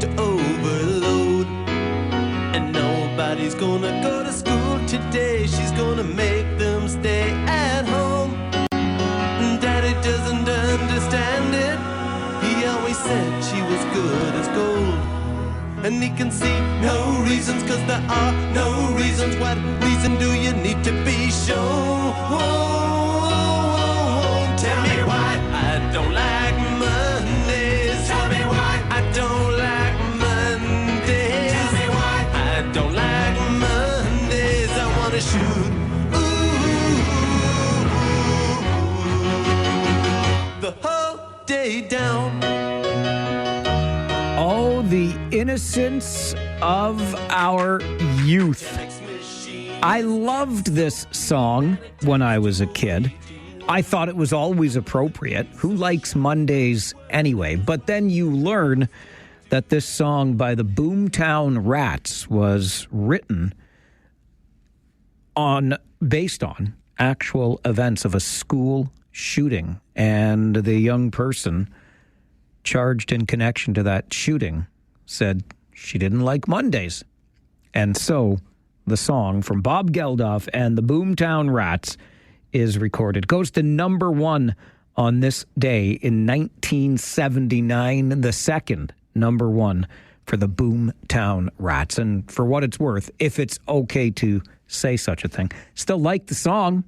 to overload. And nobody's gonna go to school today. She's gonna make them stay at home. Daddy doesn't understand it. He always said she was good as gold. And he can see no reasons, cause there are no reasons. What reason do you need to be shown? Tell me why I don't like Mondays. Tell me why I don't like Mondays. Tell me why I don't like Mondays. I wanna shoot the whole day down. Oh, the innocence of our youth. I loved this song when I was a kid. I thought it was always appropriate. Who likes Mondays anyway? But then you learn that this song by the Boomtown Rats was written based on actual events of a school shooting. And the young person charged in connection to that shooting said she didn't like Mondays. And so the song from Bob Geldof and the Boomtown Rats is recorded. Goes to number one on this day in 1979, the second number one for the Boomtown Rats. And for what it's worth, if it's okay to say such a thing, still like the song.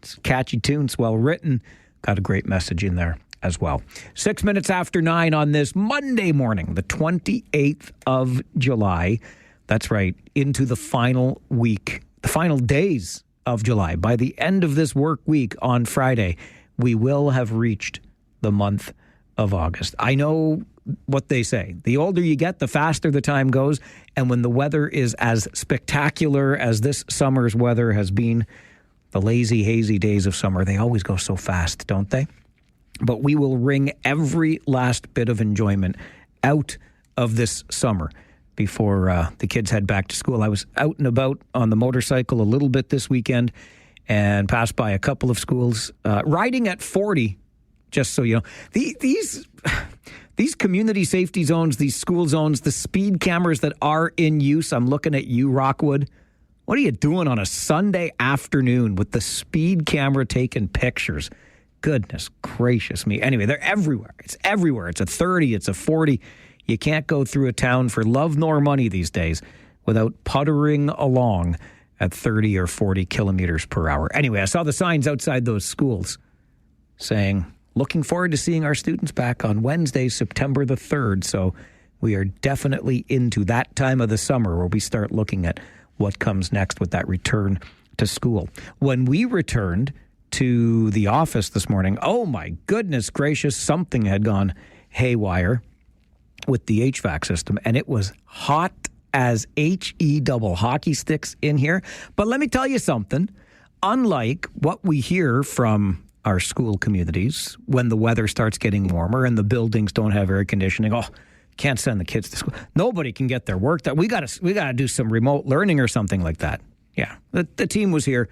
It's a catchy tune, it's well written, got a great message in there as well. 6 minutes after 9 on this Monday morning, the 28th of July. That's right, into the final week, the final days of July. By the end of this work week on Friday, we will have reached the month of August. I know what they say. The older you get, the faster the time goes. And when the weather is as spectacular as this summer's weather has been, the lazy, hazy days of summer, they always go so fast, don't they? But we will wring every last bit of enjoyment out of this summer before the kids head back to school. I was out and about on the motorcycle a little bit this weekend and passed by a couple of schools, riding at 40, just so you know. These community safety zones, these school zones, the speed cameras that are in use, I'm looking at you, Rockwood. What are you doing on a Sunday afternoon with the speed camera taking pictures? Goodness gracious me. Anyway, they're everywhere. It's everywhere. It's a 30, it's a 40. You can't go through a town for love nor money these days without puttering along at 30 or 40 kilometers per hour. Anyway, I saw the signs outside those schools saying, looking forward to seeing our students back on Wednesday, September the 3rd. So we are definitely into that time of the summer where we start looking at what comes next with that return to school. When we returned to the office this morning, oh my goodness gracious, something had gone haywire with the HVAC system, and it was hot as HE double hockey sticks in here. But let me tell you something. Unlike what we hear from our school communities when the weather starts getting warmer and the buildings don't have air conditioning, can't send the kids to school. Nobody can get their work done. We got to do some remote learning or something like that. Yeah, the team was here.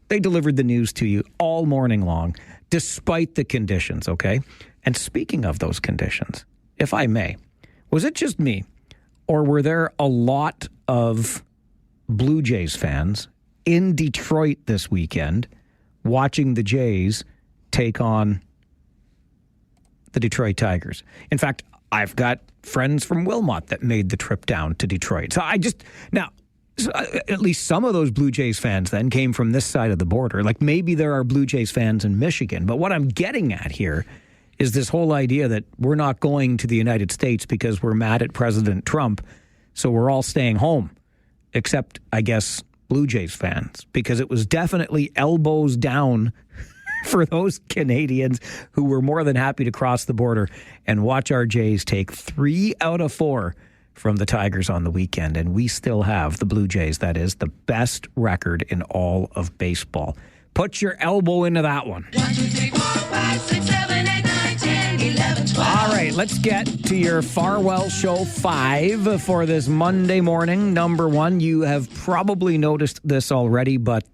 They delivered the news to you all morning long, despite the conditions, okay? And speaking of those conditions, if I may, was it just me, or were there a lot of Blue Jays fans in Detroit this weekend watching the Jays take on the Detroit Tigers? In fact, I've got friends from Wilmot that made the trip down to Detroit. So at least some of those Blue Jays fans then came from this side of the border. Like maybe there are Blue Jays fans in Michigan. But what I'm getting at here is this whole idea that we're not going to the United States because we're mad at President Trump, so we're all staying home, except, I guess, Blue Jays fans, because it was definitely elbows down for those Canadians who were more than happy to cross the border and watch our Jays take 3 out of 4 from the Tigers on the weekend. And we still have, the Blue Jays, that is, the best record in all of baseball. Put your elbow into that one. 1, 2, 3, 4, 5, 6, 7, 8, 9, 10, 11, 12. All right, let's get to your Farwell Show 5 for this Monday morning. Number 1, you have probably noticed this already, but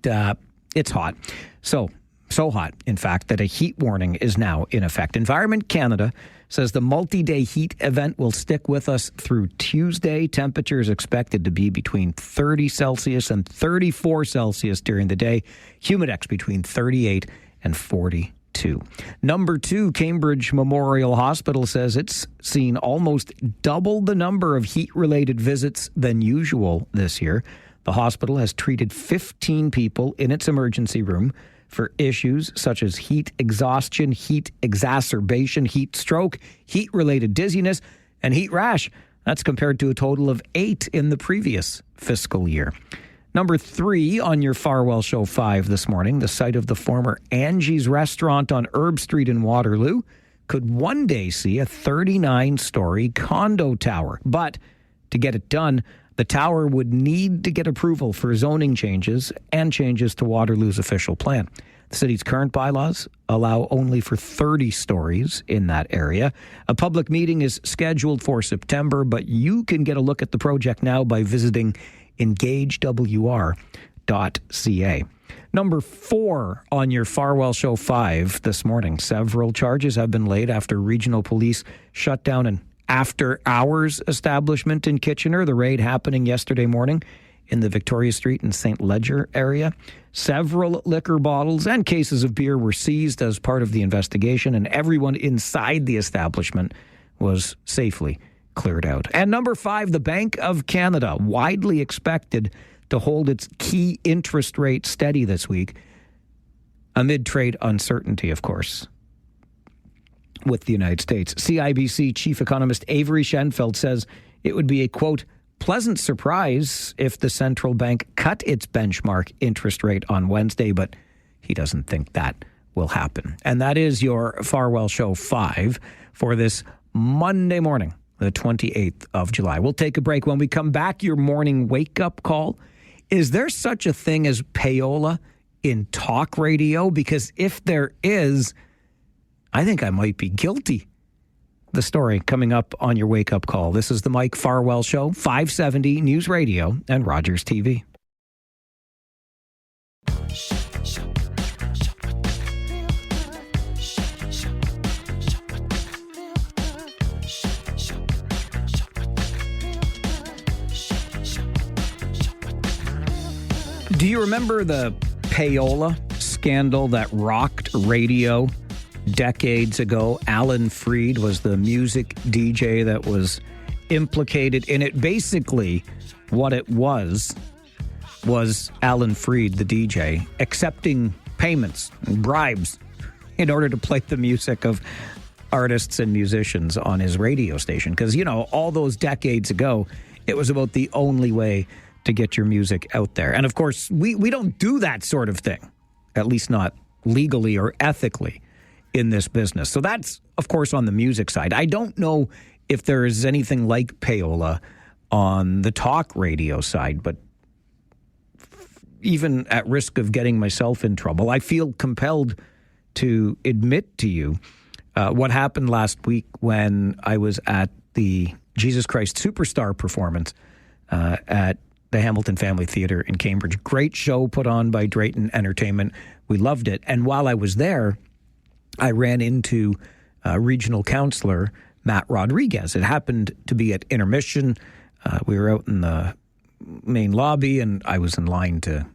it's hot. So So hot, in fact, that a heat warning is now in effect. Environment Canada says the multi-day heat event will stick with us through Tuesday. Temperatures expected to be between 30 Celsius and 34 Celsius during the day. Humidex between 38 and 42. Number 2, Cambridge Memorial Hospital says it's seen almost double the number of heat-related visits than usual this year. The hospital has treated 15 people in its emergency room for issues such as heat exhaustion, heat exacerbation, heat stroke, heat-related dizziness, and heat rash. That's compared to a total of 8 in the previous fiscal year. Number 3 on your Farwell Show 5 this morning, the site of the former Angie's restaurant on Herb Street in Waterloo could one day see a 39-story condo tower. But to get it done, the tower would need to get approval for zoning changes and changes to Waterloo's official plan. The city's current bylaws allow only for 30 stories in that area. A public meeting is scheduled for September, but you can get a look at the project now by visiting engagewr.ca. Number 4 on your Farwell Show 5 this morning. Several charges have been laid after regional police shut down an after-hours establishment in Kitchener. The raid happening yesterday morning in the Victoria Street and St. Leger area. Several liquor bottles and cases of beer were seized as part of the investigation, and everyone inside the establishment was safely cleared out. And number 5, the Bank of Canada, widely expected to hold its key interest rate steady this week amid trade uncertainty, of course, with the United States. CIBC Chief Economist Avery Schenfeld says it would be a, quote, pleasant surprise if the central bank cut its benchmark interest rate on Wednesday, but he doesn't think that will happen. And that is your Farwell Show 5 for this Monday morning, the 28th of July. We'll take a break. When we come back, your morning wake-up call. Is there such a thing as payola in talk radio? Because if there is, I think I might be guilty. The story coming up on your wake-up call. This is the Mike Farwell Show, 570 News Radio and Rogers TV. Do you remember the payola scandal that rocked radio decades ago? Alan Freed was the music DJ that was implicated in it. Basically, what it was Alan Freed, the DJ, accepting payments and bribes in order to play the music of artists and musicians on his radio station. Because, you know, all those decades ago, it was about the only way to get your music out there. And of course, we don't do that sort of thing, at least not legally or ethically in this business. So that's, of course, on the music side. I don't know if there is anything like payola on the talk radio side, but even at risk of getting myself in trouble, I feel compelled to admit to you what happened last week when I was at the Jesus Christ Superstar performance at the Hamilton Family Theatre in Cambridge. Great show put on by Drayton Entertainment. We loved it. And while I was there, I ran into regional councillor Matt Rodriguez. It happened to be at intermission. We were out in the main lobby, and I was in line to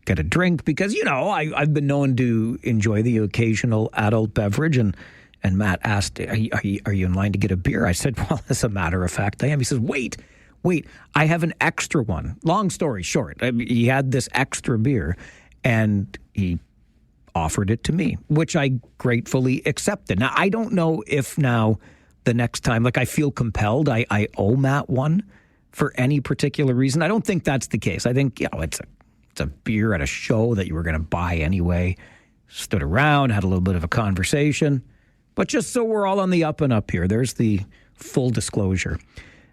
get a drink because, you know, I've been known to enjoy the occasional adult beverage. And Matt asked, are you in line to get a beer? I said, well, as a matter of fact, I am. He says, wait, I have an extra one. Long story short, he had this extra beer, and he offered it to me, which I gratefully accepted. Now, I don't know if now the next time, like I feel compelled, I owe Matt one for any particular reason. I don't think that's the case. I think, you know, it's a beer at a show that you were going to buy anyway. Stood around, had a little bit of a conversation. But just so we're all on the up and up here, there's the full disclosure.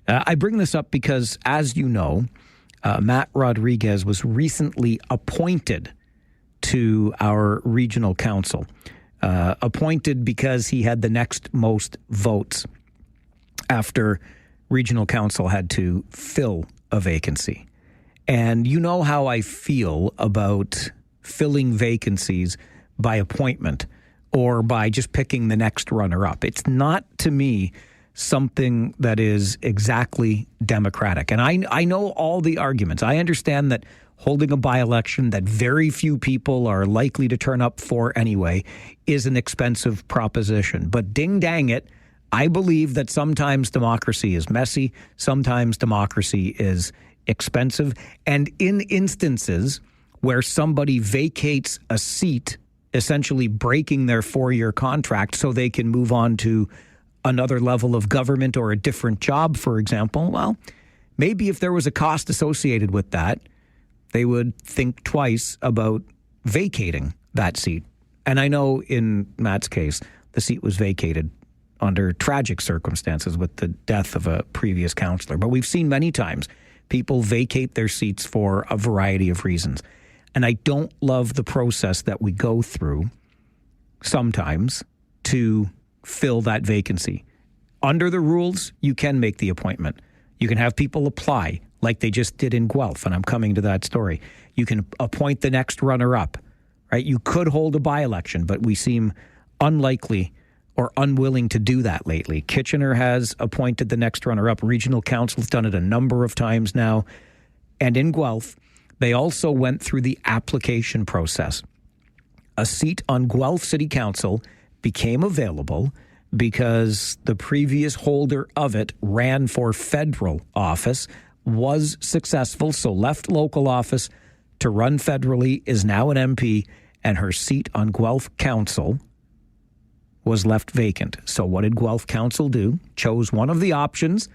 I bring this up because, as you know, Matt Rodriguez was recently appointed to our regional council. Appointed because he had the next most votes after regional council had to fill a vacancy. And you know how I feel about filling vacancies by appointment or by just picking the next runner-up. It's not, to me, something that is exactly democratic. And I know all the arguments. I understand that holding a by-election that very few people are likely to turn up for anyway is an expensive proposition. But ding dang it, I believe that sometimes democracy is messy, sometimes democracy is expensive, and in instances where somebody vacates a seat, essentially breaking their 4-year contract so they can move on to another level of government or a different job, for example, well, maybe if there was a cost associated with that, they would think twice about vacating that seat. And I know in Matt's case, the seat was vacated under tragic circumstances with the death of a previous councillor. But we've seen many times people vacate their seats for a variety of reasons. And I don't love the process that we go through sometimes to fill that vacancy. Under the rules, you can make the appointment. You can have people apply like they just did in Guelph, and I'm coming to that story. You can appoint the next runner-up, right? You could hold a by-election, but we seem unlikely or unwilling to do that lately. Kitchener has appointed the next runner-up. Regional Council's done it a number of times now. And in Guelph, they also went through the application process. A seat on Guelph City Council became available because the previous holder of it ran for federal office, was successful, so left local office to run federally, is now an MP, and her seat on Guelph Council was left vacant. So what did Guelph Council do? Chose one of the options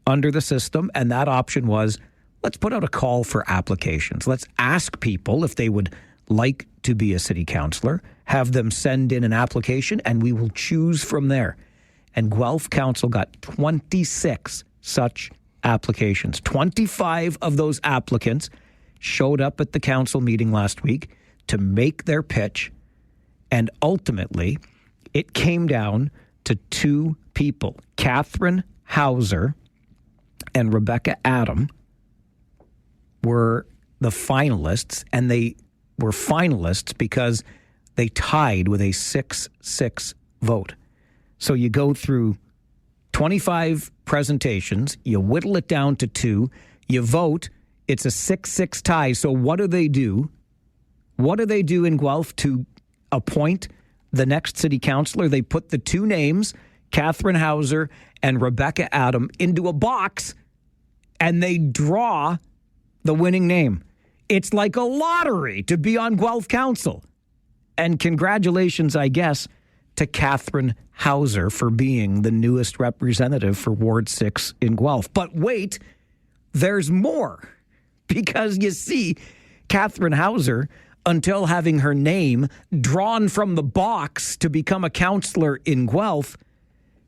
under the system, and that option was, let's put out a call for applications. Let's ask people if they would like to be a city councillor, have them send in an application, and we will choose from there. And Guelph Council got 26 such applications. 25 of those applicants showed up at the council meeting last week to make their pitch, and ultimately it came down to 2 people, Catherine Hauser and Rebecca Adam, were the finalists, and they were finalists because they tied with a 6-6 vote. So you go through 25 presentations, you whittle it down to 2, you vote, it's a 6-6 tie. So what do they do? What do they do in Guelph to appoint the next city councillor? They put the 2 names, Catherine Hauser and Rebecca Adam, into a box, and they draw the winning name. It's like a lottery to be on Guelph Council. And congratulations, I guess, to Catherine Hauser for being the newest representative for Ward 6 in Guelph. But wait, there's more. Because you see, Catherine Hauser, until having her name drawn from the box to become a councillor in Guelph,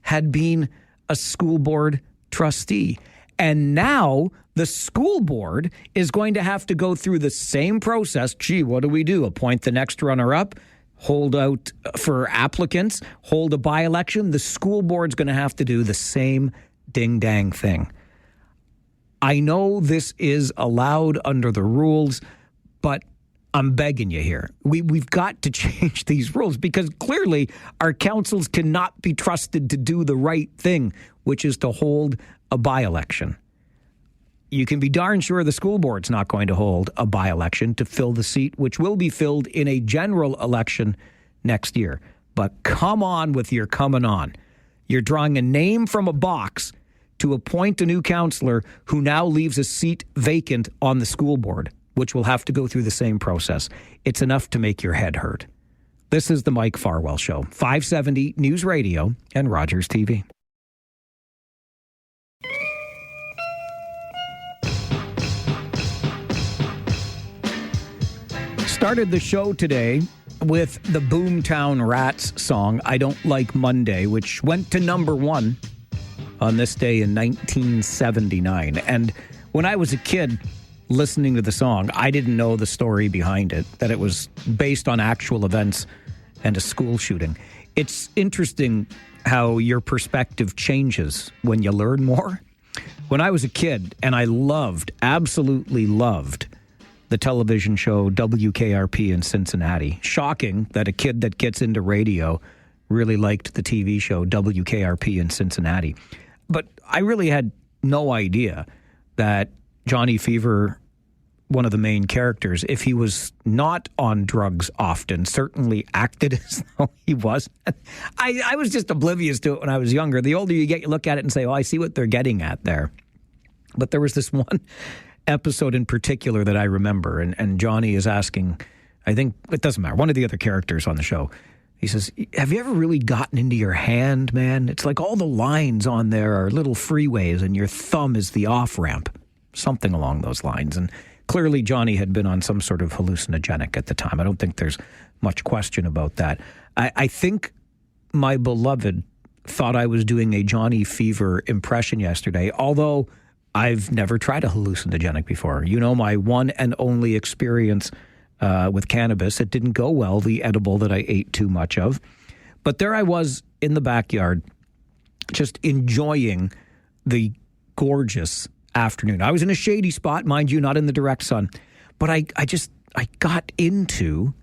had been a school board trustee. And now the school board is going to have to go through the same process. Gee, what do we do? Appoint the next runner-up? Hold out for applicants? Hold a by-election? The school board's going to have to do the same ding-dang thing. I know this is allowed under the rules, but I'm begging you here. We've got to change these rules because clearly our councils cannot be trusted to do the right thing, which is to hold a by-election. You can be darn sure the school board's not going to hold a by-election to fill the seat, which will be filled in a general election next year. But come on with your coming on. You're drawing a name from a box to appoint a new councillor who now leaves a seat vacant on the school board, which will have to go through the same process. It's enough to make your head hurt. This is the Mike Farwell Show, 570 News Radio and Rogers TV. Started the show today with the Boomtown Rats song, I Don't Like Monday, which went to number 1 on this day in 1979. And when I was a kid listening to the song, I didn't know the story behind it, that it was based on actual events and a school shooting. It's interesting how your perspective changes when you learn more. When I was a kid, and I absolutely loved the television show WKRP in Cincinnati. Shocking that a kid that gets into radio really liked the TV show WKRP in Cincinnati. But I really had no idea that Johnny Fever, one of the main characters, if he was not on drugs often, certainly acted as though he was. I was just oblivious to it when I was younger. The older you get, you look at it and say, oh, I see what they're getting at there. But there was this one episode in particular that I remember, and Johnny is asking, I think, it doesn't matter, one of the other characters on the show, he says, have you ever really gotten into your hand, man? It's like all the lines on there are little freeways and your thumb is the off-ramp. Something along those lines. And clearly Johnny had been on some sort of hallucinogenic at the time. I don't think there's much question about that. I think my beloved thought I was doing a Johnny Fever impression yesterday, although I've never tried a hallucinogenic before. You know, my one and only experience with cannabis, it didn't go well, the edible that I ate too much of. But there I was in the backyard, just enjoying the gorgeous afternoon. I was in a shady spot, mind you, not in the direct sun. But I got into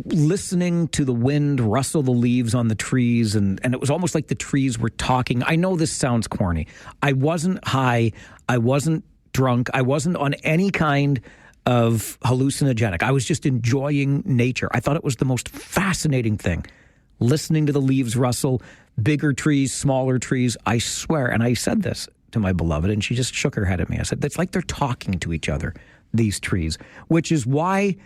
listening to the wind rustle the leaves on the trees, and it was almost like the trees were talking. I know this sounds corny. I wasn't high. I wasn't drunk. I wasn't on any kind of hallucinogenic. I was just enjoying nature. I thought it was the most fascinating thing. Listening to the leaves rustle, bigger trees, smaller trees. I swear, and I said this to my beloved, and she just shook her head at me. I said, it's like they're talking to each other, these trees, which is why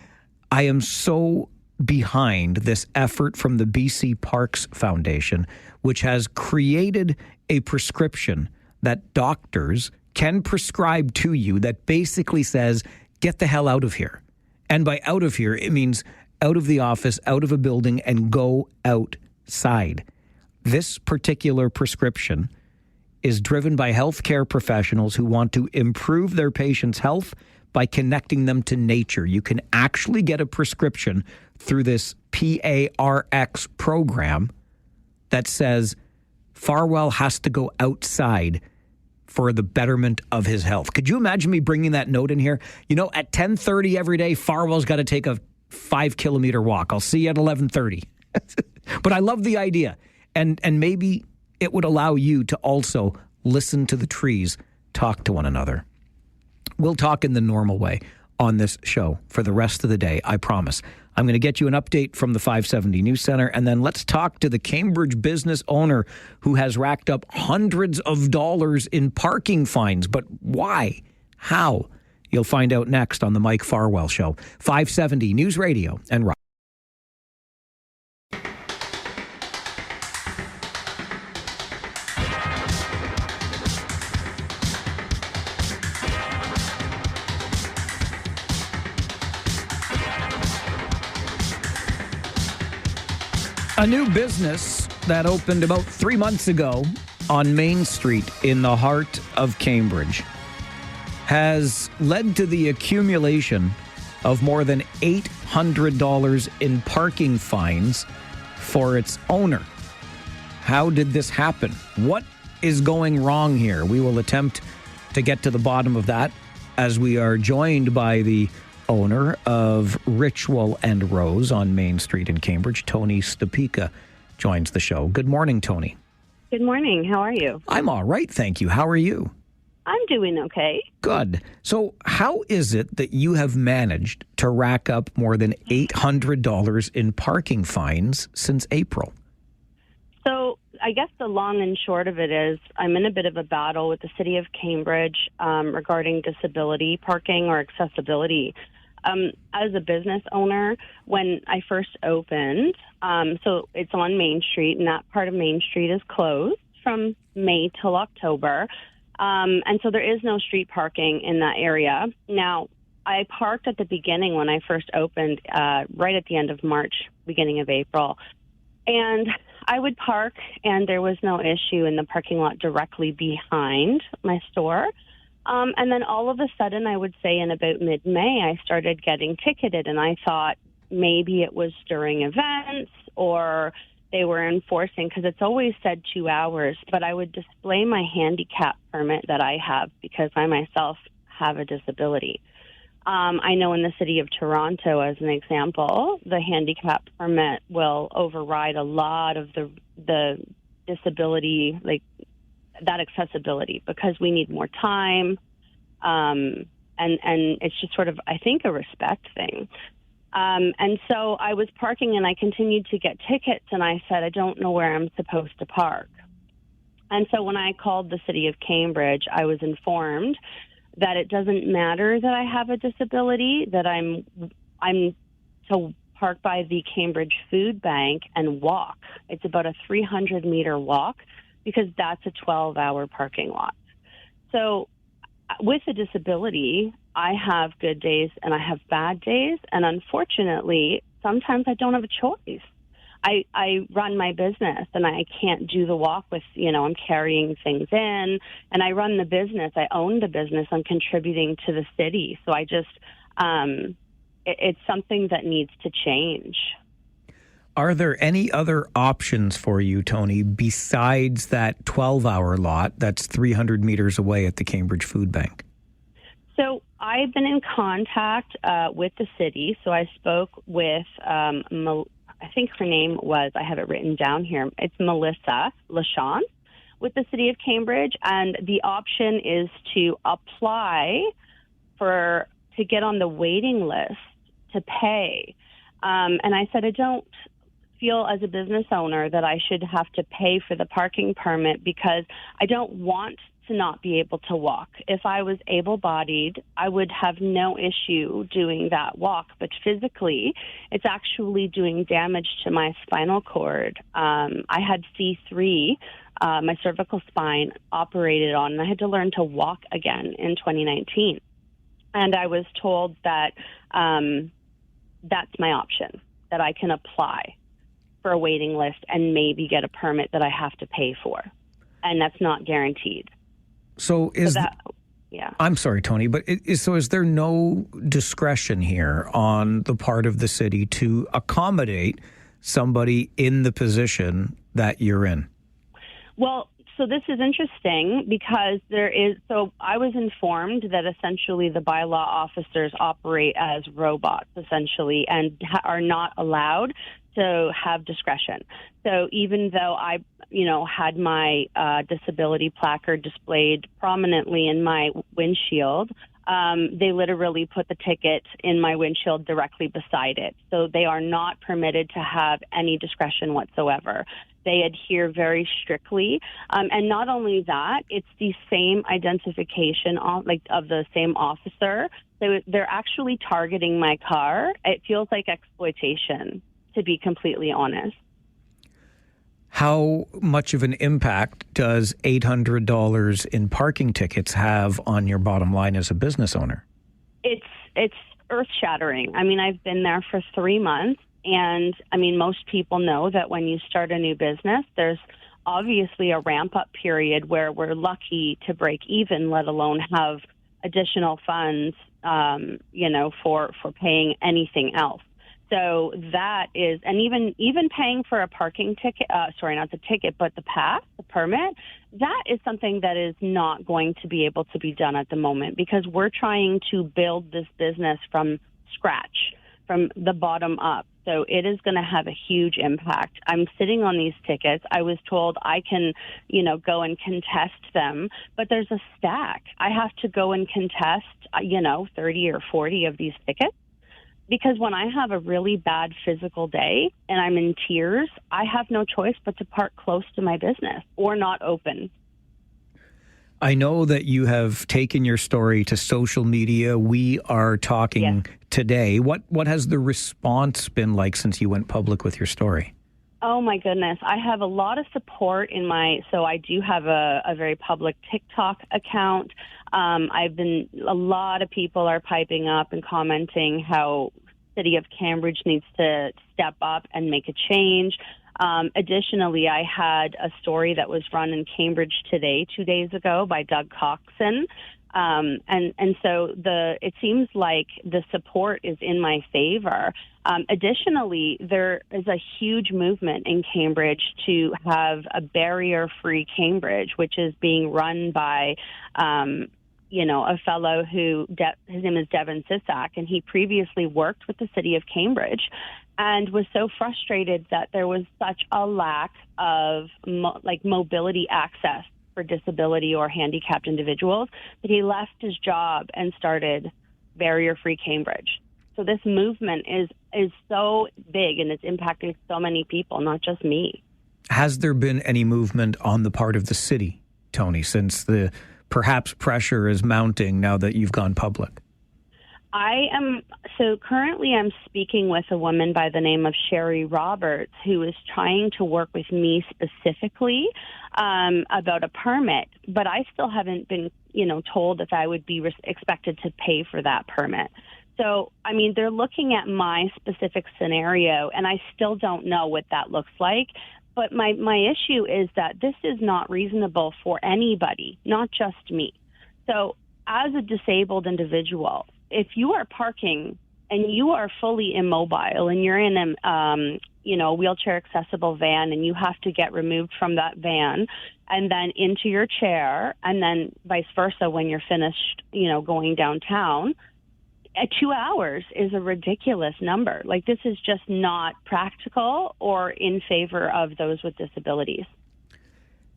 I am so behind this effort from the BC Parks Foundation, which has created a prescription that doctors can prescribe to you that basically says, get the hell out of here. And by out of here, it means out of the office, out of a building, and go outside. This particular prescription is driven by healthcare professionals who want to improve their patients' health by connecting them to nature. You can actually get a prescription through this PARX program that says Farwell has to go outside for the betterment of his health. Could you imagine me bringing that note in here? You know, at 10:30 every day, Farwell's got to take a 5-kilometer walk. I'll see you at 11:30. But I love the idea. And maybe it would allow you to also listen to the trees talk to one another. We'll talk in the normal way on this show for the rest of the day, I promise. I'm going to get you an update from the 570 News Center, and then let's talk to the Cambridge business owner who has racked up hundreds of dollars in parking fines. But why? How? You'll find out next on the Mike Farwell Show. 570 News Radio and Rock. A new business that opened about 3 months ago on Main Street in the heart of Cambridge has led to the accumulation of more than $800 in parking fines for its owner. How did this happen? What is going wrong here? We will attempt to get to the bottom of that as we are joined by the owner of Ritual and Rose on Main Street in Cambridge. Tony Stopika joins the show. Good morning, Tony. Good morning. How are you? I'm all right, thank you. How are you? I'm doing okay. Good. So how is it that you have managed to rack up more than $800 in parking fines since April? So I guess the long and short of it is I'm in a bit of a battle with the city of Cambridge regarding disability parking or accessibility. As a business owner, when I first opened, so it's on Main Street, and that part of Main Street is closed from May till October. And so there is no street parking in that area. Now, I parked at the beginning when I first opened, right at the end of March, beginning of April. And I would park, and there was no issue in the parking lot directly behind my store. And then all of a sudden, I would say in about mid-May, I started getting ticketed, and I thought maybe it was during events or they were enforcing, because it's always said 2 hours, but I would display my handicap permit that I have because I myself have a disability. I know in the city of Toronto, as an example, the handicap permit will override a lot of the disability, like that accessibility, because we need more time, and it's just sort of, I think, a respect thing. And so I was parking, and I continued to get tickets, and I said, I don't know where I'm supposed to park. And so when I called the city of Cambridge, I was informed that it doesn't matter that I have a disability, that I'm to park by the Cambridge Food Bank and walk. It's about a 300-meter walk, because that's a 12-hour parking lot. So with a disability, I have good days and I have bad days, and unfortunately, sometimes I don't have a choice. I run my business, and I can't do the walk with, I'm carrying things in, and I run the business. I own the business. I'm contributing to the city. So I just, it's something that needs to change. Are there any other options for you, Tony, besides that 12-hour lot that's 300 meters away at the Cambridge Food Bank? So I've been in contact with the city. So I spoke with I think her name was, I have it written down here, it's Melissa LaShawn with the city of Cambridge. And the option is to apply to get on the waiting list to pay. And I said, I don't feel as a business owner that I should have to pay for the parking permit, because I don't want to not be able to walk. If I was able-bodied, I would have no issue doing that walk. But physically, it's actually doing damage to my spinal cord. I had C3, my cervical spine, operated on, and I had to learn to walk again in 2019. And I was told that that's my option, that I can apply for a waiting list and maybe get a permit that I have to pay for. And that's not guaranteed. So yeah. I'm sorry, Tony, but is there no discretion here on the part of the city to accommodate somebody in the position that you're in? Well, so this is interesting, because so I was informed that essentially the bylaw officers operate as robots, essentially, and are not allowed to have discretion. So even though I, had my disability placard displayed prominently in my windshield, they literally put the ticket in my windshield directly beside it. So they are not permitted to have any discretion whatsoever. They adhere very strictly. And not only that, it's the same identification of the same officer. So they're actually targeting my car. It feels like exploitation, to be completely honest. How much of an impact does $800 in parking tickets have on your bottom line as a business owner? It's earth-shattering. I mean, I've been there for 3 months, and I mean, most people know that when you start a new business, there's obviously a ramp-up period where we're lucky to break even, let alone have additional funds, for paying anything else. So that is, and even paying for a parking ticket, not the ticket, but the pass, the permit, that is something that is not going to be able to be done at the moment, because we're trying to build this business from scratch, from the bottom up. So it is going to have a huge impact. I'm sitting on these tickets. I was told I can, go and contest them, but there's a stack. I have to go and contest, 30 or 40 of these tickets. Because when I have a really bad physical day and I'm in tears, I have no choice but to park close to my business or not open. I know that you have taken your story to social media. We are talking today. What has the response been like since you went public with your story? Oh, my goodness. I have a lot of support so I do have a very public TikTok account. A lot of people are piping up and commenting how City of Cambridge needs to step up and make a change. Additionally, I had a story that was run in Cambridge Today 2 days ago by Doug Coxon. And so it seems like the support is in my favor. Additionally, there is a huge movement in Cambridge to have a barrier-free Cambridge, which is being run by a fellow who, his name is Devin Sisak, and he previously worked with the city of Cambridge and was so frustrated that there was such a lack of mobility access for disability or handicapped individuals that he left his job and started Barrier-Free Cambridge. So this movement is so big, and it's impacting so many people, not just me. Has there been any movement on the part of the city, Tony, since the perhaps pressure is mounting now that you've gone public? Currently I'm speaking with a woman by the name of Sherry Roberts, who is trying to work with me specifically about a permit, but I still haven't been, told if I would be expected to pay for that permit. So, they're looking at my specific scenario, and I still don't know what that looks like. But my issue is that this is not reasonable for anybody, not just me. So as a disabled individual, if you are parking and you are fully immobile and you're in a wheelchair accessible van and you have to get removed from that van and then into your chair, and then vice versa when you're finished, going downtown, 2 hours is a ridiculous number. This is just not practical or in favor of those with disabilities.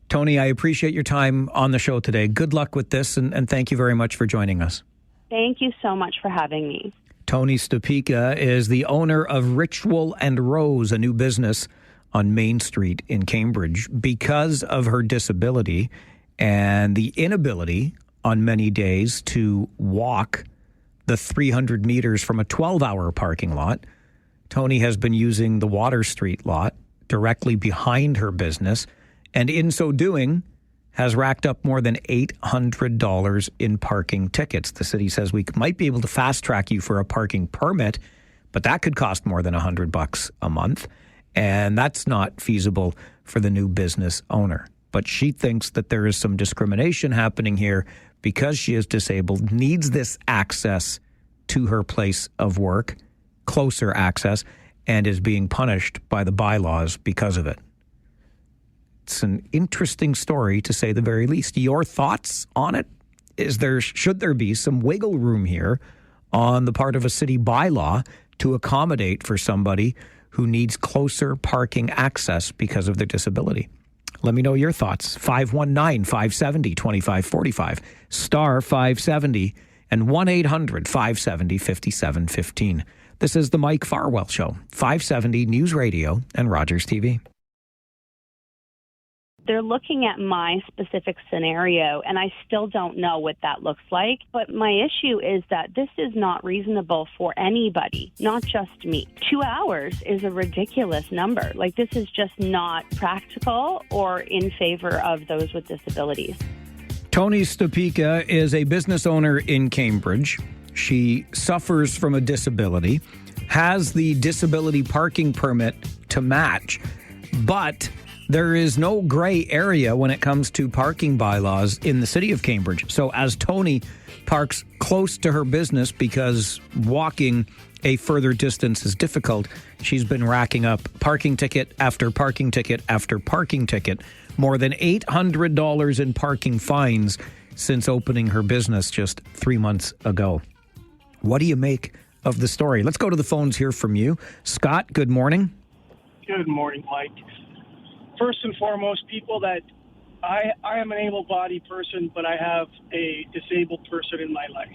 Tony, I appreciate your time on the show today. Good luck with this, and thank you very much for joining us. Thank you so much for having me. Tony Stupika is the owner of Ritual and Rose, a new business on Main Street in Cambridge. Because of her disability and the inability on many days to walk the 300 meters from a 12-hour parking lot, Tony has been using the Water Street lot directly behind her business, and in so doing has racked up more than $800 in parking tickets. The city says we might be able to fast track you for a parking permit, but that could cost more than $100 a month, and that's not feasible for the new business owner. But she thinks that there is some discrimination happening here because she is disabled, needs this access to her place of work, closer access, and is being punished by the bylaws because of it. It's an interesting story, to say the very least. Your thoughts on it? Should there be some wiggle room here on the part of a city bylaw to accommodate for somebody who needs closer parking access because of their disability? Let me know your thoughts. 519-570-2545, star 570, and 1-800-570-5715. This is the Mike Farwell Show, 570 News Radio and Rogers TV. They're looking at my specific scenario, and I still don't know what that looks like. But my issue is that this is not reasonable for anybody, not just me. 2 hours is a ridiculous number. This is just not practical or in favor of those with disabilities. Tony Stupika is a business owner in Cambridge. She suffers from a disability, has the disability parking permit to match, but there is no gray area when it comes to parking bylaws in the city of Cambridge. So as Tony parks close to her business because walking a further distance is difficult, she's been racking up parking ticket after parking ticket after parking ticket, more than $800 in parking fines since opening her business just 3 months ago. What do you make of the story? Let's go to the phones here from you. Scott, good morning. Good morning, Mike. First and foremost, people, that I am an able-bodied person, but I have a disabled person in my life.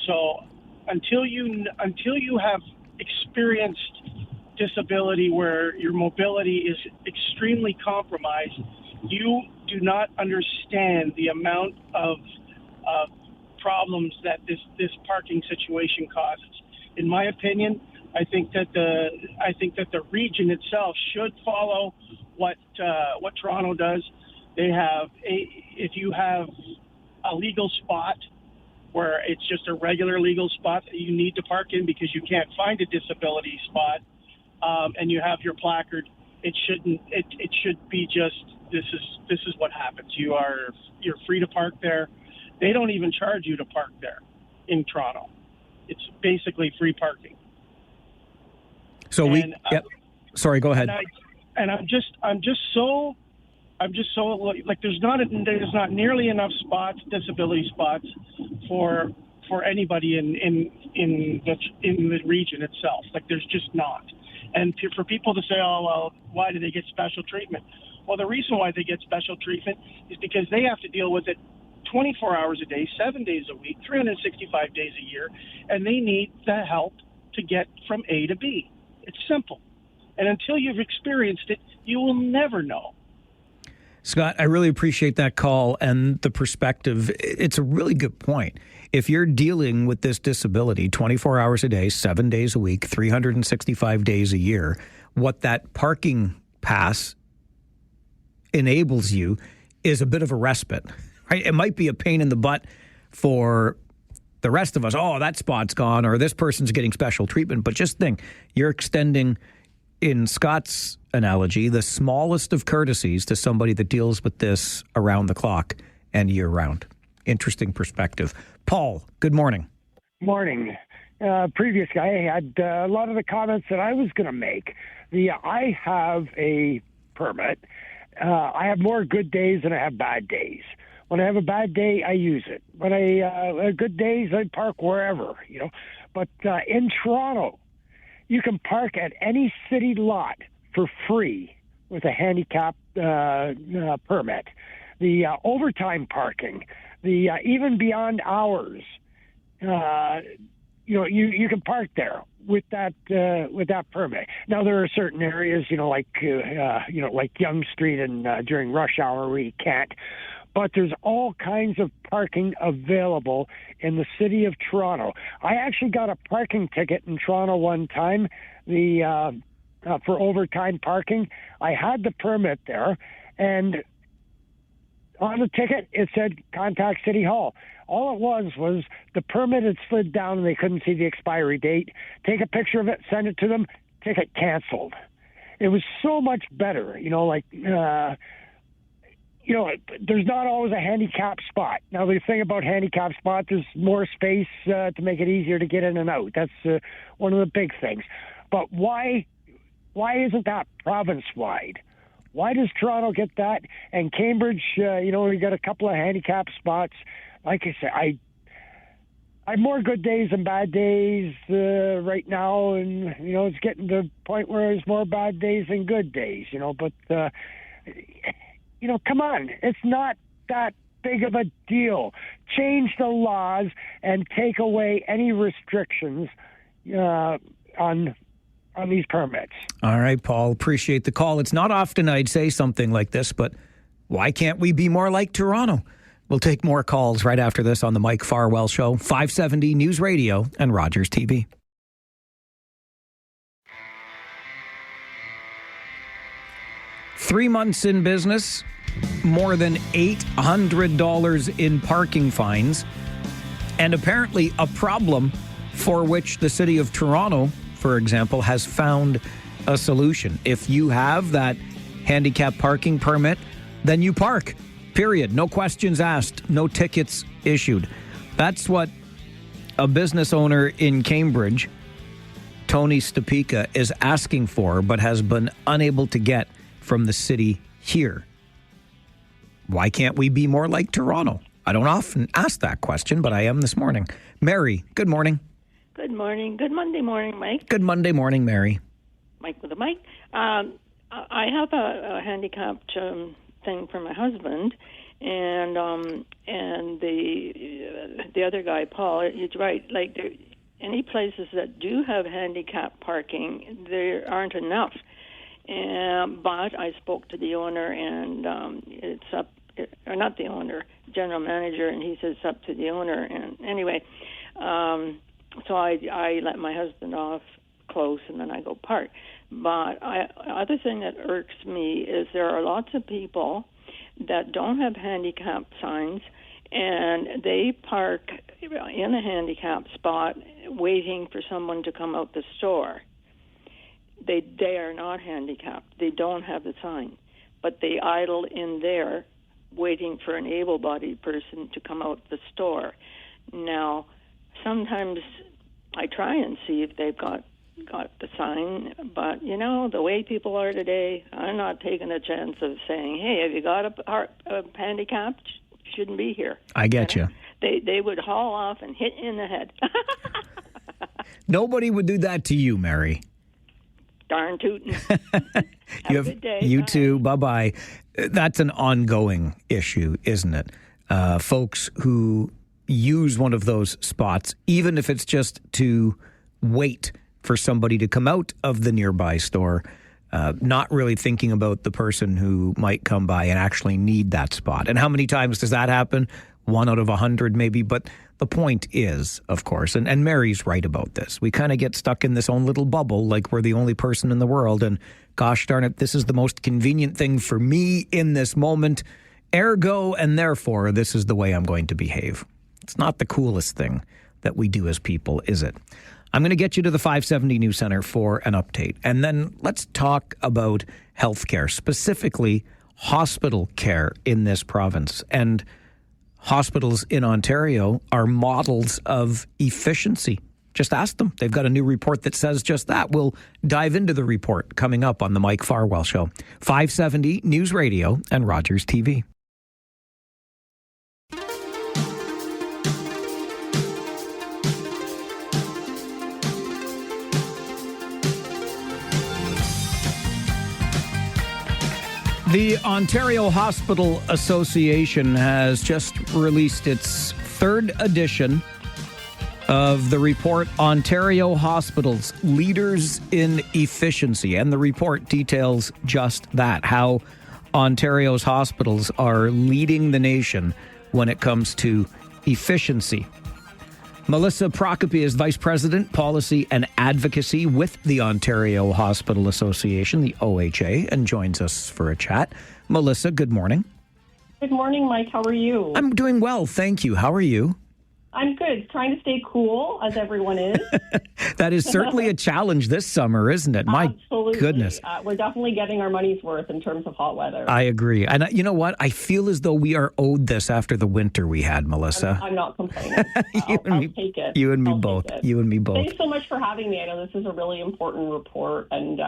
So until you have experienced disability where your mobility is extremely compromised, you do not understand the amount of problems that this parking situation causes. In my opinion, I think that the region itself should follow what Toronto does. They have if you have a legal spot where it's just a regular legal spot that you need to park in because you can't find a disability spot, and you have your placard, it should be just this is what happens. You're free to park there. They don't even charge you to park there in Toronto. It's basically free parking. So Sorry, go ahead. I'm just so I'm just so like there's not nearly enough spots, disability spots, for anybody in the region itself. Like there's just not. And for people to say, oh well, why do they get special treatment? Well, the reason why they get special treatment is because they have to deal with it 24 hours a day, 7 days a week, 365 days a year, and they need the help to get from A to B. It's simple. And until you've experienced it, you will never know. Scott, I really appreciate that call and the perspective. It's a really good point. If you're dealing with this disability 24 hours a day, 7 days a week, 365 days a year, what that parking pass enables you is a bit of a respite. Right? It might be a pain in the butt for the rest of us. Oh, that spot's gone, or this person's getting special treatment. But just think, you're extending, in Scott's analogy, the smallest of courtesies to somebody that deals with this around the clock and year round. Interesting perspective. Paul, good morning. Morning. Previous guy had a lot of the comments that I was going to make. I have a permit. I have more good days than I have bad days. When I have a bad day, I use it. When I good days, I park wherever, But in Toronto, you can park at any city lot for free with a handicap permit. The overtime parking, the even beyond hours, you can park there with that permit. Now there are certain areas, like Yonge Street and during rush hour where you can't. But there's all kinds of parking available in the city of Toronto. I actually got a parking ticket in Toronto one time, for overtime parking. I had the permit there, and on the ticket it said contact City Hall. All it was the permit had slid down and they couldn't see the expiry date. Take a picture of it, send it to them, ticket canceled. It was so much better, there's not always a handicap spot. Now, the thing about handicap spot, there's more space to make it easier to get in and out. That's one of the big things. But why isn't that province-wide? Why does Toronto get that? And Cambridge, we got a couple of handicap spots. Like I said, I have more good days than bad days right now, and, it's getting to the point where there's more bad days than good days, but... come on. It's not that big of a deal. Change the laws and take away any restrictions on these permits. All right, Paul. Appreciate the call. It's not often I'd say something like this, but why can't we be more like Toronto? We'll take more calls right after this on the Mike Farwell Show, 570 News Radio and Rogers TV. Three months in business, more than $800 in parking fines, and apparently a problem for which the city of Toronto, for example, has found a solution. If you have that handicap parking permit, then you park, period. No questions asked, no tickets issued. That's what a business owner in Cambridge, Tony Stopika, is asking for, but has been unable to get from the city here. Why can't we be more like Toronto? I don't often ask that question, but I am this morning. Mary, good morning. Good morning. Good Monday morning, Mike. Good Monday morning, Mary. Mike with a mic. I have a handicapped thing for my husband, and the other guy, Paul, he's right. Like any places that do have handicap parking, there aren't enough. But I spoke to the owner, and it's up, or not the owner, general manager, and he says it's up to the owner. And anyway, so I let my husband off close, and then I go park. But other thing that irks me is there are lots of people that don't have handicap signs, and they park in a handicap spot waiting for someone to come out the store. They are not handicapped. They don't have the sign, but they idle in there waiting for an able-bodied person to come out the store. Now, sometimes I try and see if they've got got the sign. But, the way people are today, I'm not taking a chance of saying, hey, have you got a handicap? Shouldn't be here. I get you. They would haul off and hit you in the head. Nobody would do that to you, Mary. Darn tootin'. Have a good day. You Bye. too. Bye-bye. That's an ongoing issue, isn't it? Folks who use one of those spots, even if it's just to wait for somebody to come out of the nearby store, not really thinking about the person who might come by and actually need that spot. And how many times does that happen? 1 out of 100 maybe. But the point is, of course, and Mary's right about this, we kind of get stuck in this own little bubble like we're the only person in the world. And gosh darn it, this is the most convenient thing for me in this moment. Ergo and therefore, this is the way I'm going to behave. It's not the coolest thing that we do as people, is it? I'm going to get you to the 570 News Center for an update. And then let's talk about healthcare, specifically hospital care in this province. And hospitals in Ontario are models of efficiency. Just ask them. They've got a new report that says just that. We'll dive into the report coming up on the Mike Farwell Show. 570 News Radio and Rogers TV. The Ontario Hospital Association has just released its third edition of the report, Ontario Hospitals, Leaders in Efficiency. And the report details just that, how Ontario's hospitals are leading the nation when it comes to efficiency. Melissa Procopy is Vice President, Policy and Advocacy with the Ontario Hospital Association, the OHA, and joins us for a chat. Melissa, good morning. Good morning, Mike. How are you? I'm doing well, thank you. How are you? I'm good. Trying to stay cool, as everyone is. That is certainly a challenge this summer, isn't it? My Absolutely. goodness. We're definitely getting our money's worth in terms of hot weather. I agree. And you know what? I feel as though we are owed this after the winter we had, Melissa. I'm not complaining. I'll take it. You and me I'll both. take it. You and me both. Thanks so much for having me. I know this is a really important report, and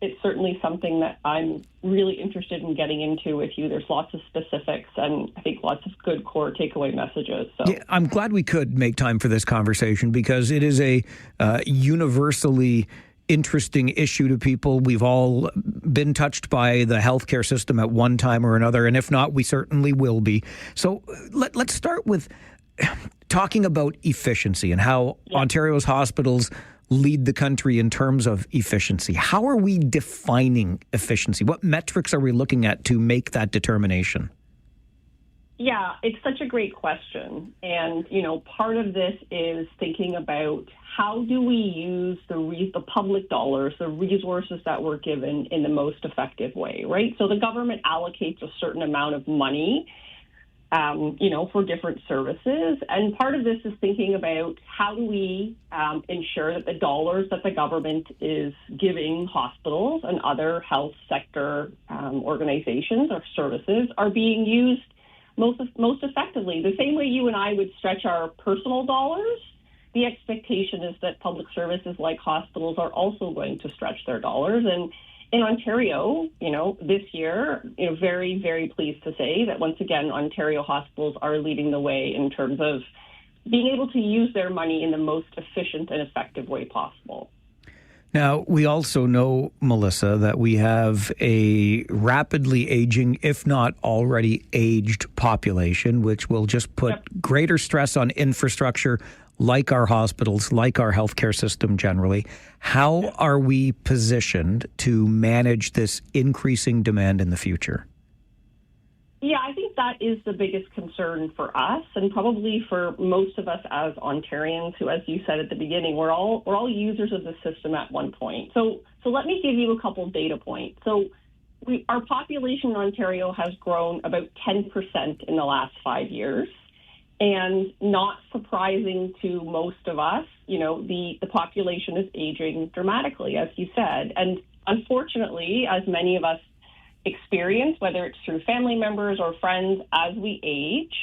it's certainly something that I'm really interested in getting into with you. There's lots of specifics and I think lots of good core takeaway messages. So. Yeah, I'm glad we could make time for this conversation because it is a universally interesting issue to people. We've all been touched by the healthcare system at one time or another, and if not, we certainly will be. So let's start with talking about efficiency and how Ontario's hospitals lead the country in terms of efficiency. How are we defining efficiency? What metrics are we looking at to make that determination? Yeah, it's such a great question. And, part of this is thinking about how do we use the public dollars, the resources that we're given in the most effective way, right? So the government allocates a certain amount of money for different services. And part of this is thinking about how do we ensure that the dollars that the government is giving hospitals and other health sector organizations or services are being used most effectively. The same way you and I would stretch our personal dollars, the expectation is that public services like hospitals are also going to stretch their dollars. And in Ontario, this year, very, very pleased to say that once again, Ontario hospitals are leading the way in terms of being able to use their money in the most efficient and effective way possible. Now, we also know, Melissa, that we have a rapidly aging, if not already aged population, which will just put greater stress on infrastructure like our hospitals, like our healthcare system generally. How are we positioned to manage this increasing demand in the future? Yeah, I think that is the biggest concern for us and probably for most of us as Ontarians who, as you said at the beginning, we're all users of the system at one point. So let me give you a couple of data points. So our population in Ontario has grown about 10% in the last 5 years. And not surprising to most of us, the population is aging dramatically, as you said. And unfortunately, as many of us experience, whether it's through family members or friends, as we age,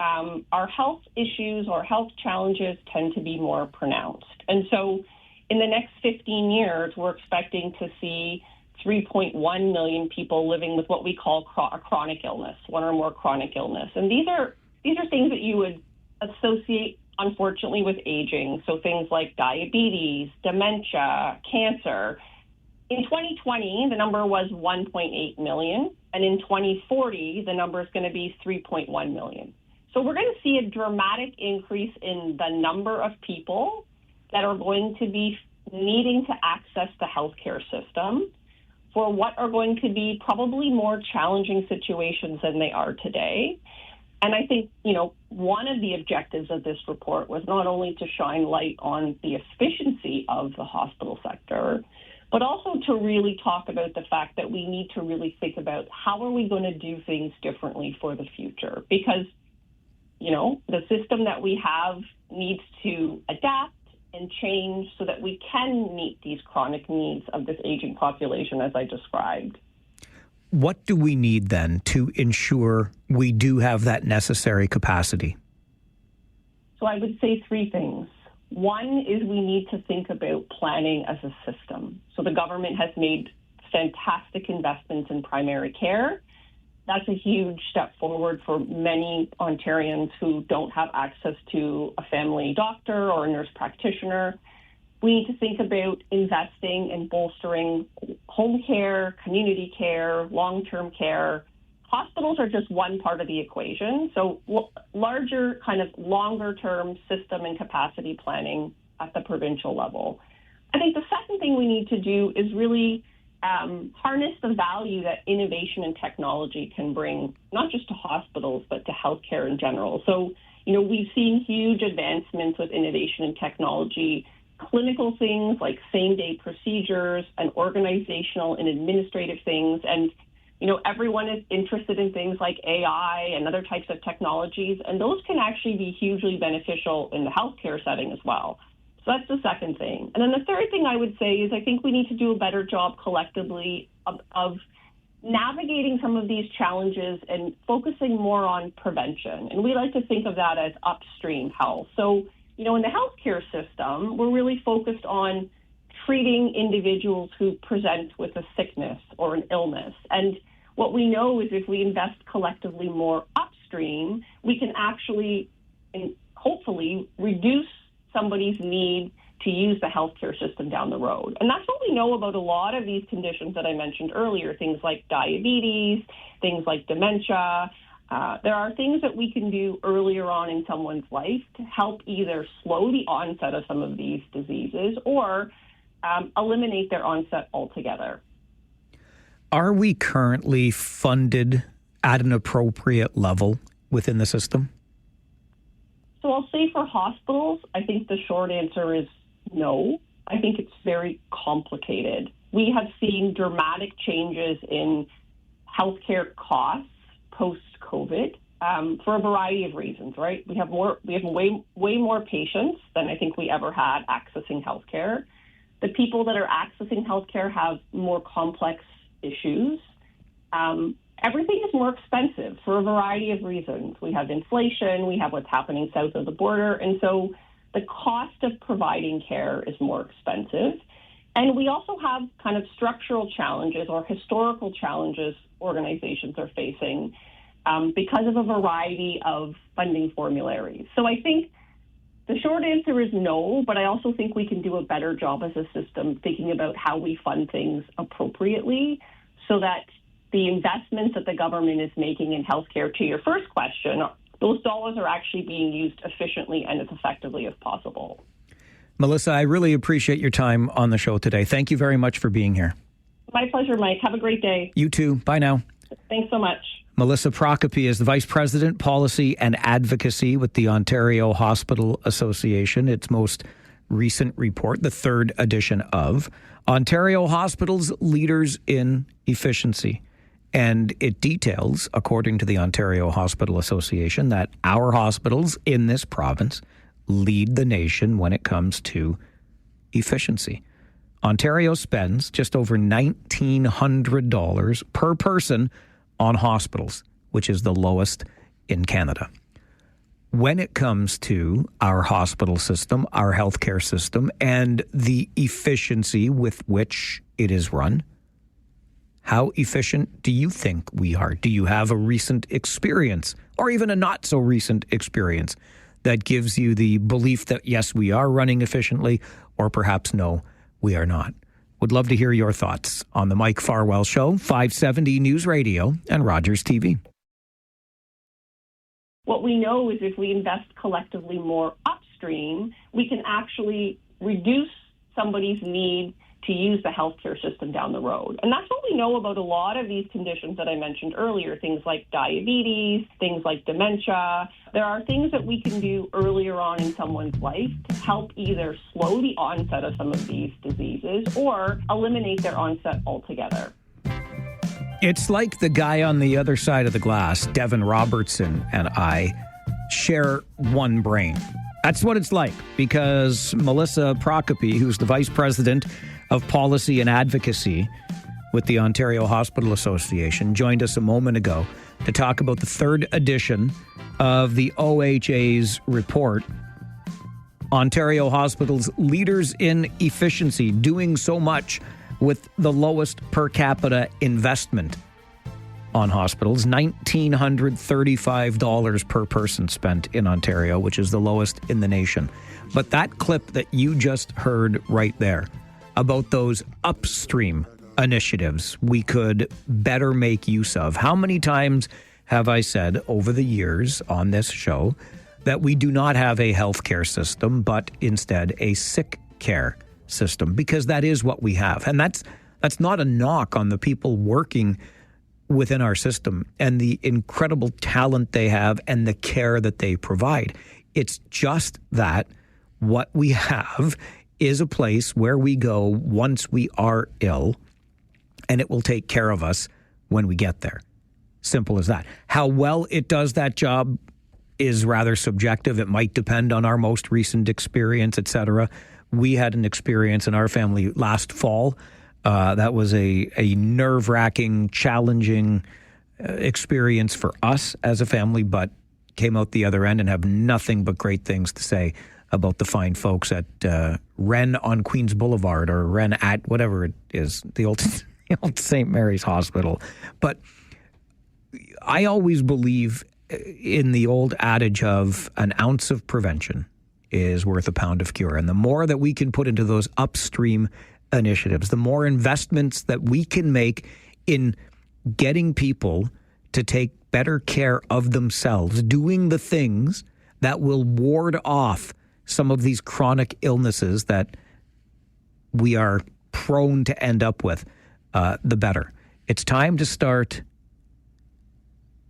our health issues or health challenges tend to be more pronounced. And so in the next 15 years, we're expecting to see 3.1 million people living with what we call a chronic illness, one or more chronic illness. And these are things that you would associate, unfortunately, with aging. So things like diabetes, dementia, cancer. In 2020, the number was 1.8 million. And in 2040, the number is going to be 3.1 million. So we're going to see a dramatic increase in the number of people that are going to be needing to access the healthcare system for what are going to be probably more challenging situations than they are today. And I think, one of the objectives of this report was not only to shine light on the efficiency of the hospital sector, but also to really talk about the fact that we need to really think about how are we going to do things differently for the future. Because, the system that we have needs to adapt and change so that we can meet these chronic needs of this aging population, as I described. What do we need then to ensure we do have that necessary capacity? So I would say three things. One is we need to think about planning as a system. So the government has made fantastic investments in primary care. That's a huge step forward for many Ontarians who don't have access to a family doctor or a nurse practitioner. We need to think about investing and bolstering home care, community care, long-term care. Hospitals are just one part of the equation. So larger, kind of longer-term system and capacity planning at the provincial level. I think the second thing we need to do is really harness the value that innovation and technology can bring, not just to hospitals, but to healthcare in general. So, we've seen huge advancements with innovation and technology, clinical things like same-day procedures and organizational and administrative things. And, everyone is interested in things like AI and other types of technologies, and those can actually be hugely beneficial in the healthcare setting as well. So that's the second thing. And then the third thing I would say is I think we need to do a better job collectively of navigating some of these challenges and focusing more on prevention. And we like to think of that as upstream health. So, in the healthcare system, we're really focused on treating individuals who present with a sickness or an illness. And what we know is if we invest collectively more upstream, we can actually and hopefully reduce somebody's need to use the healthcare system down the road. And that's what we know about a lot of these conditions that I mentioned earlier, things like diabetes, things like dementia. There are things that we can do earlier on in someone's life to help either slow the onset of some of these diseases or eliminate their onset altogether. Are we currently funded at an appropriate level within the system? So I'll say for hospitals, I think the short answer is no. I think it's very complicated. We have seen dramatic changes in healthcare costs post-COVID for a variety of reasons, right? We have way more patients than I think we ever had accessing healthcare. The people that are accessing healthcare have more complex issues. Everything is more expensive for a variety of reasons. We have inflation, we have what's happening south of the border, and so the cost of providing care is more expensive. And we also have kind of structural challenges or historical challenges organizations are facing because of a variety of funding formularies. So I think the short answer is no, but I also think we can do a better job as a system thinking about how we fund things appropriately so that the investments that the government is making in healthcare, to your first question, those dollars are actually being used efficiently and as effectively as possible. Melissa, I really appreciate your time on the show today. Thank you very much for being here. My pleasure, Mike. Have a great day. You too. Bye now. Thanks so much. Melissa Prokopi is the Vice President, Policy and Advocacy with the Ontario Hospital Association. Its most recent report, the third edition of Ontario Hospitals Leaders in Efficiency. And it details, according to the Ontario Hospital Association, that our hospitals in this province lead the nation when it comes to efficiency. Ontario spends just over $1,900 per person on hospitals, which is the lowest in Canada. when it comes to our hospital system, our healthcare system, and the efficiency with which it is run. How efficient do you think we are? Do you have a recent experience or even a not so recent experience that gives you the belief that, yes, we are running efficiently, or perhaps no, we are not? Would love to hear your thoughts on the Mike Farwell Show, 570 News Radio and Rogers TV. What we know is if we invest collectively more upstream, we can actually reduce somebody's need to use the healthcare system down the road. And that's what we know about a lot of these conditions that I mentioned earlier, things like diabetes, things like dementia. There are things that we can do earlier on in someone's life to help either slow the onset of some of these diseases or eliminate their onset altogether. It's like the guy on the other side of the glass, Devin Robertson, and I share one brain. That's what it's like, because Melissa Prokopi, who's the Vice President of Policy and Advocacy with the Ontario Hospital Association, joined us a moment ago to talk about the third edition of the OHA's report, Ontario Hospitals Leaders in Efficiency, doing so much with the lowest per capita investment on hospitals, $1,935 per person spent in Ontario, which is the lowest in the nation. But that clip that you just heard right there about those upstream initiatives we could better make use of. How many times have I said over the years on this show that we do not have a healthcare system, but instead a sick care system? Because that is what we have. And that's not a knock on the people working within our system and the incredible talent they have and the care that they provide. It's just that what we have is a place where we go once we are ill, and it will take care of us when we get there. Simple as that. How well it does that job is rather subjective. It might depend on our most recent experience, etc. We had an experience in our family last fall. That was a nerve-wracking, challenging experience for us as a family, but came out the other end and have nothing but great things to say about the fine folks at Wren on Queens Boulevard, or Wren at whatever it is, the old St. Mary's Hospital. But I always believe in the old adage of an ounce of prevention is worth a pound of cure. And the more that we can put into those upstream initiatives, the more investments that we can make in getting people to take better care of themselves, doing the things that will ward off some of these chronic illnesses that we are prone to end up with, the better. It's time to start.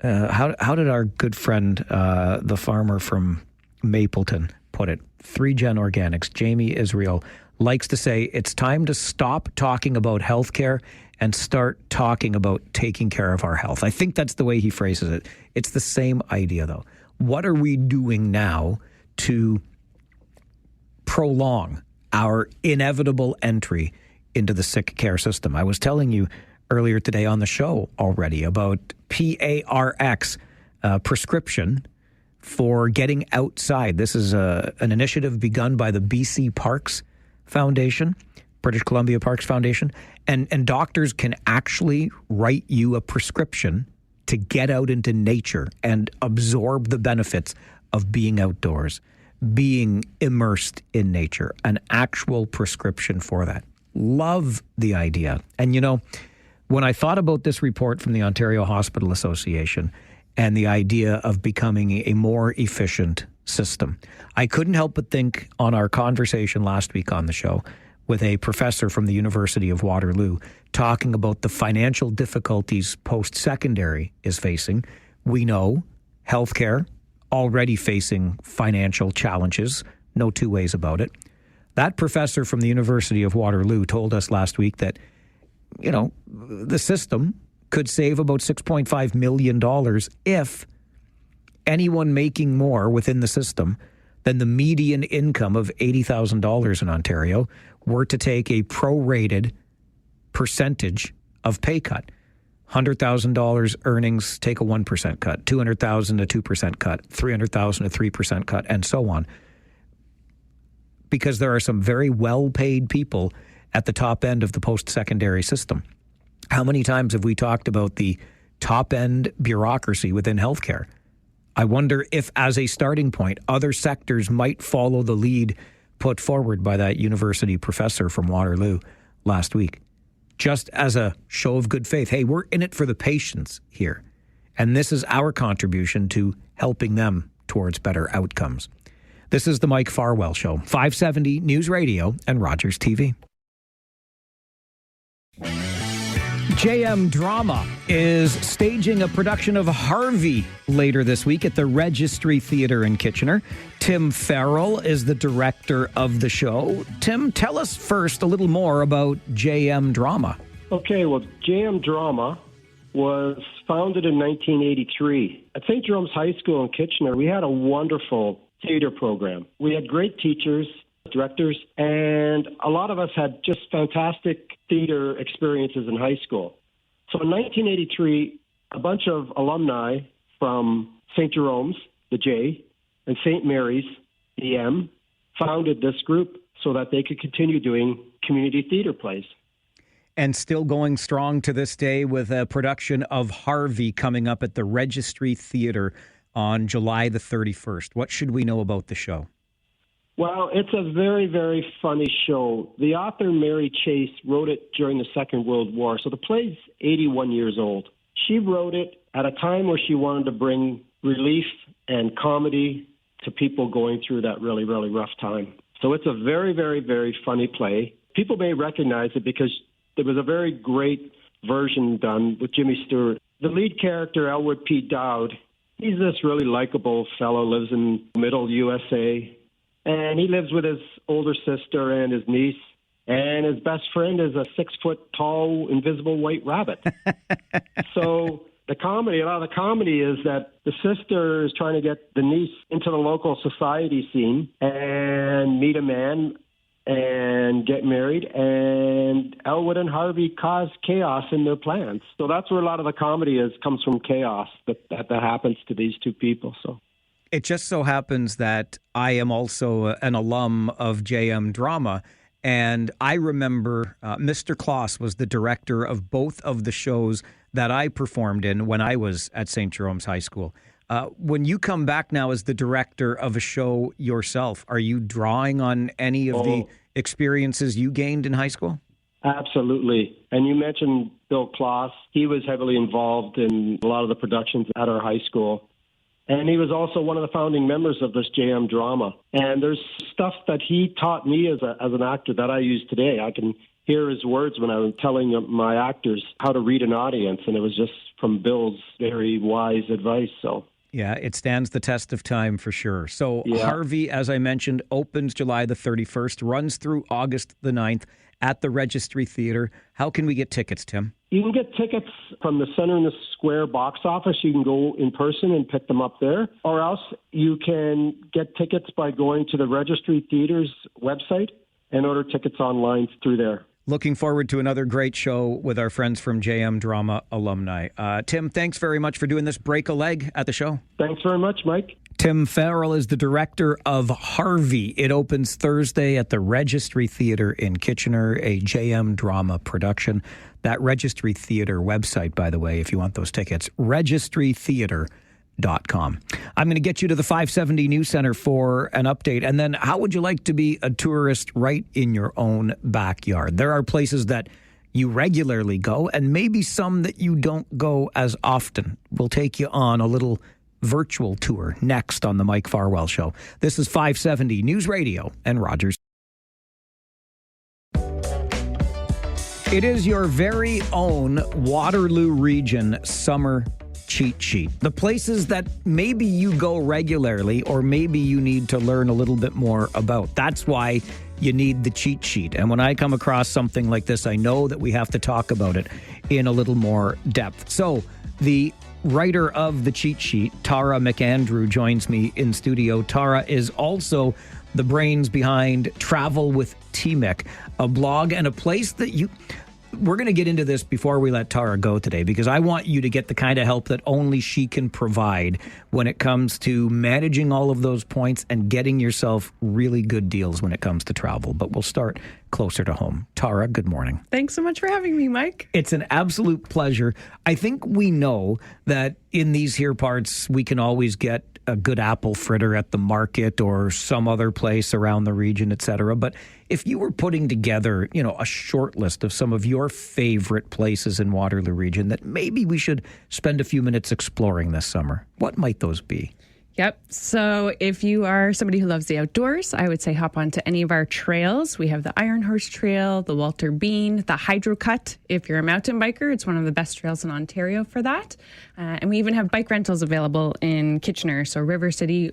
How did our good friend, the farmer from Mapleton, put it? 3Gen Organics, Jamie Israel, likes to say it's time to stop talking about healthcare and start talking about taking care of our health. I think that's the way he phrases it. It's the same idea, though. What are we doing now to prolong our inevitable entry into the sick care system? I was telling you earlier today on the show already about PARX prescription for getting outside. This is an initiative begun by the BC Parks Foundation, British Columbia Parks Foundation, and doctors can actually write you a prescription to get out into nature and absorb the benefits of being outdoors, being immersed in nature, an actual prescription for that. Love the idea. And, you know, when I thought about this report from the Ontario Hospital Association and the idea of becoming a more efficient system, I couldn't help but think on our conversation last week on the show with a professor from the University of Waterloo talking about the financial difficulties post-secondary is facing. We know healthcare already facing financial challenges, no two ways about it. That professor from the University of Waterloo told us last week that, you know, the system could save about $6.5 million if anyone making more within the system than the median income of $80,000 in Ontario were to take a prorated percentage of pay cut. $100,000 earnings, take a 1% cut. $200,000, a 2% cut. $300,000, a 3% cut, and so on. Because there are some very well-paid people at the top end of the post-secondary system. How many times have we talked about the top-end bureaucracy within healthcare? I wonder if, as a starting point, other sectors might follow the lead put forward by that university professor from Waterloo last week. Just as a show of good faith. Hey, we're in it for the patients here. And this is our contribution to helping them towards better outcomes. This is the Mike Farwell Show, 570 News Radio and Rogers TV. JM Drama is staging a production of Harvey later this week at the Registry Theatre in Kitchener. Tim Farrell is the director of the show. Tim, tell us first a little more about JM Drama. Okay, well, JM Drama was founded in 1983. At St. Jerome's High School in Kitchener, we had a wonderful theater program. We had great teachers, directors, and a lot of us had just fantastic theater experiences in high school. So in 1983, a bunch of alumni from St. Jerome's, the J, and St. Mary's, the M, founded this group so that they could continue doing community theater plays. And still going strong to this day with a production of Harvey coming up at the Registry Theatre on July the 31st. What should we know about the show? Well, it's a very, very funny show. The author, Mary Chase, wrote it during the Second World War. So the play's 81 years old. She wrote it at a time where she wanted to bring relief and comedy to people going through that really, really rough time. So it's a very, very, very funny play. People may recognize it because there was a very great version done with Jimmy Stewart. The lead character, Elwood P. Dowd, he's this really likable fellow, lives in middle USA. And he lives with his older sister and his niece. And his best friend is a 6-foot-tall, invisible white rabbit. So a lot of the comedy is that the sister is trying to get the niece into the local society scene and meet a man and get married. And Elwood and Harvey cause chaos in their plans. So that's where a lot of the comedy comes from chaos that happens to these two people. So. It just so happens that I am also an alum of JM Drama, and I remember Mr. Kloss was the director of both of the shows that I performed in when I was at St. Jerome's High School. When you come back now as the director of a show yourself, are you drawing on any of the experiences you gained in high school? Absolutely. And you mentioned Bill Kloss. He was heavily involved in a lot of the productions at our high school. And he was also one of the founding members of this JM Drama. And there's stuff that he taught me as an actor that I use today. I can hear his words when I'm telling my actors how to read an audience. And it was just from Bill's very wise advice. So. Yeah, it stands the test of time for sure. So Harvey, as I mentioned, opens July the 31st, runs through August the 9th at the Registry Theatre. How can we get tickets, Tim? You can get tickets from the Center in the Square box office. You can go in person and pick them up there. Or else you can get tickets by going to the Registry Theatre's website and order tickets online through there. Looking forward to another great show with our friends from JM Drama alumni. Tim, thanks very much for doing this. Break a leg at the show. Thanks very much, Mike. Tim Farrell is the director of Harvey. It opens Thursday at the Registry Theatre in Kitchener, a JM Drama production. That Registry Theatre website, by the way, if you want those tickets, registrytheatre.com. I'm going to get you to the 570 News Center for an update. And then how would you like to be a tourist right in your own backyard? There are places that you regularly go and maybe some that you don't go as often. We'll take you on a little virtual tour next on the Mike Farwell Show. This is 570 News Radio and Rogers. It is your very own Waterloo Region summer cheat sheet. The places that maybe you go regularly or maybe you need to learn a little bit more about. That's why you need the cheat sheet. And when I come across something like this, I know that we have to talk about it in a little more depth. So the writer of the cheat sheet, Tara McAndrew, joins me in studio. Tara is also the brains behind Travel with TMIC, a blog and a place that we're going to get into this before we let Tara go today, because I want you to get the kind of help that only she can provide when it comes to managing all of those points and getting yourself really good deals when it comes to travel. But we'll start closer to home. Tara, good morning. Thanks so much for having me, Mike. It's an absolute pleasure. I think we know that in these here parts, we can always get a good apple fritter at the market or some other place around the region, et cetera. But if you were putting together, a short list of some of your favorite places in Waterloo Region that maybe we should spend a few minutes exploring this summer, what might those be? Yep. So if you are somebody who loves the outdoors, I would say hop onto any of our trails. We have the Iron Horse Trail, the Walter Bean, the Hydro Cut. If you're a mountain biker, it's one of the best trails in Ontario for that. And we even have bike rentals available in Kitchener. So River City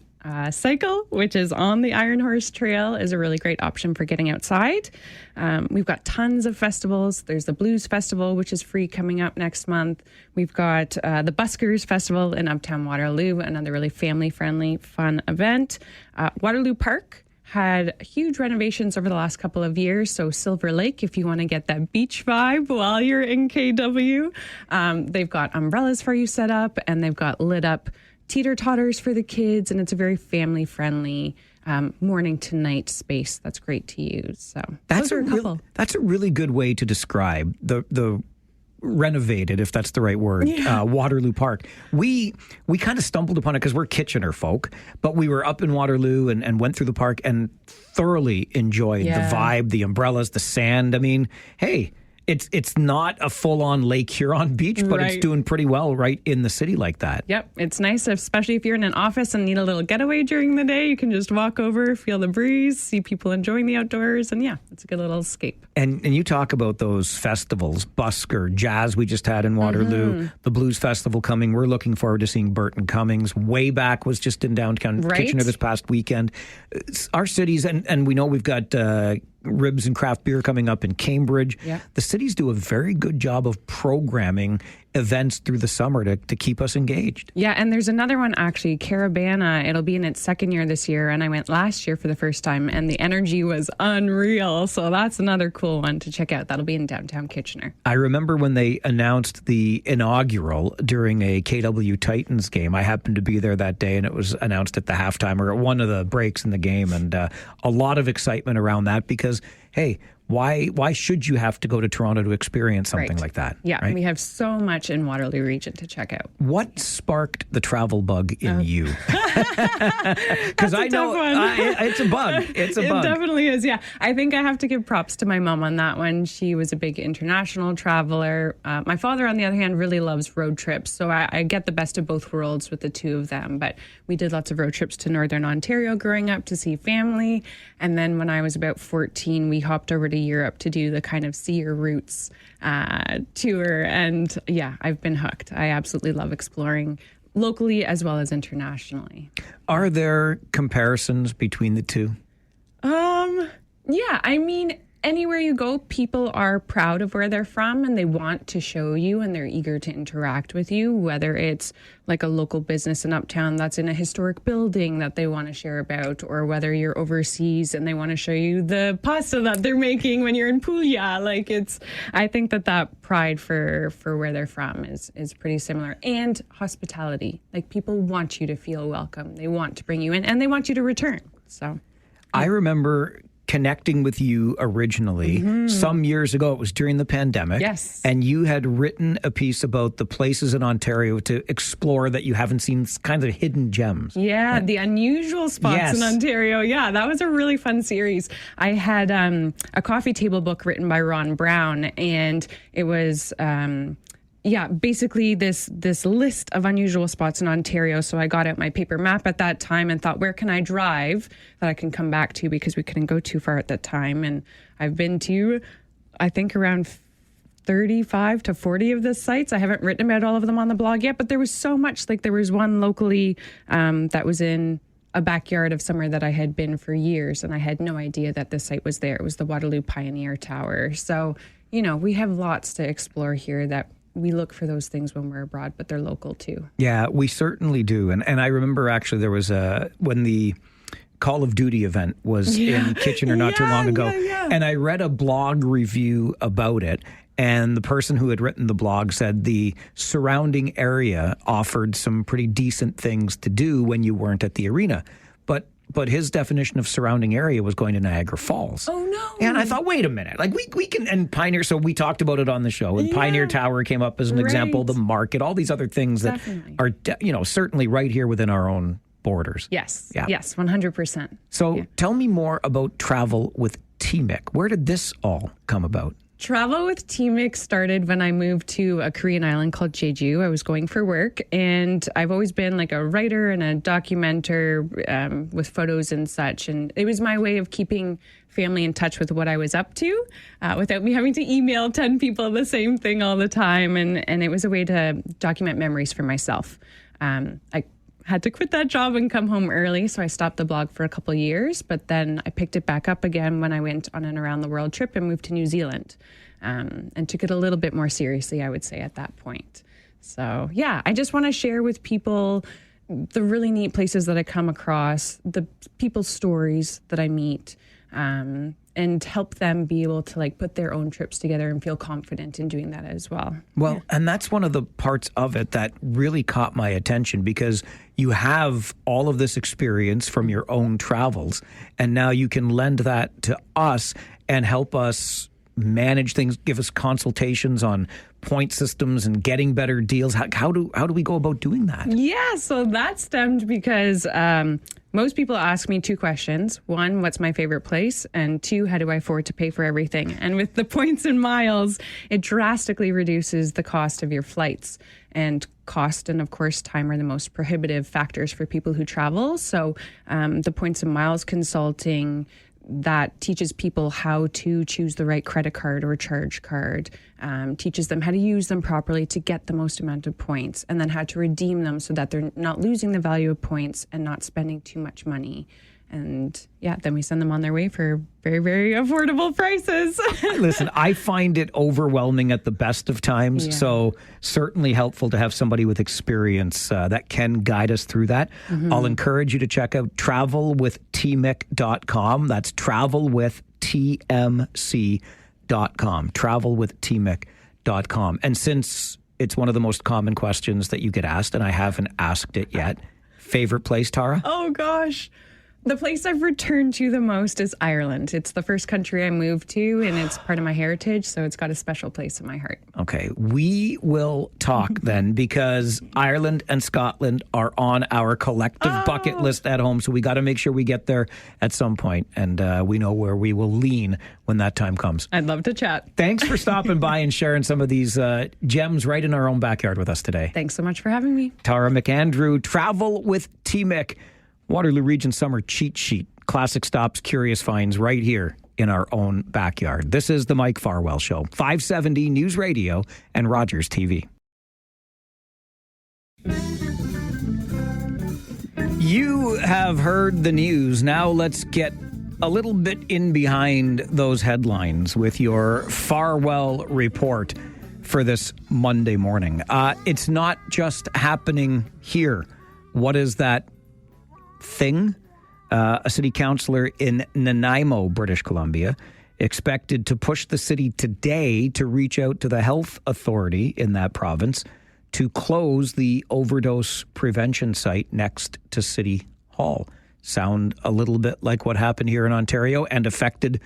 Cycle, which is on the Iron Horse Trail, is a really great option for getting outside. We've got tons of festivals. There's the Blues Festival, which is free, coming up next month. We've got the Buskers Festival in Uptown Waterloo, another really family-friendly, fun event. Waterloo Park had huge renovations over the last couple of years. So Silver Lake, if you want to get that beach vibe while you're in KW. They've got umbrellas for you set up, and they've got lit up teeter-totters for the kids, and it's a very family-friendly morning to night space that's great to use. So that's a really good way to describe the renovated, if that's the right word, Waterloo Park. We kind of stumbled upon it because we're Kitchener folk, but we were up in Waterloo and went through the park and thoroughly enjoyed the vibe, the umbrellas, the sand. I mean, hey, it's not a full-on Lake Huron beach, but it's doing pretty well right in the city like that. Yep. It's nice, especially if you're in an office and need a little getaway during the day. You can just walk over, feel the breeze, see people enjoying the outdoors, and it's a good little escape. And you talk about those festivals, Busker, Jazz we just had in Waterloo, the Blues Festival coming. We're looking forward to seeing Burton Cummings. Way Back was just in downtown Kitchener this past weekend. Our cities, and we know we've got ribs and craft beer coming up in Cambridge. Yeah. The cities do a very good job of programming events through the summer to keep us engaged. Yeah, and there's another one actually, Carabana. It'll be in its second year this year, and I went last year for the first time, and the energy was unreal. So that's another cool one to check out. That'll be in downtown Kitchener. I remember when they announced the inaugural during a KW Titans game. I happened to be there that day, and it was announced at the halftime or at one of the breaks in the game, and a lot of excitement around that because, hey, why should you have to go to Toronto to experience something like that? Yeah, we have so much in Waterloo Region to check out. What sparked the travel bug in you? Because I know it's a bug. It's a bug. It definitely is, yeah. I think I have to give props to my mom on that one. She was a big international traveler. My father, on the other hand, really loves road trips. So I get the best of both worlds with the two of them. But we did lots of road trips to Northern Ontario growing up to see family. And then when I was about 14, we hopped over to Europe to do the kind of See Your Roots tour. And I've been hooked. I absolutely love exploring locally as well as internationally. Are there comparisons between the two? Yeah, I mean, anywhere you go, people are proud of where they're from and they want to show you and they're eager to interact with you, whether it's like a local business in Uptown that's in a historic building that they want to share about, or whether you're overseas and they want to show you the pasta that they're making when you're in Puglia. I think that pride for where they're from is pretty similar. And hospitality. Like, people want you to feel welcome. They want to bring you in and they want you to return. So I remember connecting with you originally some years ago. It was during the pandemic. Yes. And you had written a piece about the places in Ontario to explore that you haven't seen, kind of hidden gems. Yeah, the unusual spots in Ontario. Yeah, that was a really fun series. I had a coffee table book written by Ron Brown, and it was basically this list of unusual spots in Ontario. So I got out my paper map at that time and thought, where can I drive that I can come back to, because we couldn't go too far at that time. And I've been to, I think, around 35 to 40 of the sites. I haven't written about all of them on the blog yet, but there was so much. Like, there was one locally that was in a backyard of somewhere that I had been for years, and I had no idea that the site was there. It was the Waterloo Pioneer Tower. So, we have lots to explore here that we look for those things when we're abroad, but they're local too. Yeah, we certainly do. And I remember actually there was when the Call of Duty event was in Kitchener not too long ago. And I read a blog review about it. And the person who had written the blog said the surrounding area offered some pretty decent things to do when you weren't at the arena. But his definition of surrounding area was going to Niagara Falls. Oh, no. And I thought, wait a minute. Like, we can, and Pioneer, so we talked about it on the show, and Pioneer Tower came up as an example, the market, all these other things that are, certainly right here within our own borders. Yes. Yeah. Yes, 100%. So tell me more about Travel with TMIC. Where did this all come about? Travel with TMIC started when I moved to a Korean island called Jeju. I was going for work, and I've always been like a writer and a documenter with photos and such. And it was my way of keeping family in touch with what I was up to without me having to email 10 people the same thing all the time. And it was a way to document memories for myself. I had to quit that job and come home early, so I stopped the blog for a couple of years, but then I picked it back up again when I went on an around the world trip and moved to New Zealand, and took it a little bit more seriously, I would say, at that point. So yeah, I just want to share with people the really neat places that I come across, the people's stories that I meet, and help them be able to like put their own trips together and feel confident in doing that as well. Well, and that's one of the parts of it that really caught my attention, because you have all of this experience from your own travels, and now you can lend that to us and help us manage things, give us consultations on point systems and getting better deals. How do we go about doing that? Yeah, so that stemmed because most people ask me two questions. One, what's my favorite place? And two, how do I afford to pay for everything? And with the points and miles, it drastically reduces the cost of your flights. And cost and, of course, time are the most prohibitive factors for people who travel. So the points and miles consulting, that teaches people how to choose the right credit card or charge card, teaches them how to use them properly to get the most amount of points, and then how to redeem them so that they're not losing the value of points and not spending too much money. And yeah, then we send them on their way for very, very affordable prices. Listen, I find it overwhelming at the best of times. Yeah. So certainly helpful to have somebody with experience that can guide us through that. Mm-hmm. I'll encourage you to check out travelwithtmic.com. That's travelwithtmc.com. Travelwithtmic.com. And since it's one of the most common questions that you get asked, and I haven't asked it yet, favorite place, Tara? Oh, gosh. The place I've returned to the most is Ireland. It's the first country I moved to, and it's part of my heritage, so it's got a special place in my heart. Okay, we will talk then, because Ireland and Scotland are on our collective bucket list at home, so we got to make sure we get there at some point, and we know where we will lean when that time comes. I'd love to chat. Thanks for stopping by and sharing some of these gems right in our own backyard with us today. Thanks so much for having me. Tara McAndrew, Travel with TMIC. Waterloo Region Summer Cheat Sheet. Classic stops, curious finds right here in our own backyard. This is the Mike Farwell Show. 570 News Radio and Rogers TV. You have heard the news. Now let's get a little bit in behind those headlines with your Farwell report for this Monday morning. It's not just happening here. What is that thing? A city councillor in Nanaimo, British Columbia, expected to push the city today to reach out to the health authority in that province to close the overdose prevention site next to City Hall. Sound a little bit like what happened here in Ontario and affected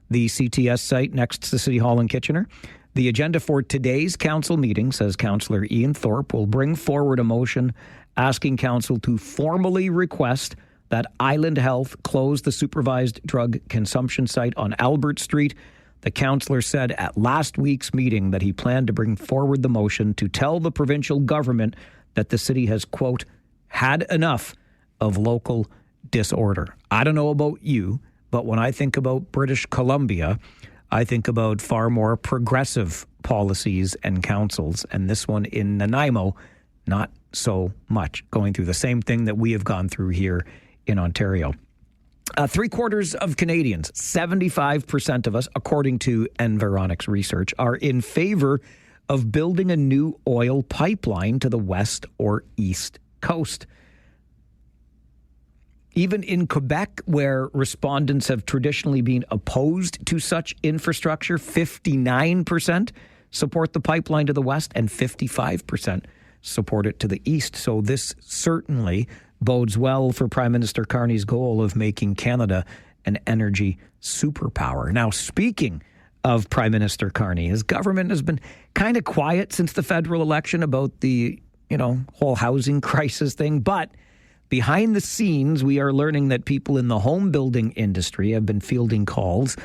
the CTS site next to City Hall in Kitchener. The agenda for today's council meeting, says Councillor Ian Thorpe, will bring forward a motion asking council to formally request that Island Health close the supervised drug consumption site on Albert Street. The councillor said at last week's meeting that he planned to bring forward the motion to tell the provincial government that the city has, quote, had enough of local disorder. I don't know about you, but when I think about British Columbia, I think about far more progressive policies and councils, and this one in Nanaimo, not so much, going through the same thing that we have gone through here in Ontario. 3/4 of Canadians, 75% of us, according to Environics research, are in favor of building a new oil pipeline to the west or east coast. Even in Quebec, where respondents have traditionally been opposed to such infrastructure, 59% support the pipeline to the west, and 55% support it to the east. So this certainly bodes well for Prime Minister Carney's goal of making Canada an energy superpower. Now, speaking of Prime Minister Carney, his government has been kind of quiet since the federal election about the, whole housing crisis thing. But behind the scenes, we are learning that people in the home building industry have been fielding calls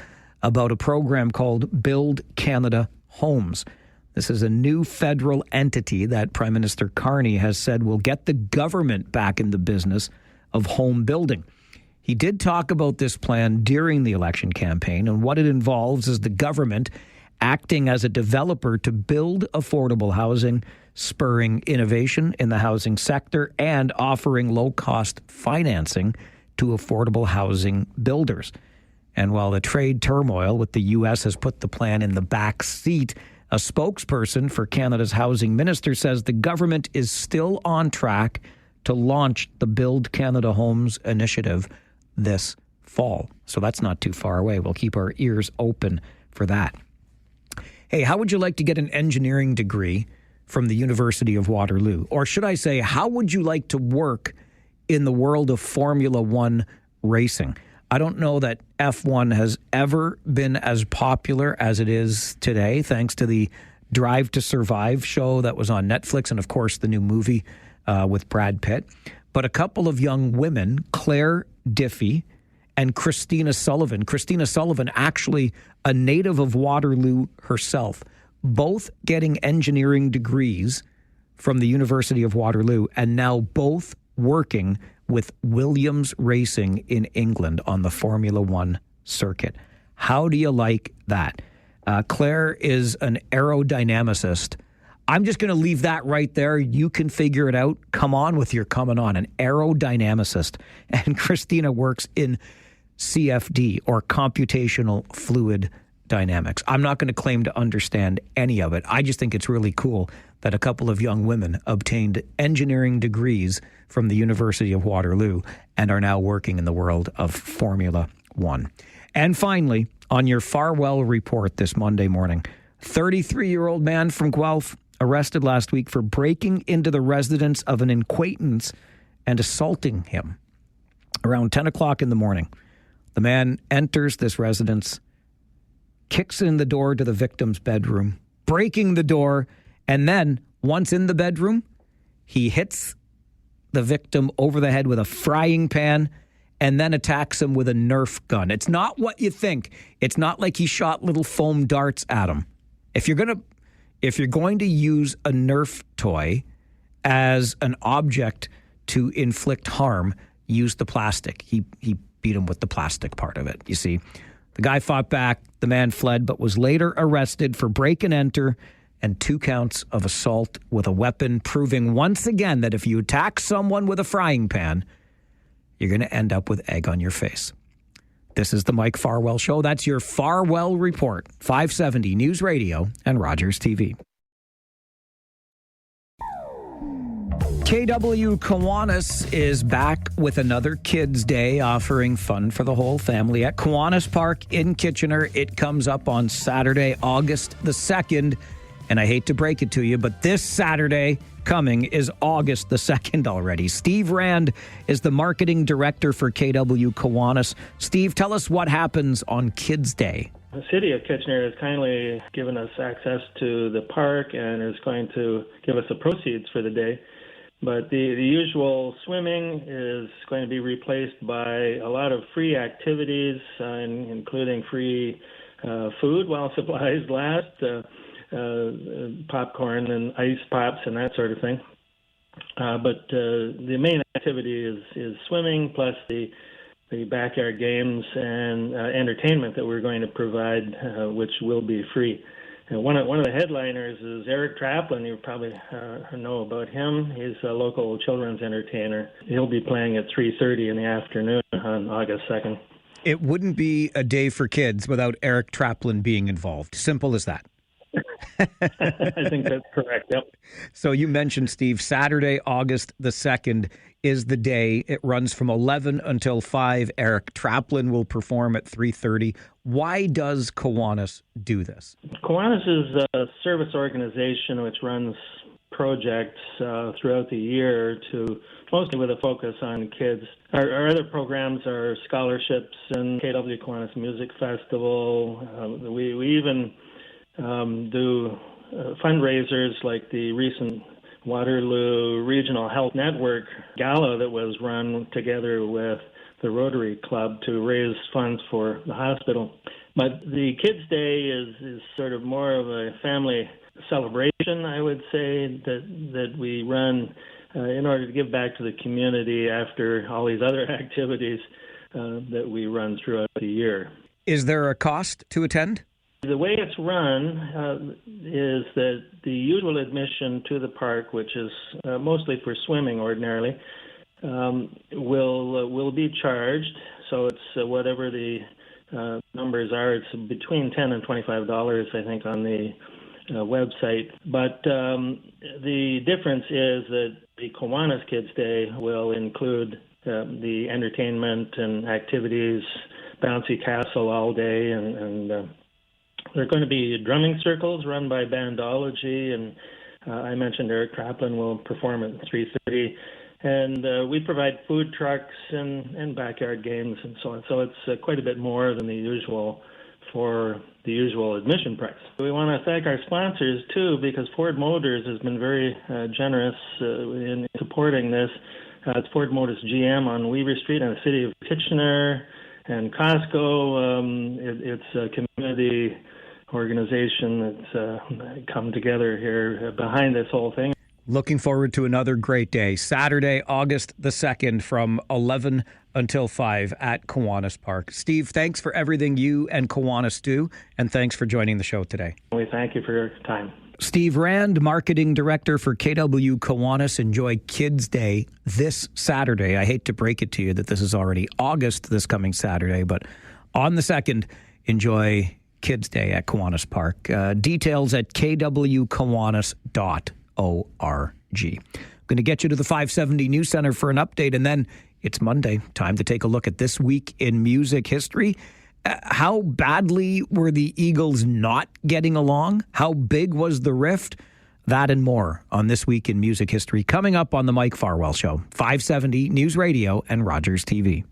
about a program called Build Canada Homes. This is a new federal entity that Prime Minister Carney has said will get the government back in the business of home building. He did talk about this plan during the election campaign, and what it involves is the government acting as a developer to build affordable housing, spurring innovation in the housing sector, and offering low-cost financing to affordable housing builders. And while the trade turmoil with the U.S. has put the plan in the back seat, a spokesperson for Canada's housing minister says the government is still on track to launch the Build Canada Homes initiative this fall. So that's not too far away. We'll keep our ears open for that. Hey, how would you like to get an engineering degree from the University of Waterloo? Or should I say, how would you like to work in the world of Formula One racing? I don't know that F1 has ever been as popular as it is today, thanks to the Drive to Survive show that was on Netflix and, of course, the new movie with Brad Pitt. But a couple of young women, Claire Diffie and Christina Sullivan. Christina Sullivan, actually a native of Waterloo herself, both getting engineering degrees from the University of Waterloo, and now both working with Williams Racing in England on the Formula One circuit. How do you like that? Claire is an aerodynamicist. I'm just going to leave that right there. You can figure it out. Come on with your coming on, an aerodynamicist. And Christina works in CFD, or computational fluid dynamics. I'm not going to claim to understand any of it. I just think it's really cool that a couple of young women obtained engineering degrees from the University of Waterloo and are now working in the world of Formula One. And finally, on your Farwell report this Monday morning, 33-year-old man from Guelph arrested last week for breaking into the residence of an acquaintance and assaulting him. Around 10 o'clock in the morning, the man enters this residence, kicks in the door to the victim's bedroom, breaking the door, and then, once in the bedroom, he hits the victim over the head with a frying pan and then attacks him with a Nerf gun. It's not what you think. It's not like he shot little foam darts at him. If you're going to use a Nerf toy as an object to inflict harm, use the plastic. He beat him with the plastic part of it, you see. The guy fought back. The man fled, but was later arrested for break and enter and 2 counts of assault with a weapon, proving once again that if you attack someone with a frying pan, you're going to end up with egg on your face. This is the Mike Farwell Show. That's your Farwell Report, 570 News Radio and Rogers TV. KW Kiwanis is back with another Kids Day, offering fun for the whole family at Kiwanis Park in Kitchener. It comes up on Saturday, August the 2nd. And I hate to break it to you, but this Saturday coming is August the 2nd already. Steve Rand is the marketing director for KW Kiwanis. Steve, tell us what happens on Kids Day. The City of Kitchener has kindly given us access to the park and is going to give us the proceeds for the day. But the usual swimming is going to be replaced by a lot of free activities, including free food while supplies last, popcorn and ice pops and that sort of thing. But the main activity is swimming, plus the backyard games and entertainment that we're going to provide, which will be free. And one of the headliners is Eric Traplin. You probably know about him. He's a local children's entertainer. He'll be playing at 3:30 in the afternoon on August 2nd. It wouldn't be a day for kids without Eric Traplin being involved. Simple as that. I think that's correct, yep. So you mentioned, Steve, Saturday, August the 2nd is the day. It runs from 11 until 5. Eric Traplin will perform at 3:30. Why does Kiwanis do this? Kiwanis is a service organization which runs projects throughout the year to mostly with a focus on kids. Our other programs are scholarships and KW Kiwanis Music Festival. We even do fundraisers like the recent Waterloo Regional Health Network Gala that was run together with the Rotary Club to raise funds for the hospital. But the Kids' Day is sort of more of a family celebration, I would say, that we run in order to give back to the community after all these other activities that we run throughout the year. Is there a cost to attend? The way it's run is that the usual admission to the park, which is mostly for swimming ordinarily, will be charged. So it's whatever the numbers are. It's between $10 and $25, I think, on the website. But the difference is that the Kiwanis Kids Day will include the entertainment and activities, bouncy castle all day, and there are going to be drumming circles run by Bandology, and I mentioned Eric Traplin will perform at 3:30. And we provide food trucks and backyard games and so on. So it's quite a bit more than the usual for the usual admission price. We want to thank our sponsors, too, because Ford Motors has been very generous in supporting this. It's Ford Motors GM on Weaver Street in the city of Kitchener, and Costco. It's a community organization that's come together here behind this whole thing. Looking forward to another great day. Saturday, August the 2nd from 11 until 5 at Kiwanis Park. Steve, thanks for everything you and Kiwanis do, and thanks for joining the show today. We thank you for your time. Steve Rand, Marketing Director for KW Kiwanis. Enjoy Kids Day this Saturday. I hate to break it to you that this is already August this coming Saturday, but on the 2nd, enjoy Kids Day at Kiwanis Park. Details at kwkiwanis.org. I'm going to get you to the 570 News Center for an update, and then it's Monday. Time to take a look at this week in music history. How badly were the Eagles not getting along? How big was the rift? That and more on This Week in Music History coming up on the Mike Farwell Show, 570 News Radio and Rogers TV.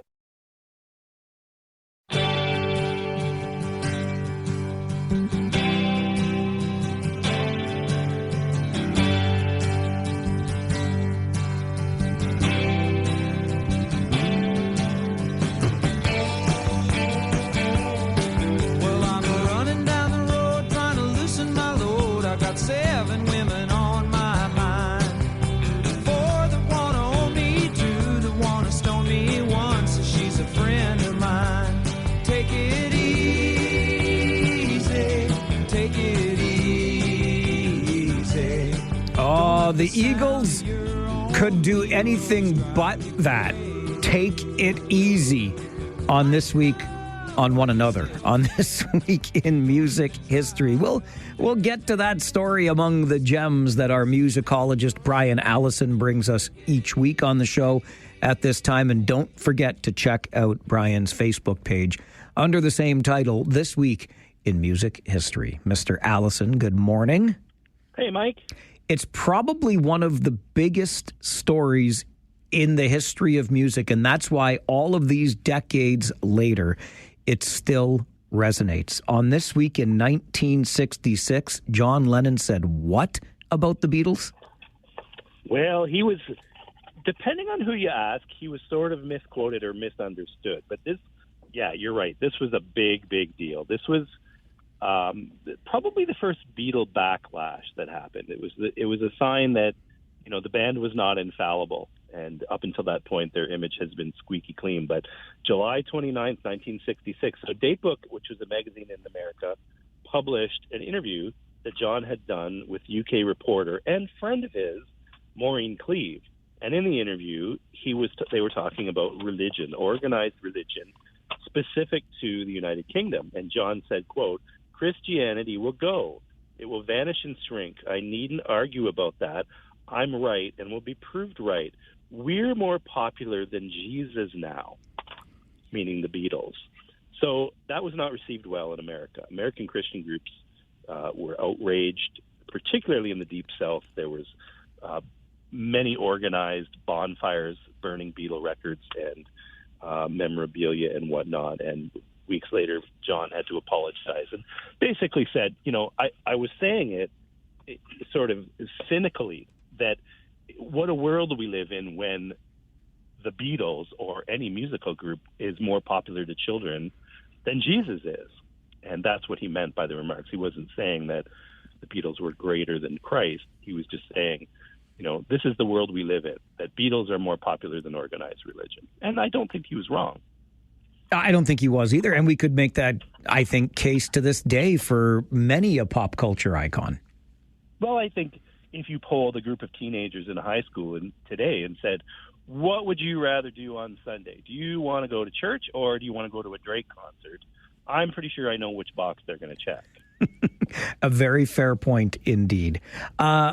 The Eagles could do anything but that. Take it easy on This Week on One Another, on This Week in Music History. We'll get to that story among the gems that our musicologist Brian Allison brings us each week on the show at this time. And don't forget to check out Brian's Facebook page under the same title, This Week in Music History. Mr. Allison, good morning. Hey, Mike. It's probably one of the biggest stories in the history of music, and that's why all of these decades later, it still resonates. On This Week in 1966, John Lennon said what about the Beatles? Well, he was, depending on who you ask, he was sort of misquoted or misunderstood. But this, yeah, you're right. This was a big, big deal. This was probably the first Beatle backlash that happened. It was a sign that, you know, the band was not infallible, and up until that point, their image has been squeaky clean. But July 29th, 1966, so Datebook, which was a magazine in America, published an interview that John had done with UK reporter and friend of his, Maureen Cleave. And in the interview, they were talking about religion, organized religion, specific to the United Kingdom. And John said, quote, "Christianity will go. It will vanish and shrink. I needn't argue about that. I'm right and will be proved right. We're more popular than Jesus now," meaning the Beatles. So that was not received well in America. American Christian groups were outraged, particularly in the Deep South. There was many organized bonfires burning Beatle records and memorabilia and whatnot. And weeks later, John had to apologize and basically said, I was saying it sort of cynically, that what a world we live in when the Beatles or any musical group is more popular to children than Jesus is. And that's what he meant by the remarks. He wasn't saying that the Beatles were greater than Christ. He was just saying, this is the world we live in, that Beatles are more popular than organized religion. And I don't think he was wrong. I don't think he was either. And we could make that, I think, case to this day for many a pop culture icon. Well, I think if you polled a group of teenagers in a high school today and said, what would you rather do on Sunday? Do you want to go to church or do you want to go to a Drake concert? I'm pretty sure I know which box they're going to check. A very fair point indeed.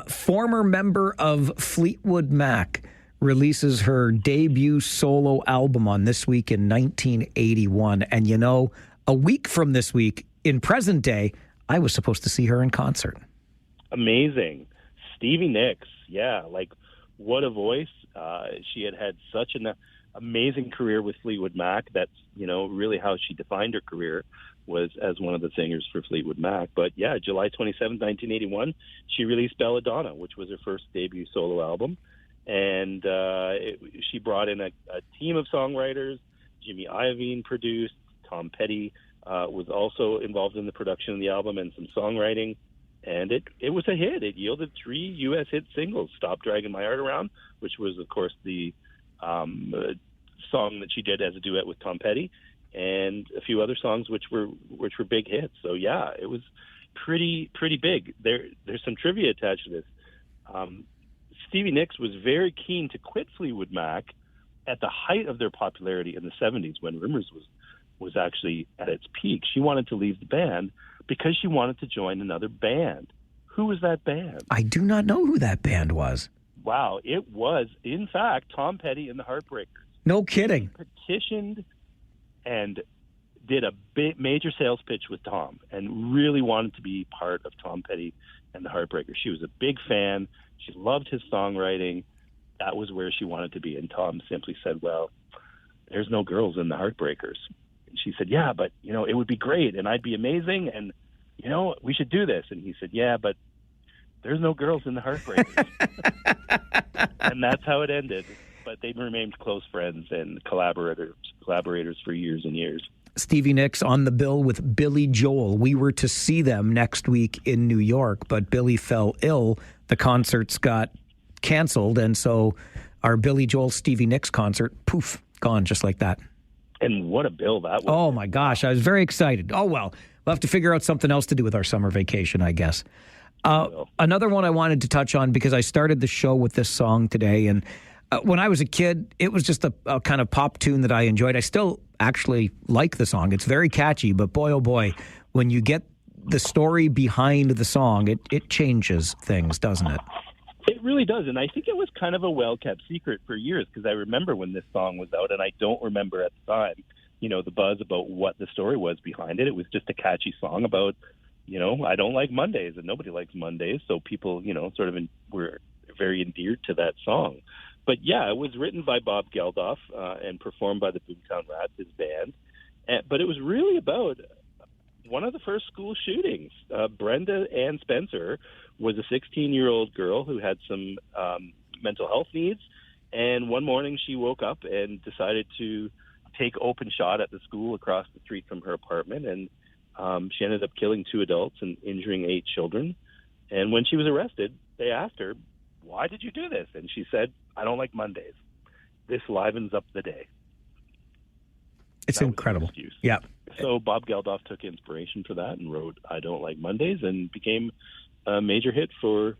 Former member of Fleetwood Mac releases her debut solo album on This Week in 1981. And a week from this week, in present day, I was supposed to see her in concert. Amazing. Stevie Nicks, yeah, what a voice. She had such an amazing career with Fleetwood Mac. That's, really how she defined her career, was as one of the singers for Fleetwood Mac. But yeah, July 27, 1981, she released Belladonna, which was her first debut solo album. And she brought in a team of songwriters. Jimmy Iovine produced. Tom Petty was also involved in the production of the album and some songwriting. And it was a hit. It yielded 3 U.S. hit singles: Stop Dragging My Heart Around, which was, of course, the song that she did as a duet with Tom Petty, and a few other songs which were big hits. So, yeah, it was pretty big. There's some trivia attached to this. Stevie Nicks was very keen to quit Fleetwood Mac at the height of their popularity in the 70s, when Rumours was actually at its peak. She wanted to leave the band because she wanted to join another band. Who was that band? I do not know who that band was. Wow, it was, in fact, Tom Petty and the Heartbreakers. No kidding. She petitioned and did a major sales pitch with Tom and really wanted to be part of Tom Petty and the Heartbreakers. She was a big fan. She loved his songwriting. That was where she wanted to be. And Tom simply said, well, there's no girls in the Heartbreakers. And she said, yeah, but, it would be great, and I'd be amazing, and, we should do this. And he said, yeah, but there's no girls in the Heartbreakers. And that's how it ended. But they remained close friends and collaborators for years and years. Stevie Nicks on the bill with Billy Joel. We were to see them next week in New York, but Billy fell ill. The concerts got canceled, and so our Billy Joel Stevie Nicks concert, poof, gone just like that. And what a bill that was. Oh, my gosh. I was very excited. Oh, well, we'll have to figure out something else to do with our summer vacation, I guess. Another one I wanted to touch on, because I started the show with this song today, and when I was a kid, it was just a kind of pop tune that I enjoyed. I still actually like the song. It's very catchy, but boy, oh boy, when you get the story behind the song, it changes things, doesn't it? It really does, and I think it was kind of a well-kept secret for years, because I remember when this song was out, and I don't remember at the time, the buzz about what the story was behind it. It was just a catchy song about, I don't like Mondays, and nobody likes Mondays, so people, were very endeared to that song. But yeah, it was written by Bob Geldof and performed by the Boomtown Rats, his band. But it was really about one of the first school shootings. Brenda Ann Spencer was a 16-year-old girl who had some mental health needs. And one morning she woke up and decided to take open shot at the school across the street from her apartment. And she ended up killing 2 adults and injuring 8 children. And when she was arrested, they asked her, why did you do this? And she said, I don't like Mondays. This livens up the day. It's incredible. Yeah. So Bob Geldof took inspiration for that and wrote I Don't Like Mondays, and became a major hit for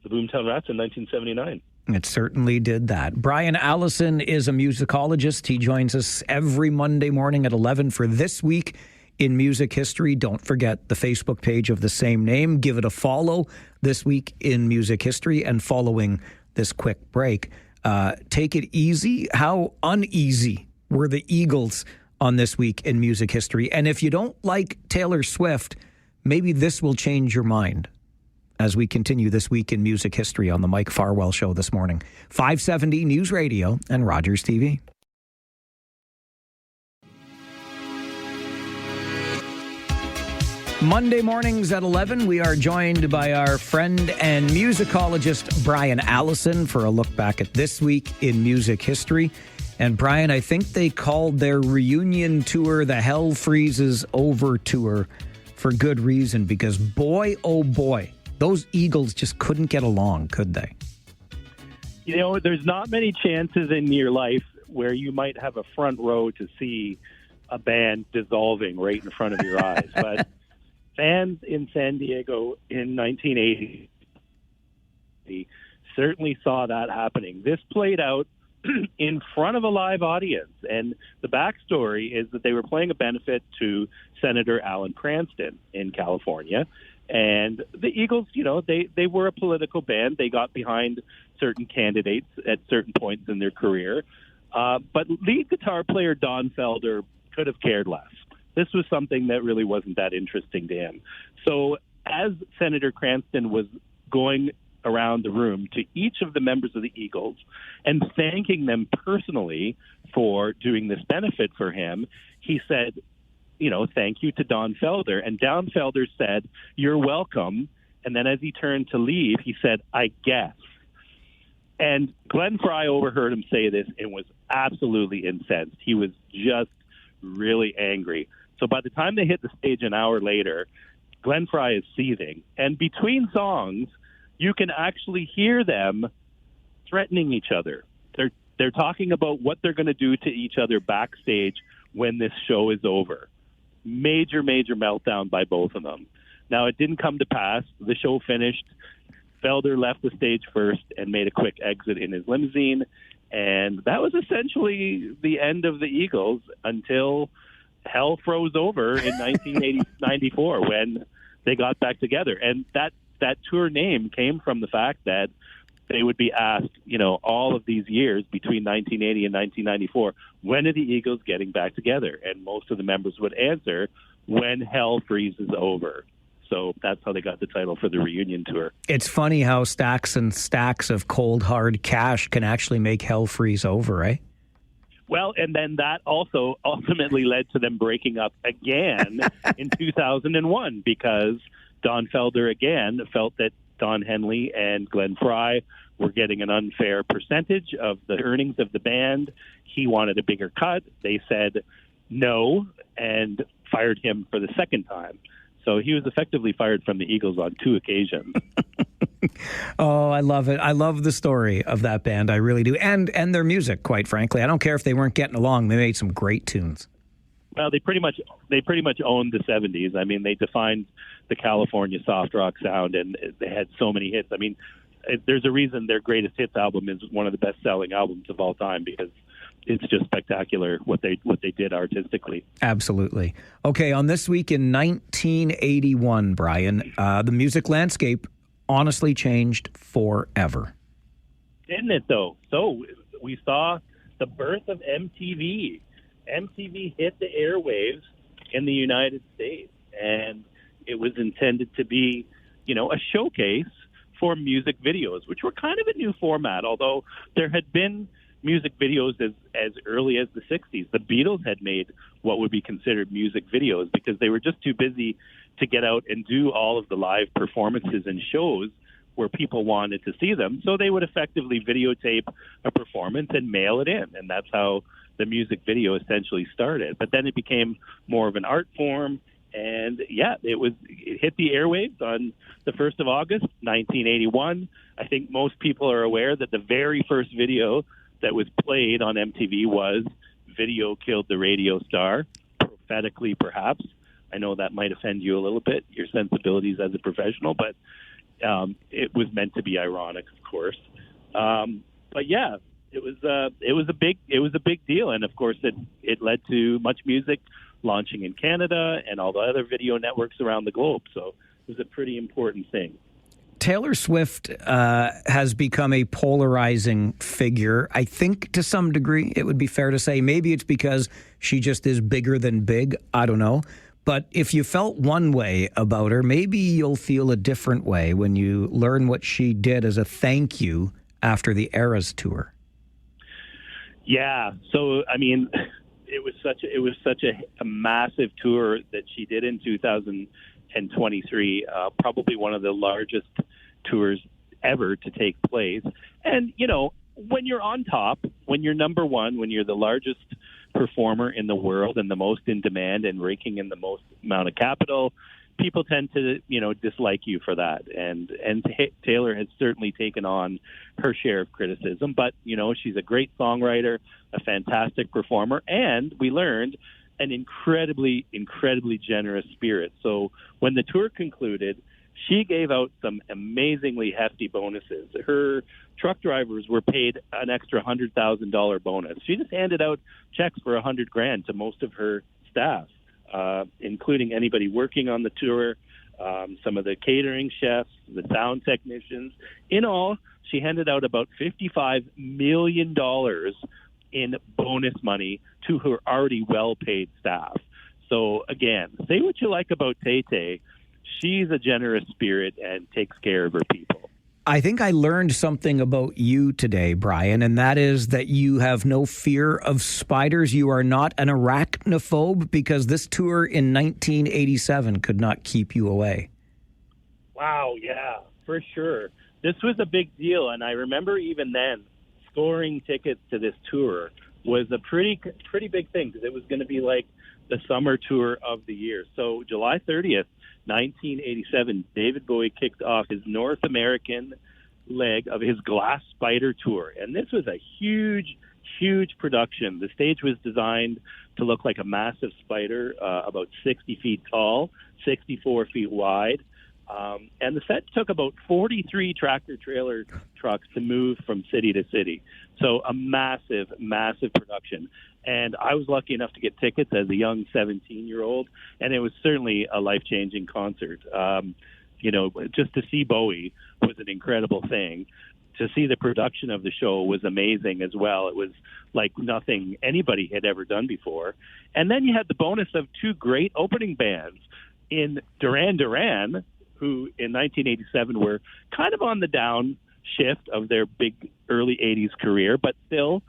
the Boomtown Rats in 1979. It certainly did that. Brian Allison is a musicologist. He joins us every Monday morning at 11 for This Week in Music History. Don't forget the Facebook page of the same name. Give it a follow, This Week in Music History. And following this quick break, take it easy. How uneasy were the Eagles on This Week in Music History. And if you don't like Taylor Swift, maybe this will change your mind as we continue This Week in Music History on the Mike Farwell Show this morning. 570 News Radio and Rogers TV. Monday mornings at 11, we are joined by our friend and musicologist Brian Allison for a look back at This Week in Music History. And Brian, I think they called their reunion tour the Hell Freezes Over Tour for good reason, because boy, oh boy, those Eagles just couldn't get along, could they? You know, there's not many chances in your life where you might have a front row to see a band dissolving right in front of your eyes. But fans in San Diego in 1980 certainly saw that happening. This played out in front of a live audience, and the backstory is that they were playing a benefit to Senator Alan Cranston in California. And the Eagles, you know, they were a political band. They got behind certain candidates at certain points in their career. But lead guitar player Don Felder could have cared less. This was something that really wasn't that interesting to him. So as Senator Cranston was going around the room to each of the members of the Eagles and thanking them personally for doing this benefit for him, he said, you know, thank you to Don Felder. And Don Felder said, you're welcome. And then as he turned to leave, he said, I guess. And Glenn Frey overheard him say this and was absolutely incensed. He was just really angry. So by the time they hit the stage an hour later, Glenn Frey is seething. And between songs, you can actually hear them threatening each other. They're talking about what they're going to do to each other backstage when this show is over. Major, major meltdown by both of them. Now, it didn't come to pass. The show finished. Felder left the stage first and made a quick exit in his limousine. And that was essentially the end of the Eagles until hell froze over in 1994 when they got back together. And that tour name came from the fact that they would be asked, you know, all of these years between 1980 and 1994, when are the Eagles getting back together? And most of the members would answer, when hell freezes over. So that's how they got the title for the reunion tour. It's funny how stacks and stacks of cold, hard cash can actually make hell freeze over, eh? Well, and then that also ultimately led to them breaking up again in 2001 because Don Felder again felt that Don Henley and Glenn Frey were getting an unfair percentage of the earnings of the band. He wanted a bigger cut. They said no and fired him for the second time. So he was effectively fired from the Eagles on 2 occasions. Oh, I love it. I love the story of that band. I really do. And their music, quite frankly. I don't care if they weren't getting along. They made some great tunes. Well, they pretty much owned the 70s. I mean, they defined the California soft rock sound, and they had so many hits. I mean, there's a reason their greatest hits album is one of the best-selling albums of all time, because it's just spectacular what they did artistically. Absolutely. Okay, on This Week in 1981, Brian, the music landscape honestly changed forever. Didn't it, though? So we saw the birth of MTV. MTV hit the airwaves in the United States, and it was intended to be, you know, a showcase for music videos, which were kind of a new format, although there had been music videos as early as the 60s. The Beatles had made what would be considered music videos because they were just too busy to get out and do all of the live performances and shows where people wanted to see them. So they would effectively videotape a performance and mail it in, and that's how the music video essentially started. But then it became more of an art form, and it hit the airwaves on the 1st of August, 1981. I think most people are aware that the very first video that was played on MTV was Video Killed the Radio Star, prophetically perhaps. I know that might offend you a little bit, your sensibilities as a professional, but it was meant to be ironic, of course. But yeah, it was a big deal, and of course it led to Much Music launching in Canada and all the other video networks around the globe. So it was a pretty important thing. Taylor Swift has become a polarizing figure. I think to some degree it would be fair to say maybe it's because she just is bigger than big. I don't know. But if you felt one way about her, maybe you'll feel a different way when you learn what she did as a thank you after the Eras tour. Yeah. So, I mean, it was such a massive tour that she did in 2023, probably one of the largest tours ever to take place. And, you know, when you're on top, when you're number one, when you're the largest performer in the world and the most in demand and raking in the most amount of capital, people tend to, you know, dislike you for that. And Taylor has certainly taken on her share of criticism, but, you know, she's a great songwriter, a fantastic performer, and we learned an incredibly, incredibly generous spirit. So when the tour concluded, she gave out some amazingly hefty bonuses. Her truck drivers were paid an extra $100,000 bonus. She just handed out checks for $100,000 to most of her staff, including anybody working on the tour, some of the catering chefs, the sound technicians. In all, she handed out about $55 million in bonus money to her already well-paid staff. So, again, say what you like about Tay-Tay. She's a generous spirit and takes care of her people. I think I learned something about you today, Brian, and that is that you have no fear of spiders. You are not an arachnophobe, because this tour in 1987 could not keep you away. Wow, yeah, for sure. This was a big deal, and I remember even then scoring tickets to this tour was a pretty big thing, because it was going to be like the summer tour of the year. So July 30th, 1987, David Bowie kicked off his North American leg of his Glass Spider tour. And this was a huge, huge production. The stage was designed to look like a massive spider, about 60 feet tall, 64 feet wide. And the set took about 43 tractor-trailer trucks to move from city to city. So a massive, massive production. And I was lucky enough to get tickets as a young 17-year-old, and it was certainly a life-changing concert. You know, just to see Bowie was an incredible thing. To see the production of the show was amazing as well. It was like nothing anybody had ever done before. And then you had the bonus of two great opening bands in Duran Duran, who in 1987 were kind of on the downshift of their big early 80s career, but still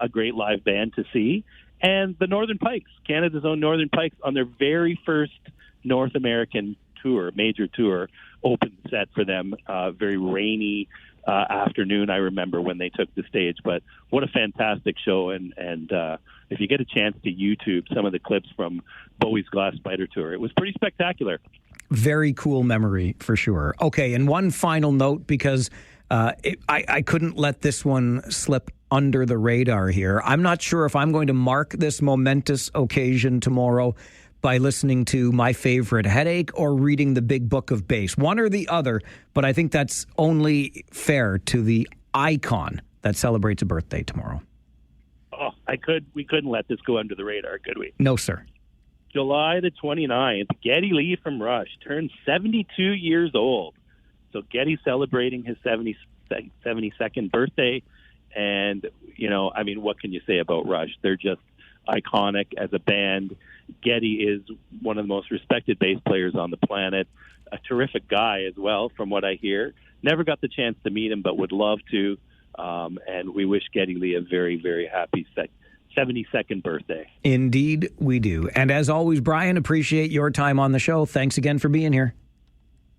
a great live band to see. And the Northern Pikes, Canada's own Northern Pikes, on their very first North American tour, major tour, opened the set for them. Very rainy afternoon, I remember, when they took the stage. But what a fantastic show. And if you get a chance to YouTube some of the clips from Bowie's Glass Spider tour, it was pretty spectacular. Very cool memory, for sure. Okay, and one final note, because I couldn't let this one slip under the radar here. I'm not sure if I'm going to mark this momentous occasion tomorrow by listening to My Favorite Headache or reading the Big Book of Bass. One or the other, but I think that's only fair to the icon that celebrates a birthday tomorrow. Oh, we couldn't let this go under the radar, could we? No, sir. July the 29th, Geddy Lee from Rush turned 72 years old. So Geddy celebrating his 72nd birthday. And, you know, I mean, what can you say about Rush? They're just iconic as a band. Geddy is one of the most respected bass players on the planet, a terrific guy as well, from what I hear. Never got the chance to meet him, but would love to. And we wish Geddy Lee a very, very happy 72nd birthday. Indeed, we do. And as always, Brian, appreciate your time on the show. Thanks again for being here.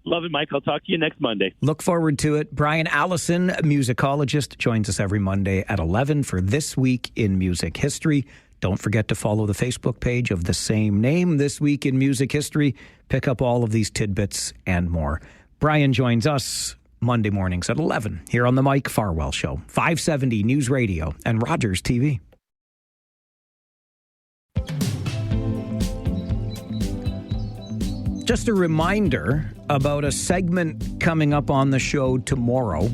Love it, Mike. I'll talk to you next Monday. Look forward to it. Brian Allison, musicologist, joins us every Monday at 11 for This Week in Music History. Don't forget to follow the Facebook page of the same name, This Week in Music History. Pick up all of these tidbits and more. Brian joins us Monday mornings at 11 here on the Mike Farwell Show, 570 News Radio and Rogers TV. Just a reminder about a segment coming up on the show tomorrow,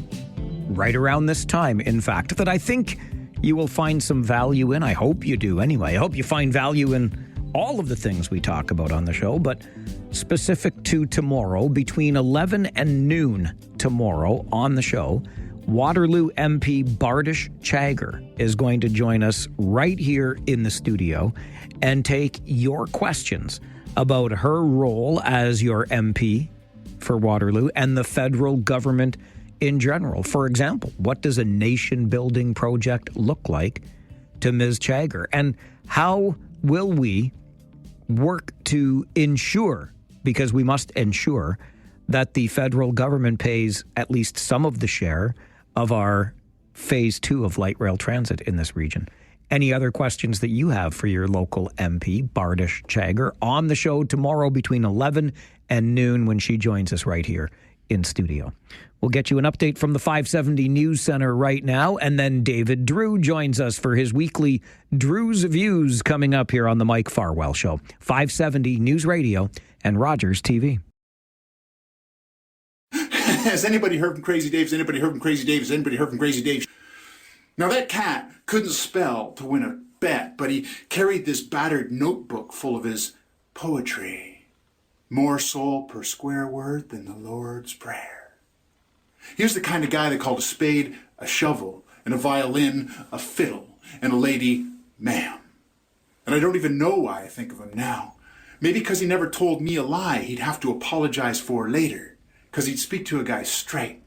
right around this time, in fact, that I think you will find some value in. I hope you do anyway. I hope you find value in all of the things we talk about on the show, but specific to tomorrow, between 11 and noon tomorrow on the show, Waterloo MP Bardish Chagger is going to join us right here in the studio and take your questions about her role as your MP for Waterloo and the federal government in general. For example, what does a nation-building project look like to Ms. Chagger? And how will we work to ensure, because we must ensure, that the federal government pays at least some of the share of our phase 2 of light rail transit in this region? Any other questions that you have for your local MP, Bardish Chagger, on the show tomorrow between 11 and noon when she joins us right here in studio. We'll get you an update from the 570 News Center right now, and then David Drewe joins us for his weekly Drewe's Views coming up here on the Mike Farwell Show. 570 News Radio and Rogers TV. Has anybody heard from Crazy Dave? Has anybody heard from Crazy Dave? Has anybody heard from Crazy Dave? Now that cat couldn't spell to win a bet, but he carried this battered notebook full of his poetry. More soul per square word than the Lord's Prayer. He was the kind of guy that called a spade a shovel, and a violin a fiddle, and a lady ma'am. And I don't even know why I think of him now. Maybe because he never told me a lie he'd have to apologize for later. Because he'd speak to a guy straight,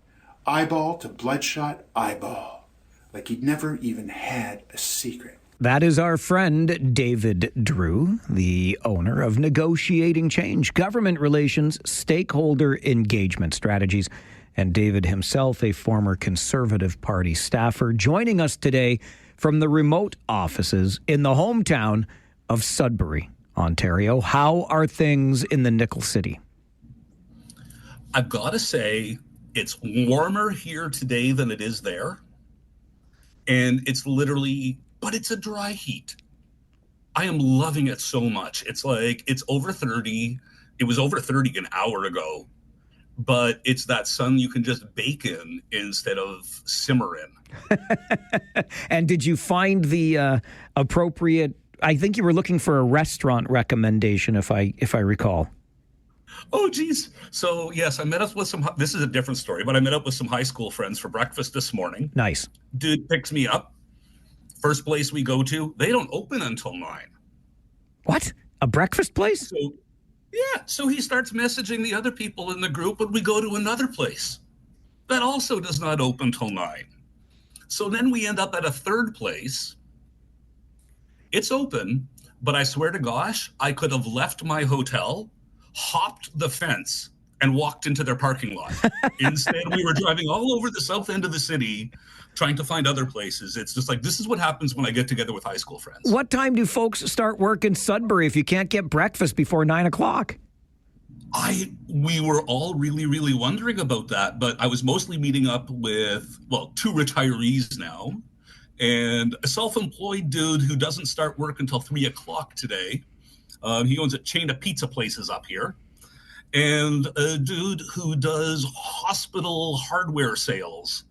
eyeball to bloodshot eyeball, like he'd never even had a secret. That is our friend David Drewe, the owner of Negotiating Change, Government Relations, Stakeholder Engagement Strategies, and David himself, a former Conservative Party staffer, joining us today from the remote offices in the hometown of Sudbury, Ontario. How are things in the Nickel City? I've got to say, it's warmer here today than it is there. And it's literally, but it's a dry heat. I am loving it so much. It's like, it's over 30. It was over 30 an hour ago. But it's that sun you can just bake in instead of simmer in. And did you find the appropriate, I think you were looking for a restaurant recommendation, if I recall. Oh, geez. So, yes, I met up with this is a different story, but I met up with some high school friends for breakfast this morning. Nice. Dude picks me up. First place we go to, they don't open until 9. What? A breakfast place? So, yeah. So he starts messaging the other people in the group, and we go to another place that also does not open till 9. So then we end up at a third place. It's open, but I swear to gosh, I could have left my hotel, hopped the fence, and walked into their parking lot. Instead, we were driving all over the south end of the city trying to find other places. It's just like, this is what happens when I get together with high school friends. What time do folks start work in Sudbury if you can't get breakfast before 9 o'clock? We were all really, really wondering about that, but I was mostly meeting up with, 2 retirees now, and a self-employed dude who doesn't start work until 3 o'clock today. He owns a chain of pizza places up here. And a dude who does hospital hardware sales.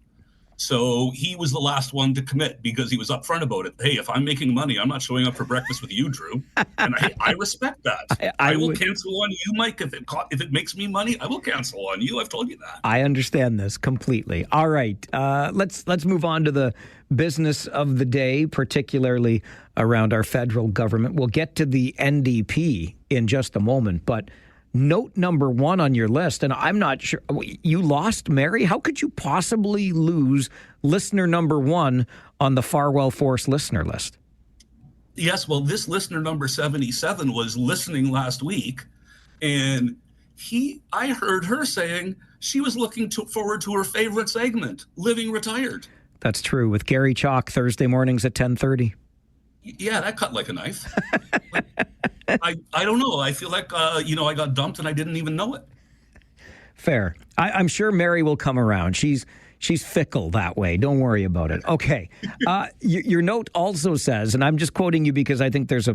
So he was the last one to commit because he was upfront about it. Hey, if I'm making money, I'm not showing up for breakfast with you, Drew. And I respect that. I will cancel on you, Mike. If it makes me money, I will cancel on you. I've told you that. I understand this completely. All right. Let's move on to the business of the day, particularly around our federal government. We'll get to the NDP in just a moment, but note number 1 on your list, and I'm not sure, you lost Mary? How could you possibly lose listener number 1 on the Farwell Force listener list? Yes, well, this listener number 77 was listening last week, and I heard her saying she was looking forward to her favorite segment, Living Retired. That's true, with Gary Chalk Thursday mornings at 10:30. Yeah, that cut like a knife. I don't know. I feel like, I got dumped and I didn't even know it. Fair. I'm sure Mary will come around. She's fickle that way. Don't worry about it. Okay. Your note also says, and I'm just quoting you because I think there's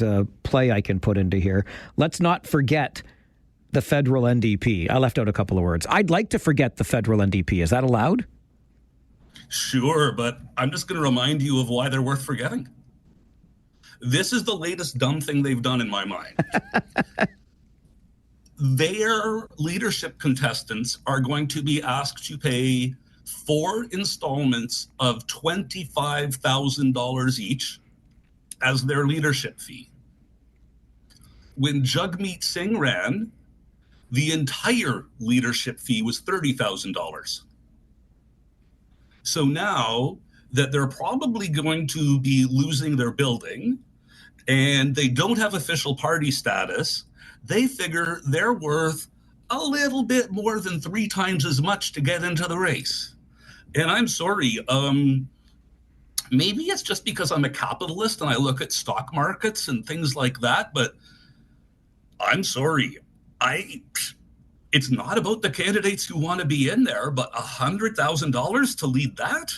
a play I can put into here. Let's not forget the federal NDP. I left out a couple of words. I'd like to forget the federal NDP. Is that allowed? Sure, but I'm just going to remind you of why they're worth forgetting. This is the latest dumb thing they've done in my mind. their leadership contestants are going to be asked to pay 4 installments of $25,000 each as their leadership fee. When Jagmeet Singh ran, the entire leadership fee was $30,000. So now that they're probably going to be losing their building and they don't have official party status, they figure they're worth a little bit more than 3 times as much to get into the race. And I'm sorry, maybe it's just because I'm a capitalist and I look at stock markets and things like that, but I'm sorry. It's not about the candidates who want to be in there, but $100,000 to lead that?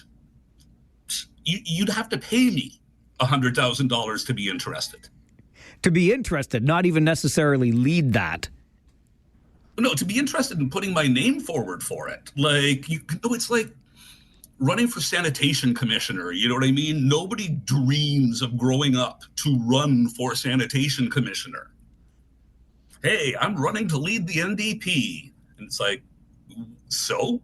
You'd have to pay me $100,000 to be interested. To be interested, not even necessarily lead that. No, to be interested in putting my name forward for it. Like, it's like running for sanitation commissioner. You know what I mean? Nobody dreams of growing up to run for sanitation commissioner. Hey, I'm running to lead the NDP. And it's like, so?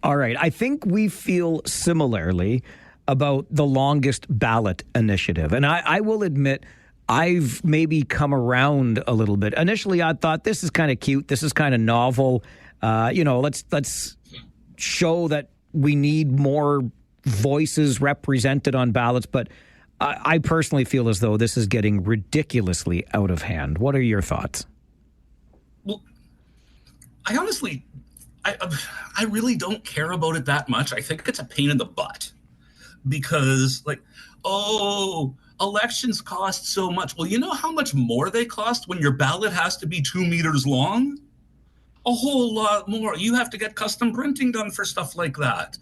All right. I think we feel similarly about the longest ballot initiative. And I will admit, I've maybe come around a little bit. Initially, I thought this is kind of cute. This is kind of novel. Let's show that we need more voices represented on ballots. But I personally feel as though this is getting ridiculously out of hand. What are your thoughts? Well, I honestly, I really don't care about it that much. I think it's a pain in the butt because, like, elections cost so much. Well, you know how much more they cost when your ballot has to be 2 meters long? A whole lot more. You have to get custom printing done for stuff like that.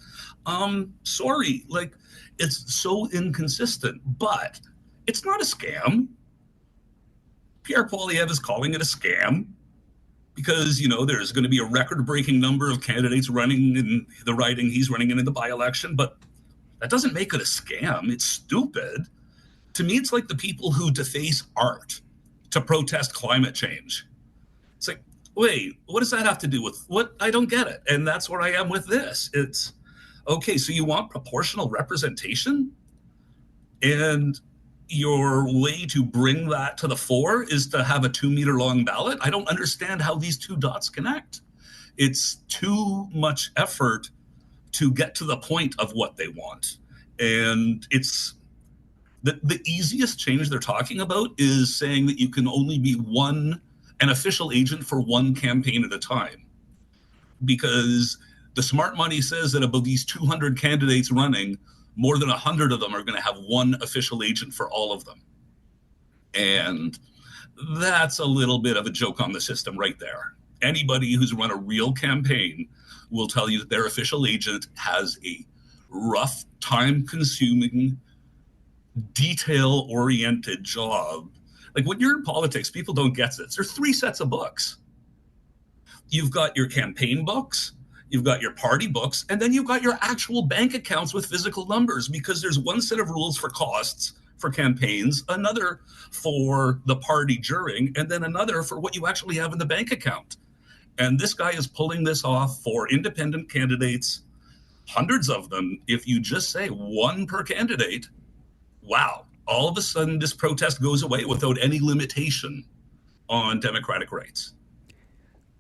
Sorry, like, it's so inconsistent, but it's not a scam. Pierre Poilievre is calling it a scam because, there's going to be a record-breaking number of candidates running in the riding he's running in the by-election, but that doesn't make it a scam. It's stupid. To me, it's like the people who deface art to protest climate change. It's like, wait, what does that have to do with what? I don't get it. And that's where I am with this. It's, okay, so you want proportional representation? And your way to bring that to the fore is to have a 2 meter long ballot? I don't understand how these two dots connect. It's too much effort to get to the point of what they want. And it's the easiest change they're talking about is saying that you can only be an official agent for one campaign at a time. Because the smart money says that about these 200 candidates running, more than 100 of them are going to have one official agent for all of them. And that's a little bit of a joke on the system right there. Anybody who's run a real campaign will tell you that their official agent has a rough, time-consuming, detail-oriented job. Like, when you're in politics, people don't get this. There's 3 sets of books. You've got your campaign books, you've got your party books, and then you've got your actual bank accounts with physical numbers, because there's one set of rules for costs for campaigns, another for the party during, and then another for what you actually have in the bank account. And this guy is pulling this off for independent candidates, hundreds of them. If you just say 1 per candidate, wow, all of a sudden this protest goes away without any limitation on democratic rights.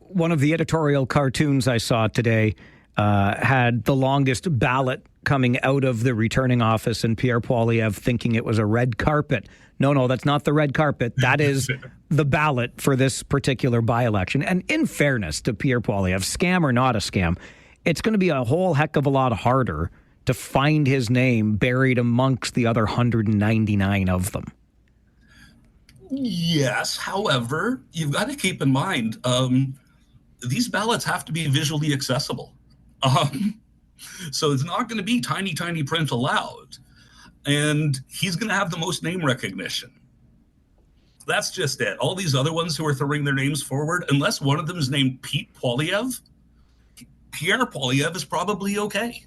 One of the editorial cartoons I saw today had the longest ballot coming out of the returning office and Pierre Poilievre thinking it was a red carpet. No, that's not the red carpet. That is the ballot for this particular by-election. And in fairness to Pierre Poilievre, scam or not a scam, it's going to be a whole heck of a lot harder to find his name buried amongst the other 199 of them. Yes, however, you've got to keep in mind, these ballots have to be visually accessible. So it's not going to be tiny, tiny print allowed. And he's going to have the most name recognition. That's just it. All these other ones who are throwing their names forward, unless one of them is named Pierre Poilievre is probably okay.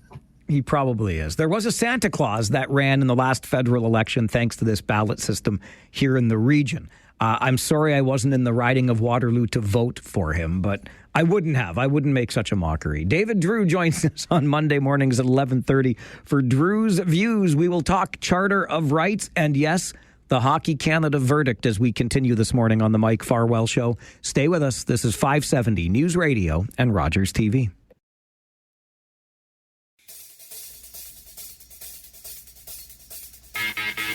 He probably is. There was a Santa Claus that ran in the last federal election thanks to this ballot system here in the region. I'm sorry I wasn't in the riding of Waterloo to vote for him, but I wouldn't have. I wouldn't make such a mockery. David Drewe joins us on Monday mornings at 11:30 for Drewe's Views. We will talk Charter of Rights and, yes, the Hockey Canada verdict as we continue this morning on the Mike Farwell Show. Stay with us. This is 570 News Radio and Rogers TV.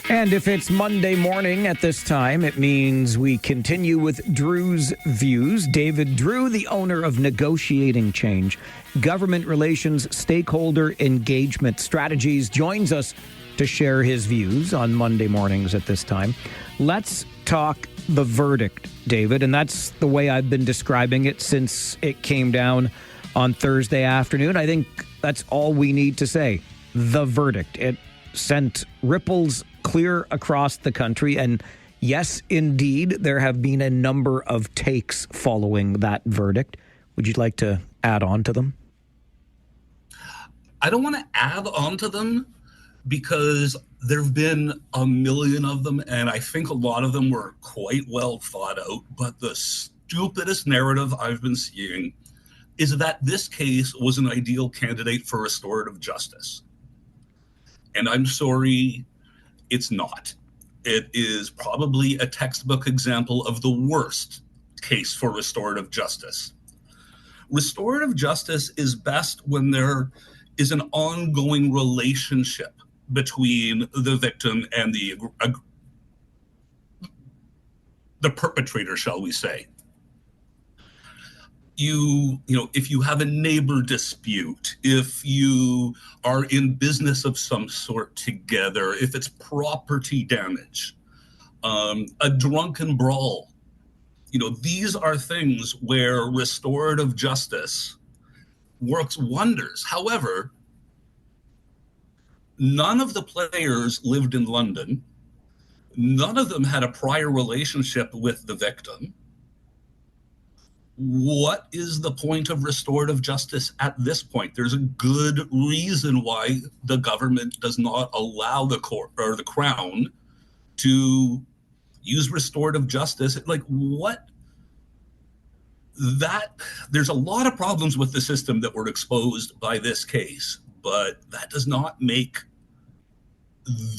And if it's Monday morning at this time, it means we continue with Drewe's Views. David Drewe, the owner of Negotiating Change, Government Relations Stakeholder Engagement Strategies, joins us to share his views on Monday mornings at this time. Let's talk the verdict, David, and that's the way I've been describing it since it came down on Thursday afternoon. I think that's all we need to say. The verdict. It sent ripples clear across the country. And yes, indeed, there have been a number of takes following that verdict. Would you like to add on to them? I don't want to add on to them because there have been a million of them, and I think a lot of them were quite well thought out. But the stupidest narrative I've been seeing is that this case was an ideal candidate for restorative justice. And I'm sorry, it's not. It is probably a textbook example of the worst case for restorative justice. Restorative justice is best when there is an ongoing relationship between the victim and the perpetrator, shall we say. You know, if you have a neighbor dispute, if you are in business of some sort together, if it's property damage, a drunken brawl, you know, these are things where restorative justice works wonders. However, none of the players lived in London. None of them had a prior relationship with the victim. What is the point of restorative justice at this point? There's a good reason why the government does not allow the court or the Crown to use restorative justice. Like, what? There's a lot of problems with the system that were exposed by this case, but that does not make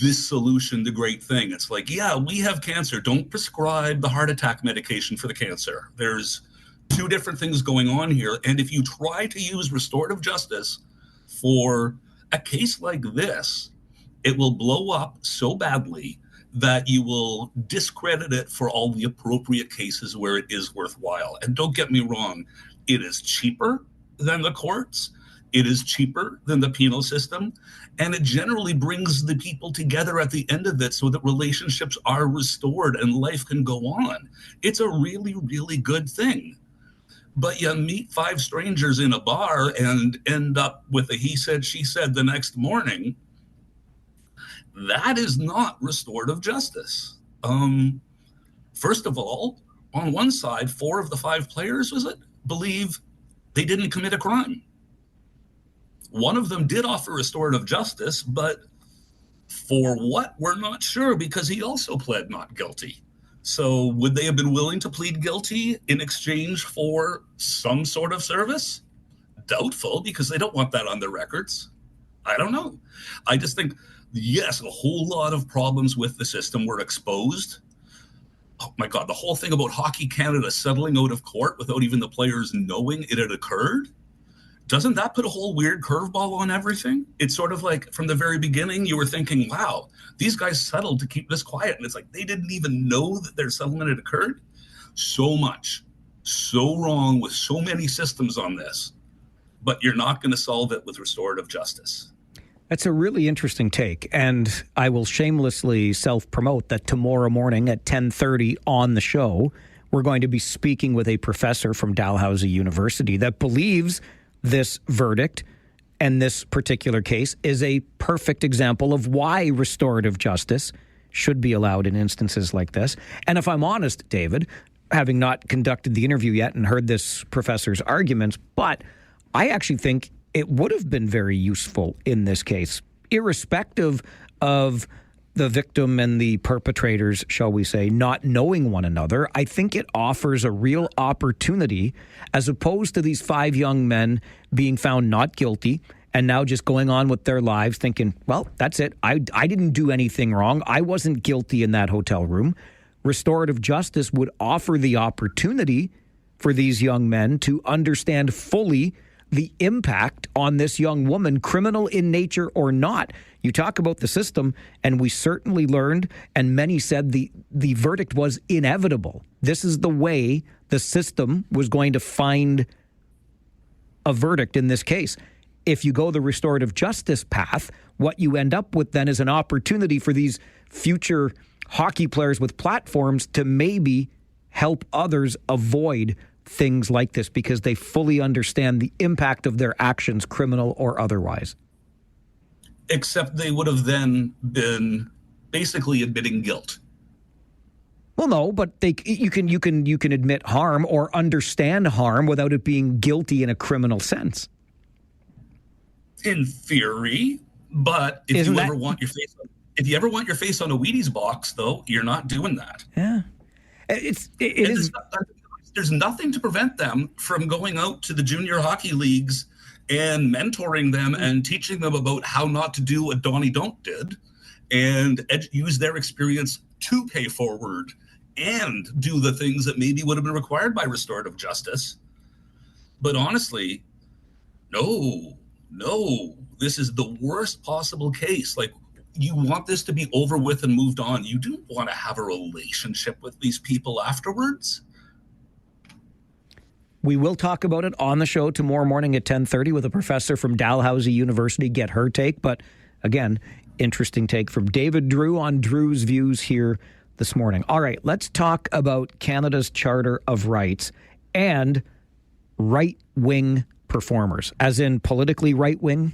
this solution the great thing. It's like, yeah, we have cancer. Don't prescribe the heart attack medication for the cancer. There's two different things going on here. And if you try to use restorative justice for a case like this, it will blow up so badly that you will discredit it for all the appropriate cases where it is worthwhile. And don't get me wrong, it is cheaper than the courts. It is cheaper than the penal system. And it generally brings the people together at the end of it so that relationships are restored and life can go on. It's a really, really good thing. But you meet five strangers in a bar and end up with a he said, she said the next morning. That is not restorative justice. First of all, on one side, 4 of the 5 players, believe they didn't commit a crime. One of them did offer restorative justice, but for what, we're not sure, because he also pled not guilty. So would they have been willing to plead guilty in exchange for some sort of service? Doubtful, because they don't want that on their records. I don't know. I just think, yes, a whole lot of problems with the system were exposed. Oh my God, the whole thing about Hockey Canada settling out of court without even the players knowing it had occurred. Doesn't that put a whole weird curveball on everything? It's sort of like from the very beginning, you were thinking, wow, these guys settled to keep this quiet. And it's like they didn't even know that their settlement had occurred. So much, so wrong with so many systems on this. But you're not going to solve it with restorative justice. That's a really interesting take. And I will shamelessly self-promote that tomorrow morning at 10:30 on the show, we're going to be speaking with a professor from Dalhousie University that believes this verdict and this particular case is a perfect example of why restorative justice should be allowed in instances like this. And if I'm honest, David, having not conducted the interview yet and heard this professor's arguments, but I actually think it would have been very useful in this case, irrespective of the victim and the perpetrators, shall we say, not knowing one another. I think it offers a real opportunity, as opposed to these 5 young men being found not guilty and now just going on with their lives thinking, well, that's it. I didn't do anything wrong. I wasn't guilty in that hotel room. Restorative justice would offer the opportunity for these young men to understand fully the impact on this young woman, criminal in nature or not. You talk about the system, and we certainly learned, and many said the verdict was inevitable. This is the way the system was going to find a verdict in this case. If you go the restorative justice path, what you end up with then is an opportunity for these future hockey players with platforms to maybe help others avoid things like this because they fully understand the impact of their actions, criminal or otherwise. Except they would have then been basically admitting guilt. Well, no, but you can admit harm or understand harm without it being guilty in a criminal sense. In theory, but if you ever want your face on a Wheaties box, though, you're not doing that. Yeah, there's nothing to prevent them from going out to the junior hockey leagues and mentoring them and teaching them about how not to do what Donnie Don't did, and use their experience to pay forward and do the things that maybe would have been required by restorative justice. But honestly, no, this is the worst possible case. Like, you want this to be over with and moved on. You don't want to have a relationship with these people afterwards. We will talk about it on the show tomorrow morning at 10:30 with a professor from Dalhousie University, get her take. But again, interesting take from David Drewe on Drewe's Views here this morning. All right, let's talk about Canada's Charter of Rights and right-wing performers, as in politically right-wing?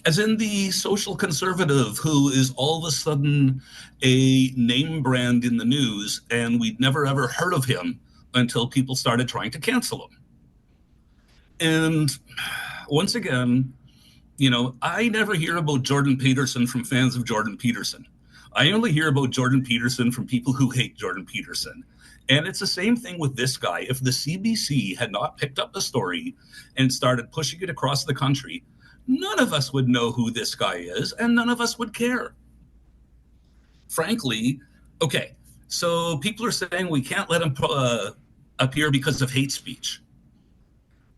As in the social conservative who is all of a sudden a name brand in the news, and we'd never ever heard of him until people started trying to cancel him. And once again, I never hear about Jordan Peterson from fans of Jordan Peterson. I only hear about Jordan Peterson from people who hate Jordan Peterson. And it's the same thing with this guy. If the CBC had not picked up the story and started pushing it across the country, none of us would know who this guy is, and none of us would care. Frankly, okay, so people are saying we can't let him appear because of hate speech.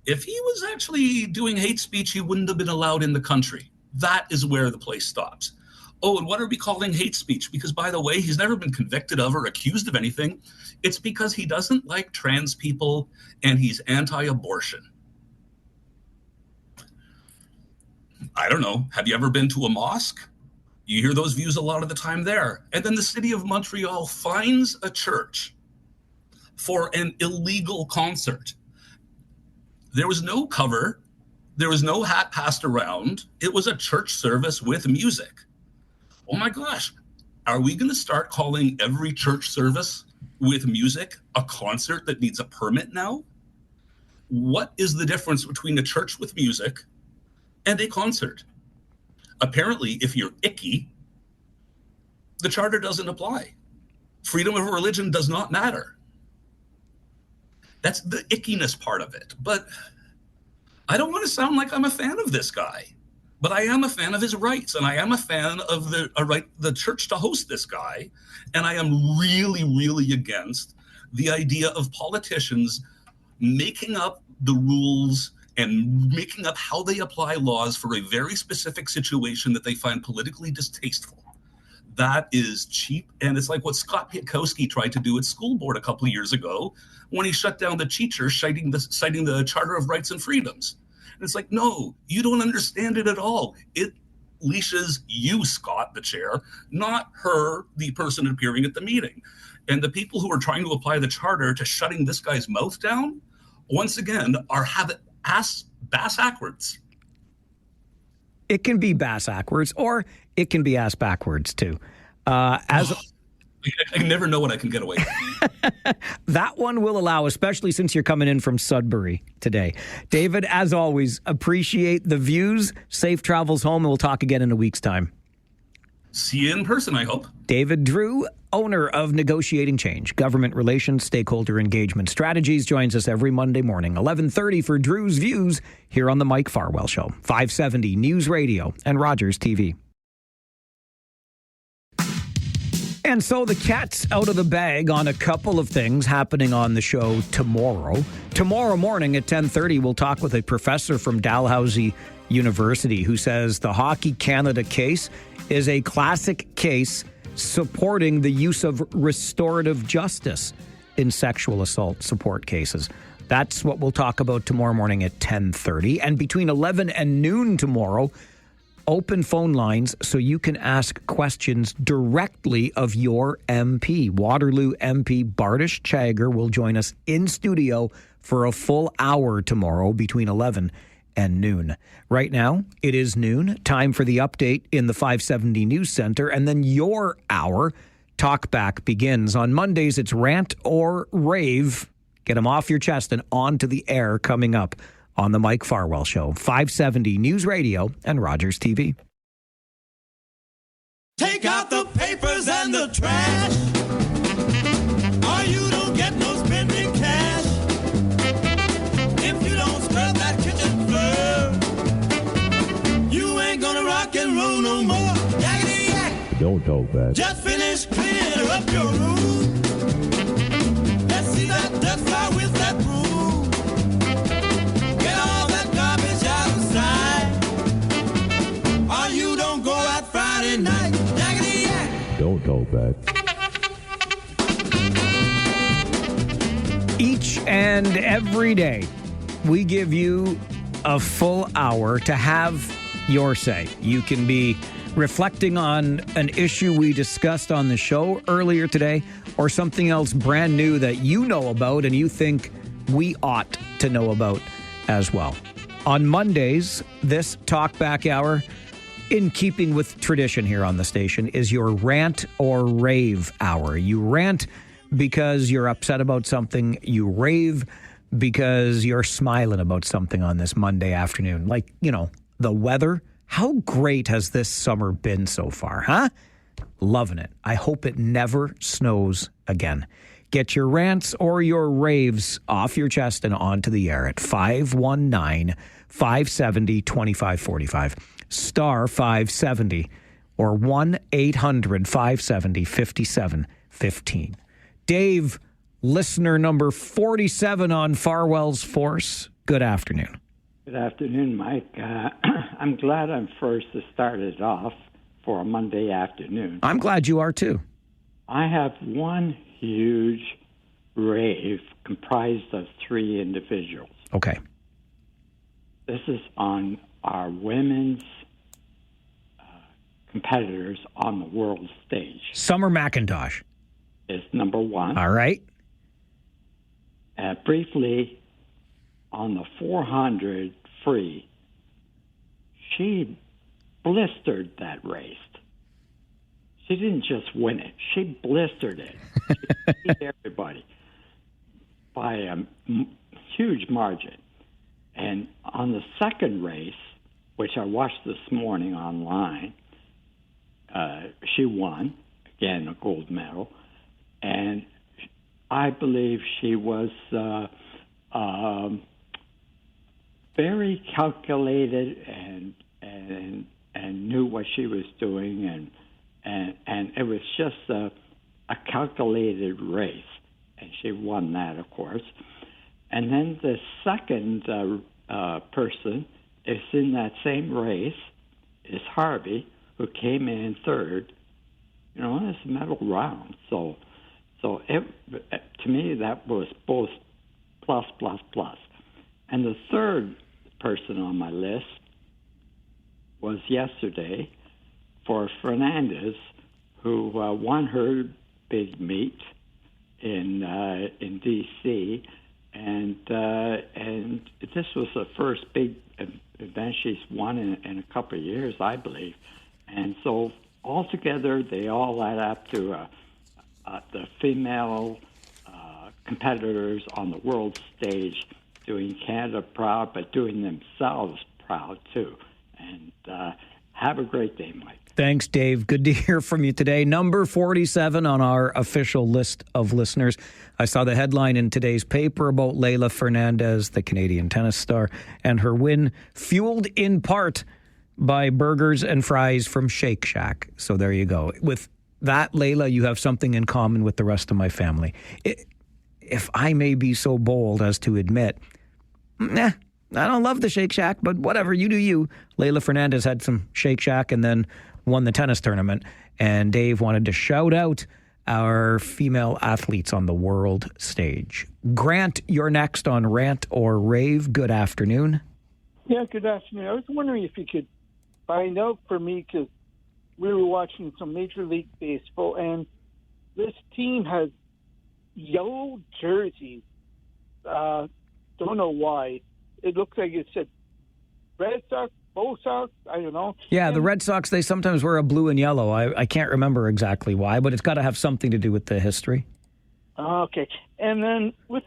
If he was actually doing hate speech, he wouldn't have been allowed in the country. That is where the place stops. Oh, and what are we calling hate speech? Because, by the way, he's never been convicted of or accused of anything. It's because he doesn't like trans people and he's anti-abortion. I don't know. Have you ever been to a mosque? You hear those views a lot of the time there. And then the city of Montreal fines a church for an illegal concert. There was no cover. There was no hat passed around. It was a church service with music. Oh my gosh. Are we going to start calling every church service with music a concert that needs a permit now? What is the difference between a church with music and a concert? Apparently, if you're icky, the charter doesn't apply. Freedom of religion does not matter. That's the ickiness part of it. But I don't want to sound like I'm a fan of this guy, but I am a fan of his rights, and I am a fan of the church to host this guy. And I am really, really against the idea of politicians making up the rules and making up how they apply laws for a very specific situation that they find politically distasteful. That is cheap, and it's like what Scott Piatkowski tried to do at school board a couple of years ago when he shut down the teachers citing the Charter of Rights and Freedoms. And it's like, no, you don't understand it at all. It leashes you, Scott, the chair, not her, the person appearing at the meeting. And the people who are trying to apply the charter to shutting this guy's mouth down, once again, have it bass backwards. It can be bass backwards, or it can be ass backwards too. I never know what I can get away with. That one will allow, especially since you're coming in from Sudbury today. David, as always, appreciate the views. Safe travels home, and we'll talk again in a week's time. See you in person, I hope. David Drewe, owner of Negotiating Change, Government Relations, Stakeholder Engagement Strategies, joins us every Monday morning, 11:30 for Drew's Views here on the Mike Farwell Show, 570 News Radio and Rogers TV. And so the cat's out of the bag on a couple of things happening on the show tomorrow. Tomorrow morning at 10:30, we'll talk with a professor from Dalhousie University who says the Hockey Canada case is a classic case supporting the use of restorative justice in sexual assault support cases. That's what we'll talk about tomorrow morning at 10:30. And between 11 and noon tomorrow, open phone lines so you can ask questions directly of your MP. Waterloo MP Bardish Chagger will join us in studio for a full hour tomorrow between 11 and noon. Right now, it is noon. Time for the update in the 570 News Center, and then your hour. Talkback begins. On Mondays, it's Rant or Rave. Get them off your chest and onto the air coming up on the Mike Farwell Show, 570 News Radio and Rogers TV. Take out the papers and the trash, or you don't get no spending cash. If you don't scrub that kitchen floor, you ain't gonna rock and roll no more. Yakety yak. Don't talk back. Just finish cleaning up your room. Let's see that dust fly with that broom. Get all that garbage out of sight, or you don't go out Friday night. Yakety yak. Don't talk back. Each and every day, we give you a full hour to have your say. You can be reflecting on an issue we discussed on the show earlier today, or something else brand new that you know about and you think we ought to know about as well. On Mondays, this Talkback Hour, in keeping with tradition here on the station, is your Rant or Rave Hour. You rant because you're upset about something. You rave because you're smiling about something on this Monday afternoon. Like, you know, the weather. How great has this summer been so far, huh? Loving it. I hope it never snows again. Get your rants or your raves off your chest and onto the air at 519-570-2545, star 570, or 1-800-570-5715. Dave, listener number 47 on Farwell's Force, good afternoon. Good afternoon, Mike. I'm glad I'm first to start it off for a Monday afternoon. I'm glad you are too. I have one huge rave comprised of three individuals. Okay. This is on our women's competitors on the world stage. Summer McIntosh is number one. All right. Briefly, on the 400 free, she blistered that race. She didn't just win it. She blistered it. She beat everybody by a huge margin. And on the second race, which I watched this morning online, she won, again, a gold medal. And I believe she was very calculated and knew what she was doing, and it was just a calculated race, and she won that, of course. And then the second person is in that same race is Harvey, who came in third. You know, it's a medal round, so it, to me that was both plus. And the third person on my list was yesterday for Fernandez, who won her big meet in D.C. and this was the first big event she's won in a couple of years, I believe. And so altogether, they all add up to the female competitors on the world stage doing Canada proud, but doing themselves proud too. And have a great day, Mike. Thanks, Dave. Good to hear from you today. Number 47 on our official list of listeners. I saw the headline in today's paper about Leylah Fernandez, the Canadian tennis star, and her win fueled in part by burgers and fries from Shake Shack. So there you go. With that, Leylah, you have something in common with the rest of my family. If I may be so bold as to admit, I don't love the Shake Shack, but whatever, you do you. Leylah Fernandez had some Shake Shack and then won the tennis tournament. And Dave wanted to shout out our female athletes on the world stage. Grant, you're next on Rant or Rave. Good afternoon. Yeah, good afternoon. I was wondering if you could find out for me, because we were watching some Major League Baseball, and this team has yellow jerseys. Don't know why. It looks like it said Red Sox, Bo Sox, I don't know. Yeah, the Red Sox, they sometimes wear a blue and yellow. I can't remember exactly why, but it's got to have something to do with the history. Okay. And then with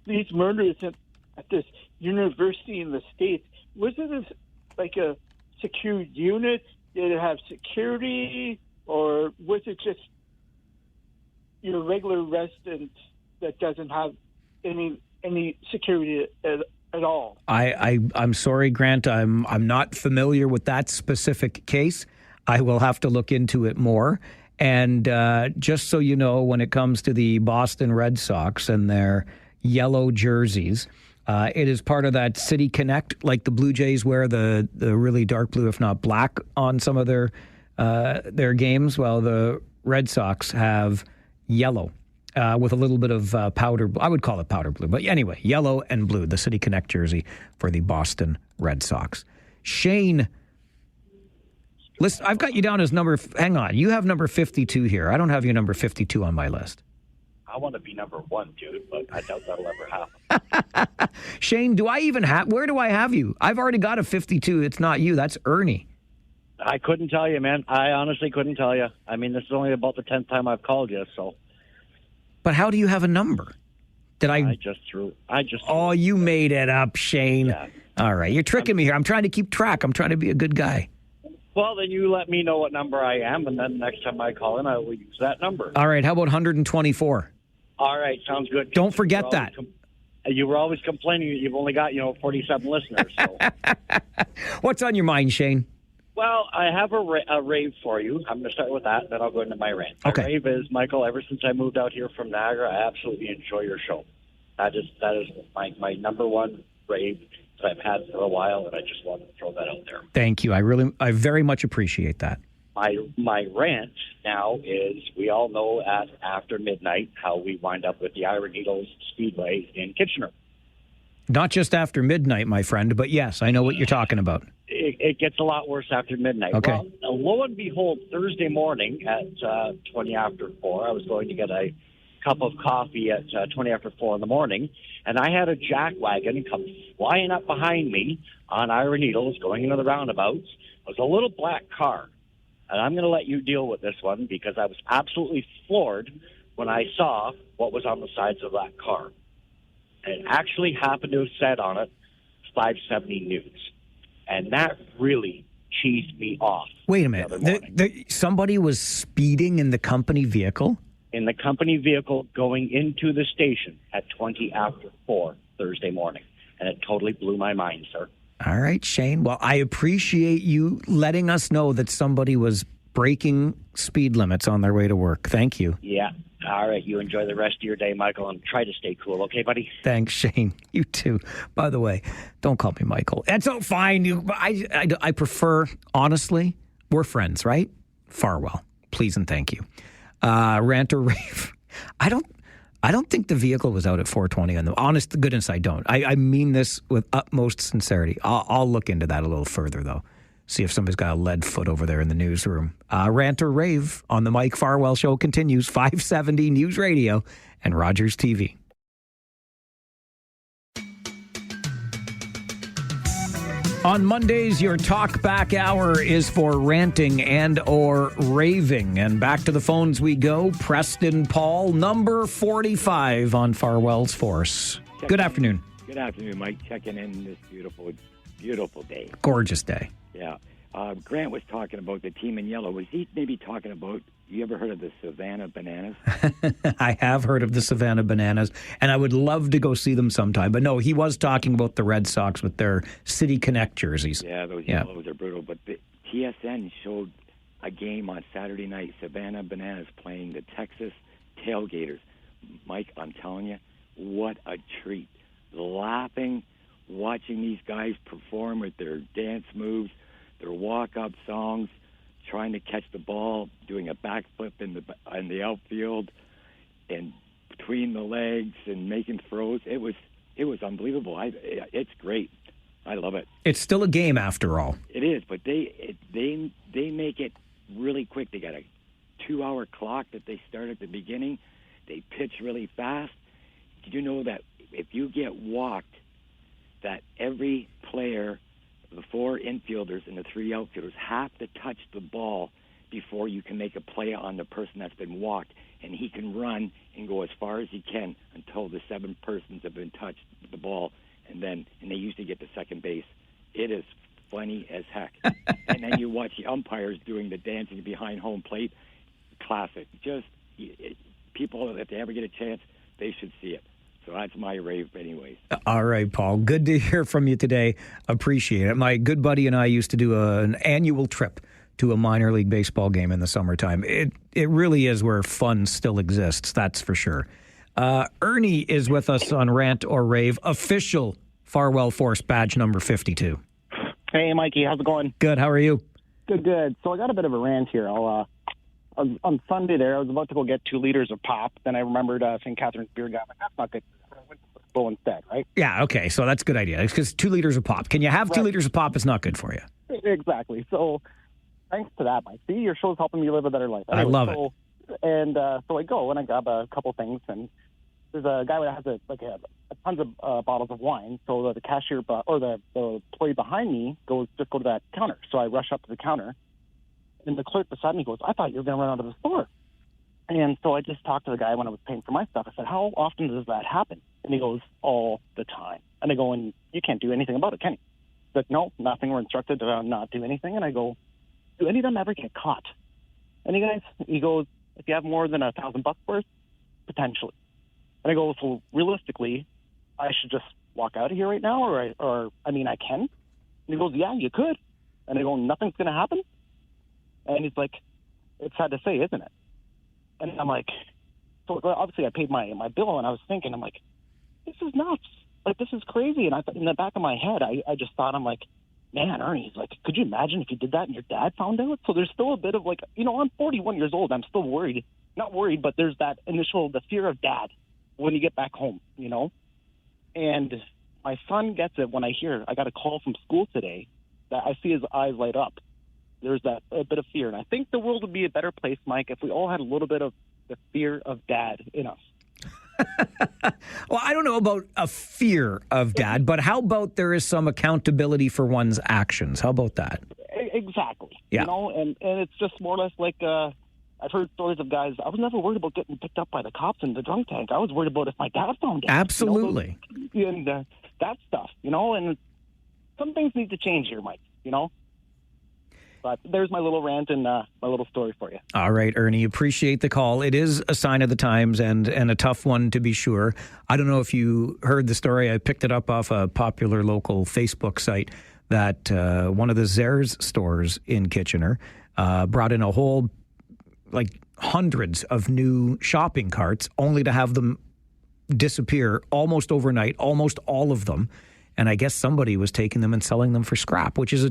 these murders at this university in the States, was it like a secured unit? Did it have security? Or was it just your regular resident that doesn't have any security at all? I'm sorry, Grant. I'm not familiar with that specific case. I will have to look into it more. And just so you know, when it comes to the Boston Red Sox and their yellow jerseys, it is part of that City Connect, like the Blue Jays wear the really dark blue, if not black, on some of their games. Well, the Red Sox have yellow. With a little bit of powder. I would call it powder blue. But anyway, yellow and blue, the City Connect jersey for the Boston Red Sox. Shane, listen, I've got you down as hang on, you have number 52 here. I don't have your number 52 on my list. I want to be number 1, dude, but I doubt that'll ever happen. Shane, where do I have you? I've already got a 52. It's not you. That's Ernie. I couldn't tell you, man. I honestly couldn't tell you. I mean, this is only about the 10th time I've called you, so... But how do you have a number? I just threw. Oh, you made it up, Shane. Yeah. All right, you're tricking me here. I'm trying to keep track. I'm trying to be a good guy. Well, then you let me know what number I am, and then next time I call in, I will use that number. All right, how about 124? All right, sounds good. Don't forget that. You were always complaining that you've only got 47 listeners. So. What's on your mind, Shane? Well, I have a rave for you. I'm going to start with that, then I'll go into my rant. My rave is, Michael, ever since I moved out here from Niagara, I absolutely enjoy your show. That is my number one rave that I've had for a while, and I just wanted to throw that out there. Thank you. I very much appreciate that. My rant now is, we all know at after midnight how we wind up with the Iron Needles Speedway in Kitchener. Not just after midnight, my friend, but yes, I know what you're talking about. It gets a lot worse after midnight. Okay. Well, lo and behold, Thursday morning at 20 after 4, I was going to get a cup of coffee at 20 after 4 in the morning, and I had a jack wagon come flying up behind me on Iron Needles going into the roundabouts. It was a little black car, and I'm going to let you deal with this one because I was absolutely floored when I saw what was on the sides of that car. And it actually happened to have said on it 570 News. And that really cheesed me off. Wait a minute. Somebody was speeding in the company vehicle? In the company vehicle going into the station at 20 after 4 Thursday morning. And it totally blew my mind, sir. All right, Shane. Well, I appreciate you letting us know that somebody was breaking speed limits on their way to work. Thank you. Yeah. All right. You enjoy the rest of your day, Michael, and try to stay cool. Okay, buddy? Thanks, Shane. You too. By the way, don't call me Michael. It's so fine. I prefer, honestly, we're friends, right? Farwell. Please and thank you. Rant or rave. I don't think the vehicle was out at 4:20 on the honest to goodness. I don't. I mean this with utmost sincerity. I'll look into that a little further though. See if somebody's got a lead foot over there in the newsroom. Rant or rave on the Mike Farwell Show continues. 570 News Radio and Rogers TV. On Mondays, your Talkback Hour is for ranting and or raving. And back to the phones we go. Preston Paul, number 45 on Farwell's Force. Good afternoon. Good afternoon, Mike. Checking in this beautiful day. Gorgeous day. Yeah. Grant was talking about the team in yellow. Was he maybe talking about, you ever heard of the Savannah Bananas? I have heard of the Savannah Bananas, and I would love to go see them sometime. But no, he was talking about the Red Sox with their City Connect jerseys. Yeah, those yellows are brutal. But the TSN showed a game on Saturday night, Savannah Bananas playing the Texas Tailgaters. Mike, I'm telling you, what a treat. Laughing, watching these guys perform with their dance moves, their walk-up songs, trying to catch the ball, doing a backflip in the outfield, and between the legs and making throws. It was unbelievable. It's great. I love it. It's still a game after all. It is, but they make it really quick. They got a 2-hour clock that they start at the beginning. They pitch really fast. Did you know that if you get walked, that every player, the 4 infielders and the 3 outfielders, have to touch the ball before you can make a play on the person that's been walked, and he can run and go as far as he can until the 7 persons have been touched with the ball, and they usually get to second base. It is funny as heck. And then you watch the umpires doing the dancing behind home plate. Classic. People, if they ever get a chance, they should see it. So that's my rave anyways. All right, Paul. Good to hear from you today. Appreciate it. My good buddy and I used to do an annual trip to a minor league baseball game in the summertime. It really is where fun still exists, that's for sure. Ernie is with us on Rant or Rave, official Farwell Force badge number 52. Hey, Mikey. How's it going? Good. How are you? Good. So I got a bit of a rant here. On Sunday there, I was about to go get 2 liters of pop. Then I remembered St. Catherine's beer guy. I'm like, that's not good. I went to Go instead, right? Yeah, okay. So that's a good idea. It's because 2 liters of pop. Can you have 2 liters of pop? It's not good for you. Exactly. So thanks to that, Mike. See, your show's helping me live a better life. Anyway, I love it. And so I go and I grab a couple things, and there's a guy that has tons of bottles of wine. So the cashier or the employee behind me goes, just go to that counter. So I rush up to the counter, and the clerk beside me goes, I thought you were going to run out of the store. And so I just talked to the guy when I was paying for my stuff. I said, how often does that happen? And he goes, all the time. And I go, and you can't do anything about it, can you? He's like, no, nothing. We're instructed to not do anything. And I go, do any of them ever get caught? And he goes, if you have more than $1,000 worth, potentially. And I go, so realistically, I should just walk out of here right now, or I can? And he goes, yeah, you could. And I go, nothing's going to happen? And he's like, it's sad to say, isn't it? And I'm like, so obviously I paid my bill, and I was thinking, I'm like, this is nuts. Like, this is crazy. And in the back of my head, I just thought, I'm like, man, Ernie, like, could you imagine if you did that and your dad found out? So there's still a bit of I'm 41 years old. I'm still worried. Not worried, but there's that the fear of dad when you get back home, And my son gets it when I got a call from school today that I see his eyes light up. There's a bit of fear. And I think the world would be a better place, Mike, if we all had a little bit of the fear of dad in us. Well, I don't know about a fear of dad, but how about there is some accountability for one's actions? How about that? Exactly. Yeah. And it's just more or less like I've heard stories of guys. I was never worried about getting picked up by the cops in the drunk tank. I was worried about if my dad found out. Absolutely. And that stuff, and some things need to change here, Mike, But there's my little rant and my little story for you. All right, Ernie, appreciate the call. It is a sign of the times and a tough one to be sure. I don't know if you heard the story. I picked it up off a popular local Facebook site that one of the Zehrs stores in Kitchener brought in a whole, hundreds of new shopping carts, only to have them disappear almost overnight, almost all of them. And I guess somebody was taking them and selling them for scrap, which is a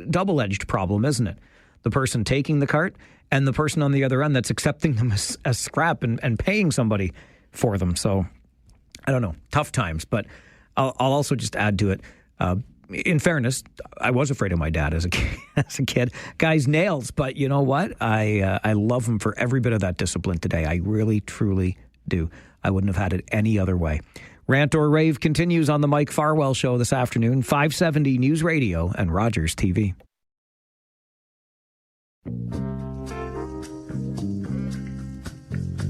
double-edged problem, isn't it? The person taking the cart and the person on the other end that's accepting them as scrap and paying somebody for them. So, I don't know, tough times. But I'll also just add to it, in fairness, I was afraid of my dad as a kid. Guy's nails, but you know what? I love him for every bit of that discipline today. I really, truly do. I wouldn't have had it any other way. Rant or Rave continues on the Mike Farwell Show this afternoon, 570 News Radio and Rogers TV.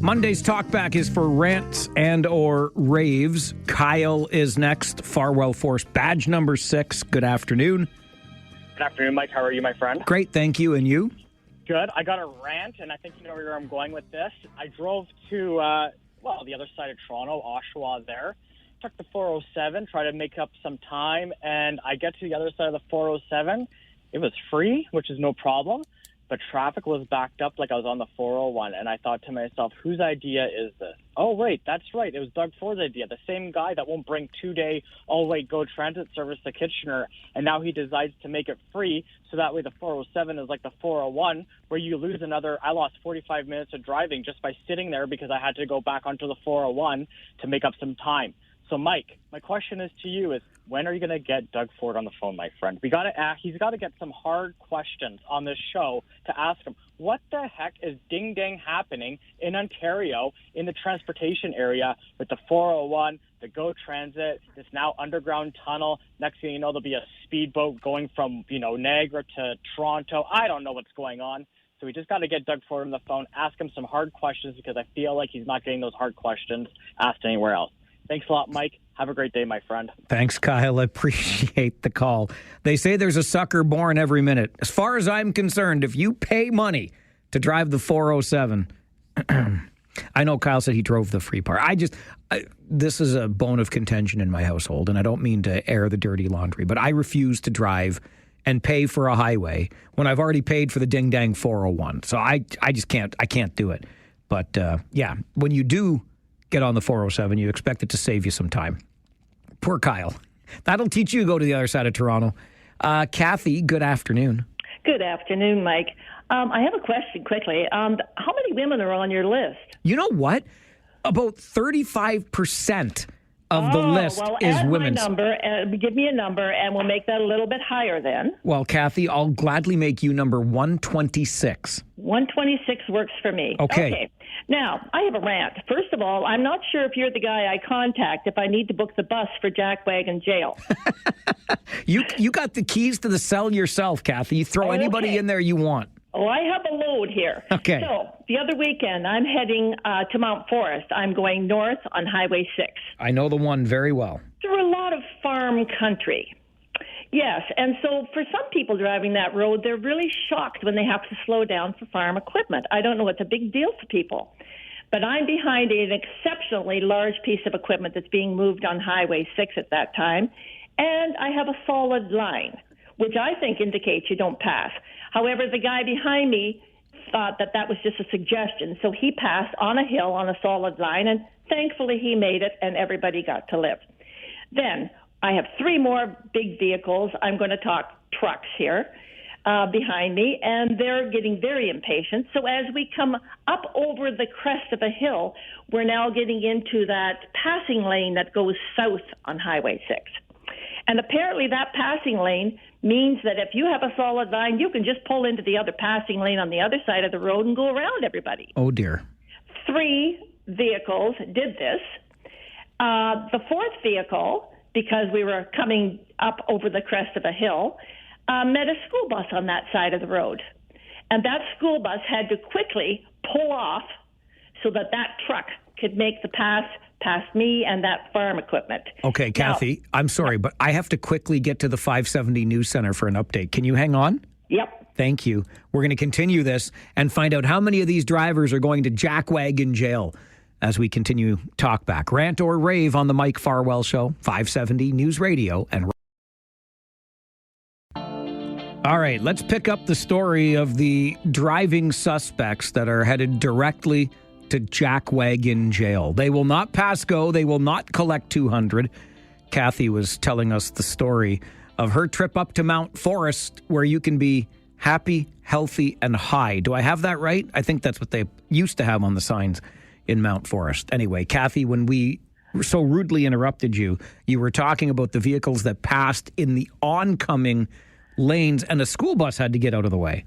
Monday's Talkback is for rants and or raves. Kyle is next, Farwell Force badge number 6. Good afternoon. Good afternoon, Mike. How are you, my friend? Great, thank you. And you? Good. I got a rant, and I think you know where I'm going with this. I drove to, the other side of Toronto, Oshawa there. Took the 407, tried to make up some time, and I get to the other side of the 407. It was free, which is no problem, but traffic was backed up like I was on the 401, and I thought to myself, whose idea is this? Oh, wait, that's right. It was Doug Ford's idea, the same guy that won't bring 2-day all-white GO transit service to Kitchener, and now he decides to make it free, so that way the 407 is like the 401, where you lose I lost 45 minutes of driving just by sitting there because I had to go back onto the 401 to make up some time. So, Mike, my question is to you is, when are you going to get Doug Ford on the phone, my friend? He's got to get some hard questions on this show to ask him, what the heck is ding-dang happening in Ontario in the transportation area with the 401, the GO Transit, this now underground tunnel? Next thing you know, there'll be a speedboat going from, Niagara to Toronto. I don't know what's going on. So we just got to get Doug Ford on the phone, ask him some hard questions because I feel like he's not getting those hard questions asked anywhere else. Thanks a lot, Mike. Have a great day, my friend. Thanks, Kyle. I appreciate the call. They say there's a sucker born every minute. As far as I'm concerned, if you pay money to drive the 407, I know Kyle said he drove the free part. This is a bone of contention in my household, and I don't mean to air the dirty laundry, but I refuse to drive and pay for a highway when I've already paid for the ding-dang 401. So I just can't do it. But, when you do get on the 407, you expect it to save you some time. Poor Kyle. That'll teach you to go to the other side of Toronto. Kathy, good afternoon. Good afternoon, Mike. I have a question quickly. How many women are on your list? You know what? About 35% of the list is women. Give me a number, and we'll make that a little bit higher then. Well, Kathy, I'll gladly make you number 126. 126 works for me. Okay. Now, I have a rant. First of all, I'm not sure if you're the guy I contact if I need to book the bus for Jackwagon Jail. You got the keys to the cell yourself, Kathy. You throw anybody in there you want. Oh, I have a load here. Okay. So, the other weekend, I'm heading to Mount Forest. I'm going north on Highway 6. I know the one very well. Through a lot of farm country. Yes, and so for some people driving that road, they're really shocked when they have to slow down for farm equipment. I don't know, it's a big deal for people. But I'm behind an exceptionally large piece of equipment that's being moved on Highway 6 at that time, and I have a solid line, which I think indicates you don't pass. However, the guy behind me thought that was just a suggestion, so he passed on a hill on a solid line, and thankfully he made it, and everybody got to live. Then I have 3 more big vehicles. I'm going to talk trucks here behind me, and they're getting very impatient. So as we come up over the crest of a hill, we're now getting into that passing lane that goes south on Highway 6. And apparently that passing lane means that if you have a solid line, you can just pull into the other passing lane on the other side of the road and go around everybody. Oh, dear. 3 vehicles did this. The 4th vehicle, because we were coming up over the crest of a hill, met a school bus on that side of the road. And that school bus had to quickly pull off so that truck could make the pass past me and that farm equipment. Okay, Kathy, I'm sorry, but I have to quickly get to the 570 News Center for an update. Can you hang on? Yep. Thank you. We're going to continue this and find out how many of these drivers are going to jackwagon jail as we continue Talkback. Rant or rave on the Mike Farwell Show, 570 News Radio. And all right, let's pick up the story of the driving suspects that are headed directly to jackwagon jail. They will not pass go. They will not collect 200. Kathy was telling us the story of her trip up to Mount Forest, where you can be happy, healthy, and high. Do I have that right? I think that's what they used to have on the signs in Mount Forest. Anyway, Kathy, when we so rudely interrupted you, you were talking about the vehicles that passed in the oncoming lanes, and a school bus had to get out of the way.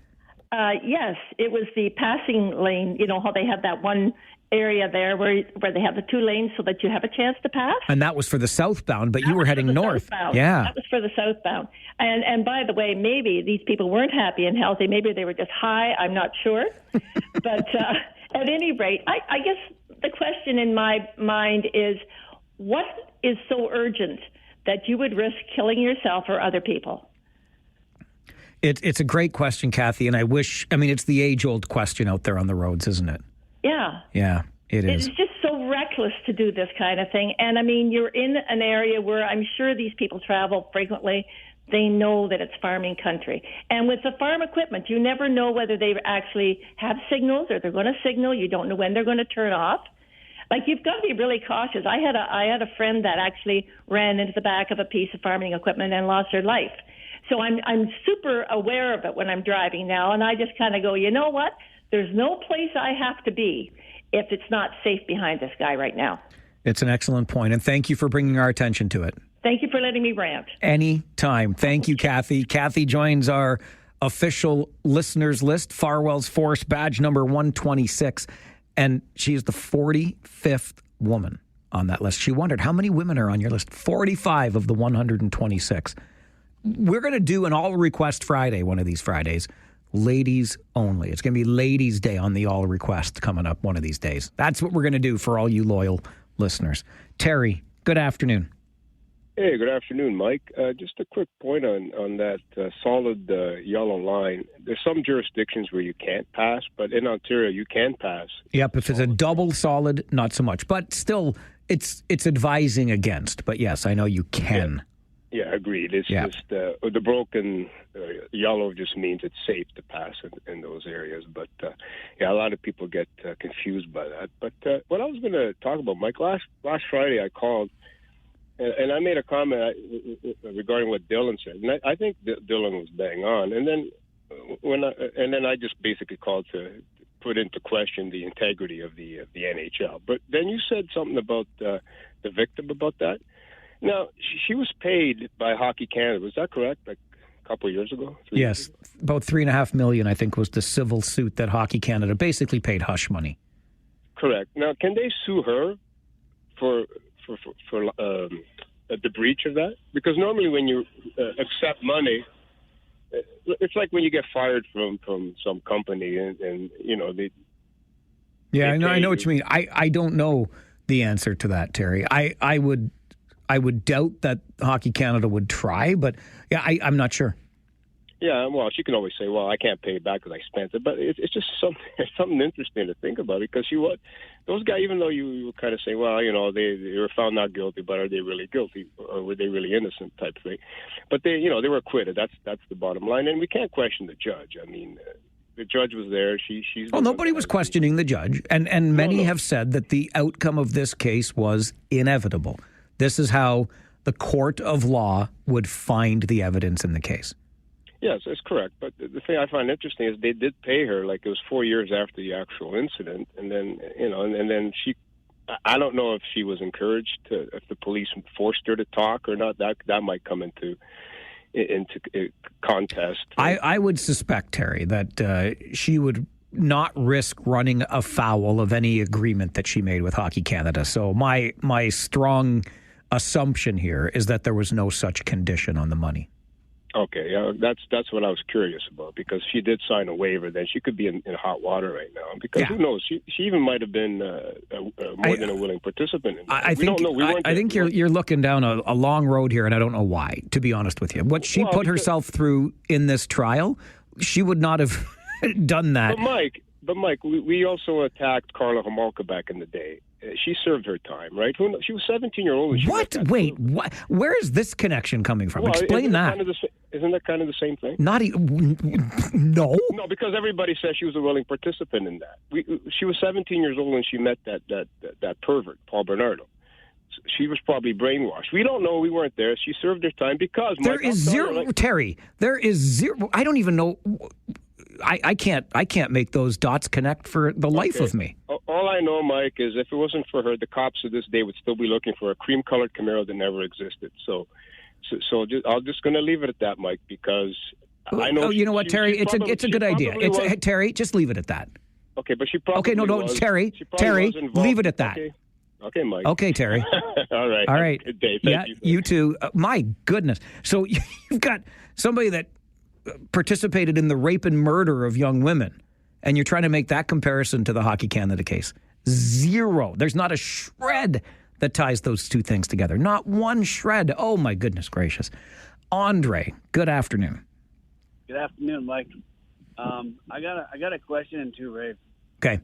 Yes, it was the passing lane. You know how they have that one area there where they have the 2 lanes so that you have a chance to pass? And that was for the southbound, but you were heading north. Southbound. Yeah. That was for the southbound. And by the way, maybe these people weren't happy and healthy. Maybe they were just high. I'm not sure. But at any rate, I guess the question in my mind is, what is so urgent that you would risk killing yourself or other people? It's a great question, Kathy, and it's the age-old question out there on the roads, isn't it? Yeah. Yeah, it is. It's just so reckless to do this kind of thing. And, I mean, you're in an area where I'm sure these people travel frequently. They know that it's farming country. And with the farm equipment, you never know whether they actually have signals or they're going to signal. You don't know when they're going to turn off. Like, you've got to be really cautious. I had a friend that actually ran into the back of a piece of farming equipment and lost her life. So I'm super aware of it when I'm driving now, and I just kind of go, you know what? There's no place I have to be if it's not safe behind this guy right now. It's an excellent point, and thank you for bringing our attention to it. Thank you for letting me rant. Anytime. Thank you, Kathy. Kathy joins our official listeners list, Farwell's Force badge number 126, and she is the 45th woman on that list. She wondered, how many women are on your list? 45 of the 126. We're going to do an All Request Friday, one of these Fridays. Ladies only. It's going to be Ladies' Day on the All Request coming up one of these days. That's what we're going to do for all you loyal listeners. Terry, good afternoon. Hey, good afternoon, Mike. Just a quick point on that solid yellow line. There's some jurisdictions where you can't pass, but in Ontario you can pass. Yep, if it's a double solid, not so much. But still, it's advising against. But yes, I know you can. Yeah, agreed. It's just the broken yellow just means it's safe to pass in those areas. But, a lot of people get confused by that. But what I was going to talk about, Mike, last Friday I called, and I made a comment regarding what Dylan said. And I think Dylan was bang on. And then I just basically called to put into question the integrity of the NHL. But then you said something about the victim about that. Now, she was paid by Hockey Canada. Was that correct? Like a couple of years ago? Yes. About $3.5 million, I think, was the civil suit that Hockey Canada basically paid hush money. Correct. Now, can they sue her for the breach of that? Because normally when you accept money, it's like when you get fired from some company and you know, they... Yeah, I know what you mean. I don't know the answer to that, Terry. I would doubt that Hockey Canada would try, but yeah, I'm not sure. Yeah, well, she can always say, "Well, I can't pay it back because I spent it," but it's just something interesting to think about because those guys, even though you were kind of saying, "Well, you know, they were found not guilty, but are they really guilty or were they really innocent?" type thing, but they were acquitted. That's the bottom line, and we can't question the judge. I mean, the judge was there. She's well, nobody was questioning the judge, and many have said that the outcome of this case was inevitable. This is how the court of law would find the evidence in the case. Yes, that's correct. But the thing I find interesting is they did pay her, like it was 4 years after the actual incident. And then, and then she, I don't know if she was encouraged if the police forced her to talk or not. That might come into contest. I would suspect, Terry, that she would not risk running afoul of any agreement that she made with Hockey Canada. So my strong assumption here is that there was no such condition on the money. Okay, yeah, that's what I was curious about because she did sign a waiver. Then she could be in hot water right now because who knows? She even might have been more than a willing participant. In that. We don't know. I think you're looking down a long road here, and I don't know why. To be honest with you, what she put herself through in this trial, she would not have done that. But Mike, we also attacked Carla Homolka back in the day. She served her time, right? She was 17-year-old. What? Wait, what? Where is this connection coming from? Well, explain that. Isn't that kind of the same thing? No. No, because everybody says she was a willing participant in that. She was 17 years old when she met that pervert, Paul Bernardo. She was probably brainwashed. We don't know. We weren't there. She served her time because... There is zero... Terry, there is zero... I don't even know... I can't make those dots connect for the life of me. All I know, Mike, is if it wasn't for her, the cops to this day would still be looking for a cream-colored Camaro that never existed. So I'm just going to leave it at that, Mike, because I know. Oh, you know what, Terry? It's a good idea. Terry, just leave it at that. Okay, but she probably Terry, leave it at that. Okay, Mike. Okay, Terry. All right. All right. Good day. Thank you. You too. My goodness. So you've got somebody that participated in the rape and murder of young women, and you're trying to make that comparison to the Hockey Canada case. Zero. There's not a shred that ties those two things together. Not one shred. Oh, my goodness gracious. Andre, good afternoon. Good afternoon, Mike. I got a question and two, Ray. Okay.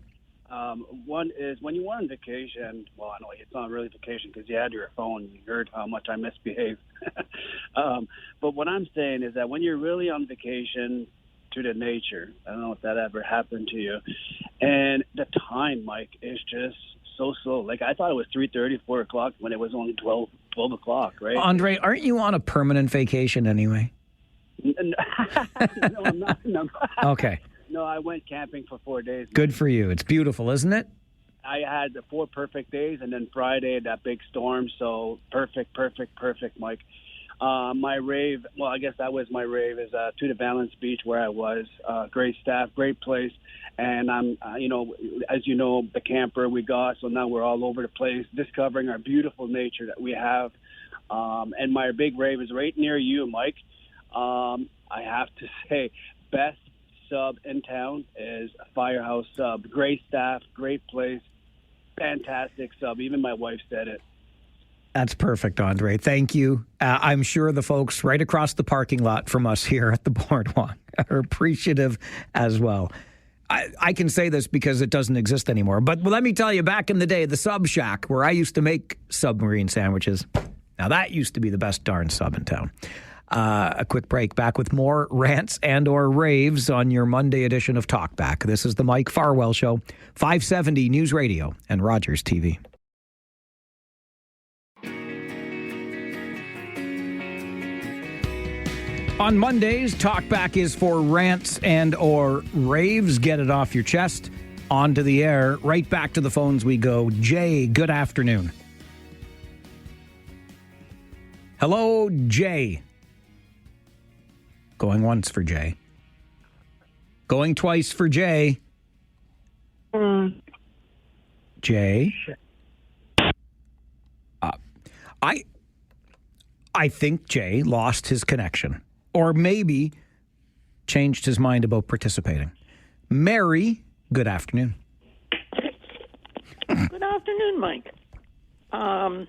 One is when you went on vacation. Well, I know it's not really vacation because you had your phone. You heard how much I misbehaved. But what I'm saying is that when you're really on vacation to the nature, I don't know if that ever happened to you, and the time, Mike, is just so slow. Like I thought it was 3:30, 4 o'clock when it was only 12 o'clock, right? Andre, aren't you on a permanent vacation anyway? No, I'm not. No. Okay. No, I went camping for 4 days. Good for you. It's beautiful, isn't it? I had 4 perfect days, and then Friday, that big storm. So perfect, Mike. My rave, well, I guess that was my rave, is to the Balance Beach where I was. Great staff, great place. And I'm, as you know, the camper we got. So now we're all over the place discovering our beautiful nature that we have. And my big rave is right near you, Mike. I have to say, best sub in town is Firehouse Sub. Great staff, great place, fantastic sub. Even my wife said it. That's perfect, Andre. Thank you. I'm sure the folks right across the parking lot from us here at the Boardwalk are appreciative as well. I can say this because it doesn't exist anymore. But let me tell you, back in the day, the Sub Shack, where I used to make submarine sandwiches, now that used to be the best darn sub in town. A quick break. Back with more rants and or raves on your Monday edition of Talkback. This is the Mike Farwell Show, 570 News Radio and Rogers TV. On Mondays, Talkback is for rants and or raves. Get it off your chest. Onto the air. Right back to the phones we go. Jay, good afternoon. Hello, Jay. Going once for Jay. Going twice for Jay. Jay. I think Jay lost his connection. Or maybe changed his mind about participating. Mary, good afternoon. Good afternoon, Mike. I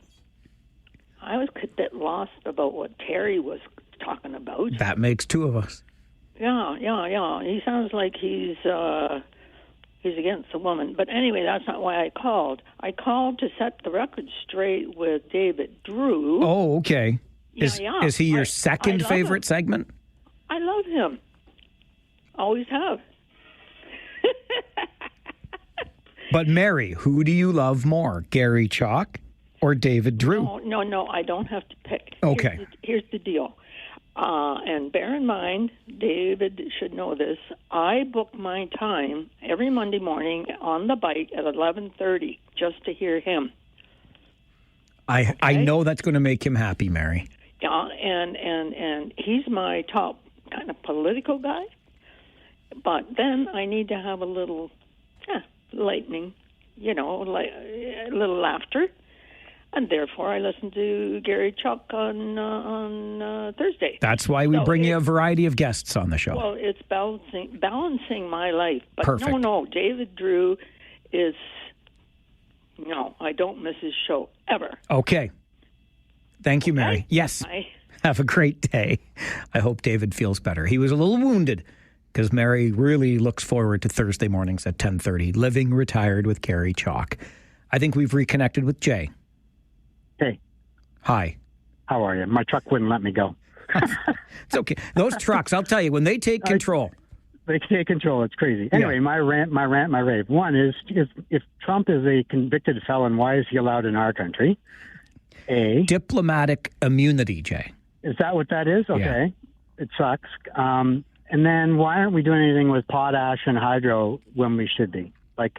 was a bit lost about what Terry was talking about. That makes two of us. Yeah. He sounds like he's against the woman. But anyway, that's not why I called. I called to set the record straight with David Drewe. Oh, okay. Yeah. Is he your second favorite segment? I love him. Always have. But Mary, who do you love more, Gary Chalk or David Drewe? No, I don't have to pick. Okay. Here's the deal. And bear in mind, David should know this, I book my time every Monday morning on the bike at 11:30 just to hear him. I know that's going to make him happy, Mary. Yeah, and he's my top kind of political guy. But then I need to have a little lightning, like a little laughter. And therefore, I listen to Gary Chuck on Thursday. That's why we bring you a variety of guests on the show. Well, it's balancing my life. But Perfect. No, David Drewe is... No, I don't miss his show, ever. Okay. Thank you, Mary. Yes. Bye. Have a great day. I hope David feels better. He was a little wounded because Mary really looks forward to Thursday mornings at 10:30, Living Retired with Gary Chalk. I think we've reconnected with Jay. Hey. Hi. How are you? My truck wouldn't let me go. It's okay. Those trucks, I'll tell you, when they take control. They take control. It's crazy. Anyway, my rave. One is if Trump is a convicted felon, why is he allowed in our country? Diplomatic immunity, Jay. Is that what that is? Okay. Yeah. It sucks. And then why aren't we doing anything with potash and hydro when we should be? Like,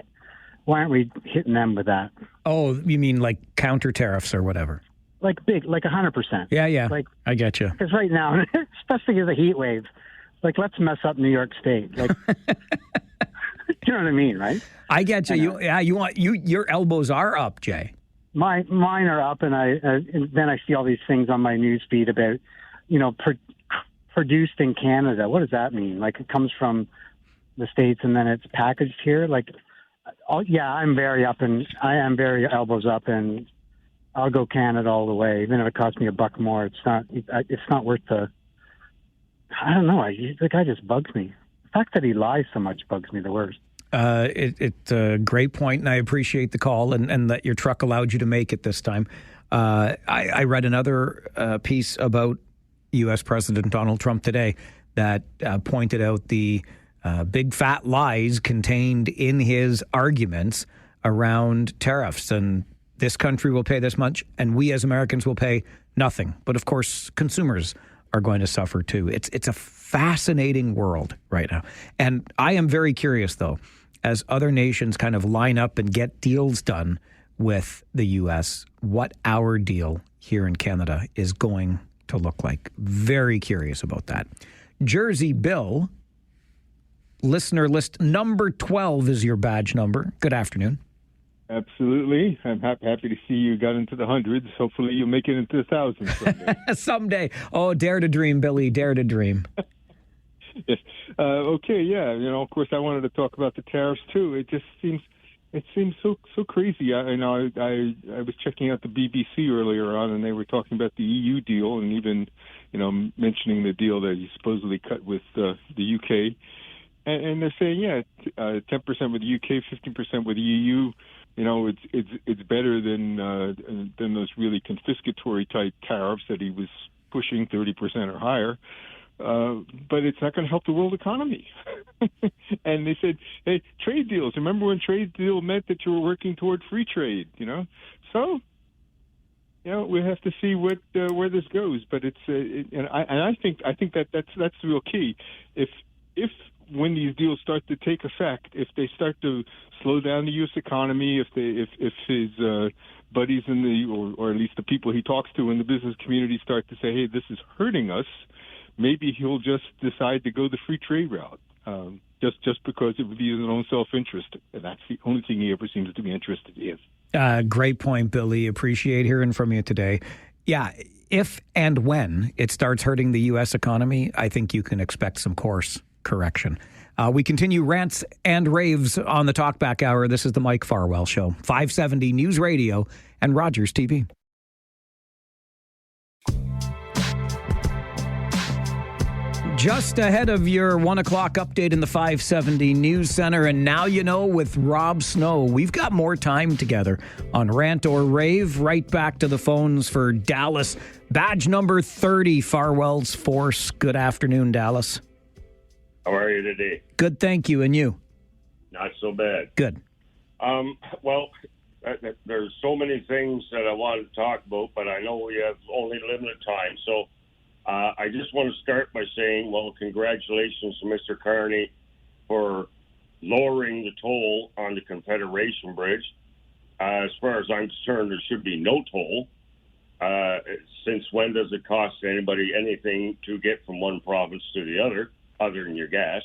why aren't we hitting them with that? Oh, you mean like counter tariffs or whatever? Like big, like 100%. Yeah. Like, I get you. Because right now, especially with a heat wave, like let's mess up New York State. Like, you know what I mean, right? I get you. Your elbows are up, Jay. Mine are up, and then I see all these things on my news feed about, produced in Canada. What does that mean? Like it comes from the States and then it's packaged here. Like, I'm very up, and I am very elbows up, and I'll go Canada all the way, even if it costs me $1 more. It's not worth the I don't know. The guy just bugs me. The fact that he lies so much bugs me the worst. It's a great point, and I appreciate the call and that your truck allowed you to make it this time. I read another piece about U.S. President Donald Trump today that pointed out the big fat lies contained in his arguments around tariffs. And this country will pay this much, and we as Americans will pay nothing. But of course, consumers are going to suffer too. It's a fascinating world right now. And I am very curious, though, as other nations kind of line up and get deals done with the U.S., what our deal here in Canada is going to look like. Very curious about that. Jersey Bill, listener list number 12 is your badge number. Good afternoon. Absolutely. I'm happy to see you got into the hundreds. Hopefully you'll make it into the thousands someday. Someday. Oh, dare to dream, Billy. Dare to dream. Yes. Okay, yeah. Of course, I wanted to talk about the tariffs, too. It seems so crazy. I was checking out the BBC earlier on, and they were talking about the EU deal and even, mentioning the deal that you supposedly cut with the UK. And they're saying, 10% with the UK, 15% with the EU. It's better than those really confiscatory type tariffs that he was pushing 30% or higher. But it's not going to help the world economy. And they said, hey, trade deals. Remember when trade deal meant that you were working toward free trade, So, we have to see where this goes. But I think that's the real key. If when these deals start to take effect, if they start to slow down the U.S. economy, if his buddies or at least the people he talks to in the business community start to say, hey, this is hurting us, maybe he'll just decide to go the free trade route, just because it would be in his own self-interest. And that's the only thing he ever seems to be interested in. Great point, Billy. Appreciate hearing from you today. Yeah, if and when it starts hurting the U.S. economy, I think you can expect some course correction. We continue rants and raves on the Talkback Hour. This is the Mike Farwell Show, 570 News Radio and Rogers TV. Just ahead of your 1 o'clock update in the 570 News Center. And now you know with Rob Snow, we've got more time together on Rant or Rave. Right back to the phones for Dallas. Badge number 30, Farwell's Force. Good afternoon, Dallas. How are you today? Good, thank you. And you? Not so bad. Good. Well, there's so many things that I wanted to talk about, but I know we have only limited time. So I just want to start by saying, well, congratulations to Mr. Carney for lowering the toll on the Confederation Bridge. As far as I'm concerned, there should be no toll. Since when does it cost anybody anything to get from one province to the other than your gas?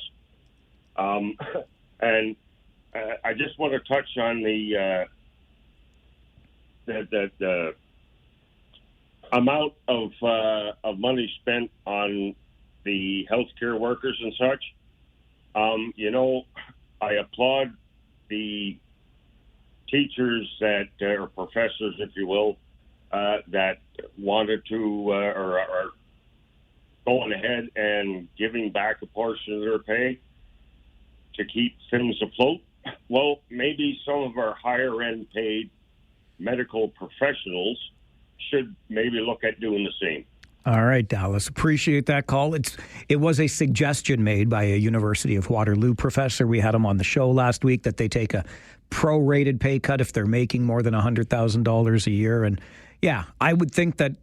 And I just want to touch on the amount of money spent on the healthcare workers and such. I applaud the teachers or professors, if you will, that wanted to or are going ahead and giving back a portion of their pay to keep things afloat. Well, maybe some of our higher end paid medical professionals should maybe look at doing the same. All right, Dallas. Appreciate that call. It was a suggestion made by a University of Waterloo professor. We had him on the show last week that they take a prorated pay cut if they're making more than $100,000 a year. And yeah, I would think that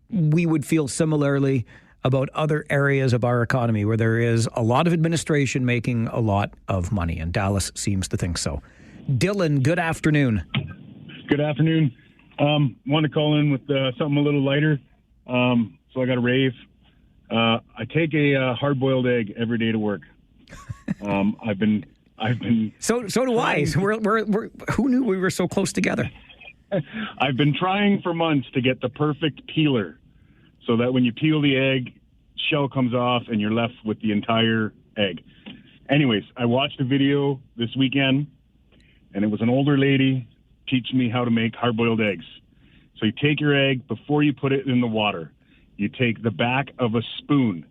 we would feel similarly about other areas of our economy where there is a lot of administration making a lot of money. And Dallas seems to think so. Dylan, good afternoon. Good afternoon. Want to call in with something a little lighter. So I got a rave. I take a hard-boiled egg every day to work. I've been. So do I. We're who knew we were so close together? I've been trying for months to get the perfect peeler, so that when you peel the egg, shell comes off and you're left with the entire egg. Anyways, I watched a video this weekend, and it was an older lady teaching me how to make hard-boiled eggs. So you take your egg, before you put it in the water, you take the back of a spoon,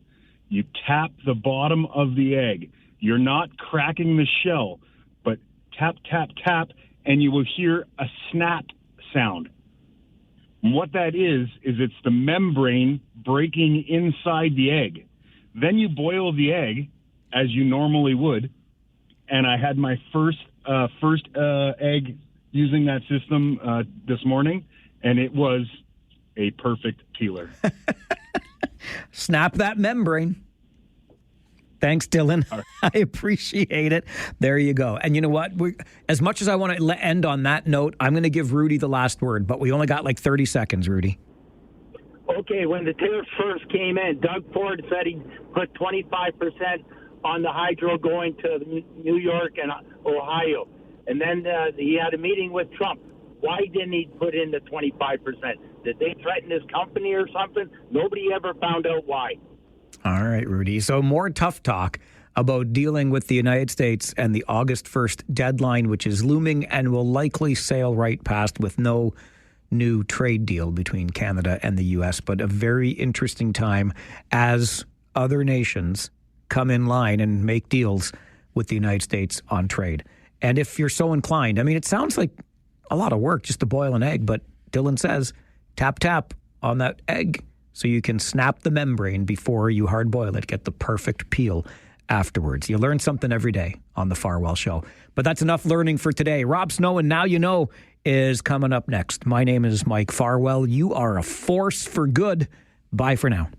You tap the bottom of the egg. You're not cracking the shell, but tap, tap, tap, and you will hear a snap sound. And what that is it's the membrane breaking inside the egg. Then you boil the egg as you normally would, and I had my first egg using that system this morning, and it was a perfect peeler. Snap that membrane. Thanks, Dylan. I appreciate it. There you go. And you know what? As much as I want to end on that note, I'm going to give Rudy the last word, but we only got like 30 seconds, Rudy. Okay, when the tariffs first came in, Doug Ford said he put 25% on the hydro going to New York and Ohio. And then he had a meeting with Trump. Why didn't he put in the 25%? Did they threaten his company or something? Nobody ever found out why. All right, Rudy. So more tough talk about dealing with the United States and the August 1st deadline, which is looming and will likely sail right past with no new trade deal between Canada and the U.S., but a very interesting time as other nations come in line and make deals with the United States on trade. And if you're so inclined, I mean, it sounds like a lot of work just to boil an egg, but Dylan says tap, tap on that egg so you can snap the membrane before you hard boil it, get the perfect peel afterwards. You learn something every day on the Farwell Show. But that's enough learning for today. Rob Snow and Now You Know is coming up next. My name is Mike Farwell. You are a force for good. Bye for now.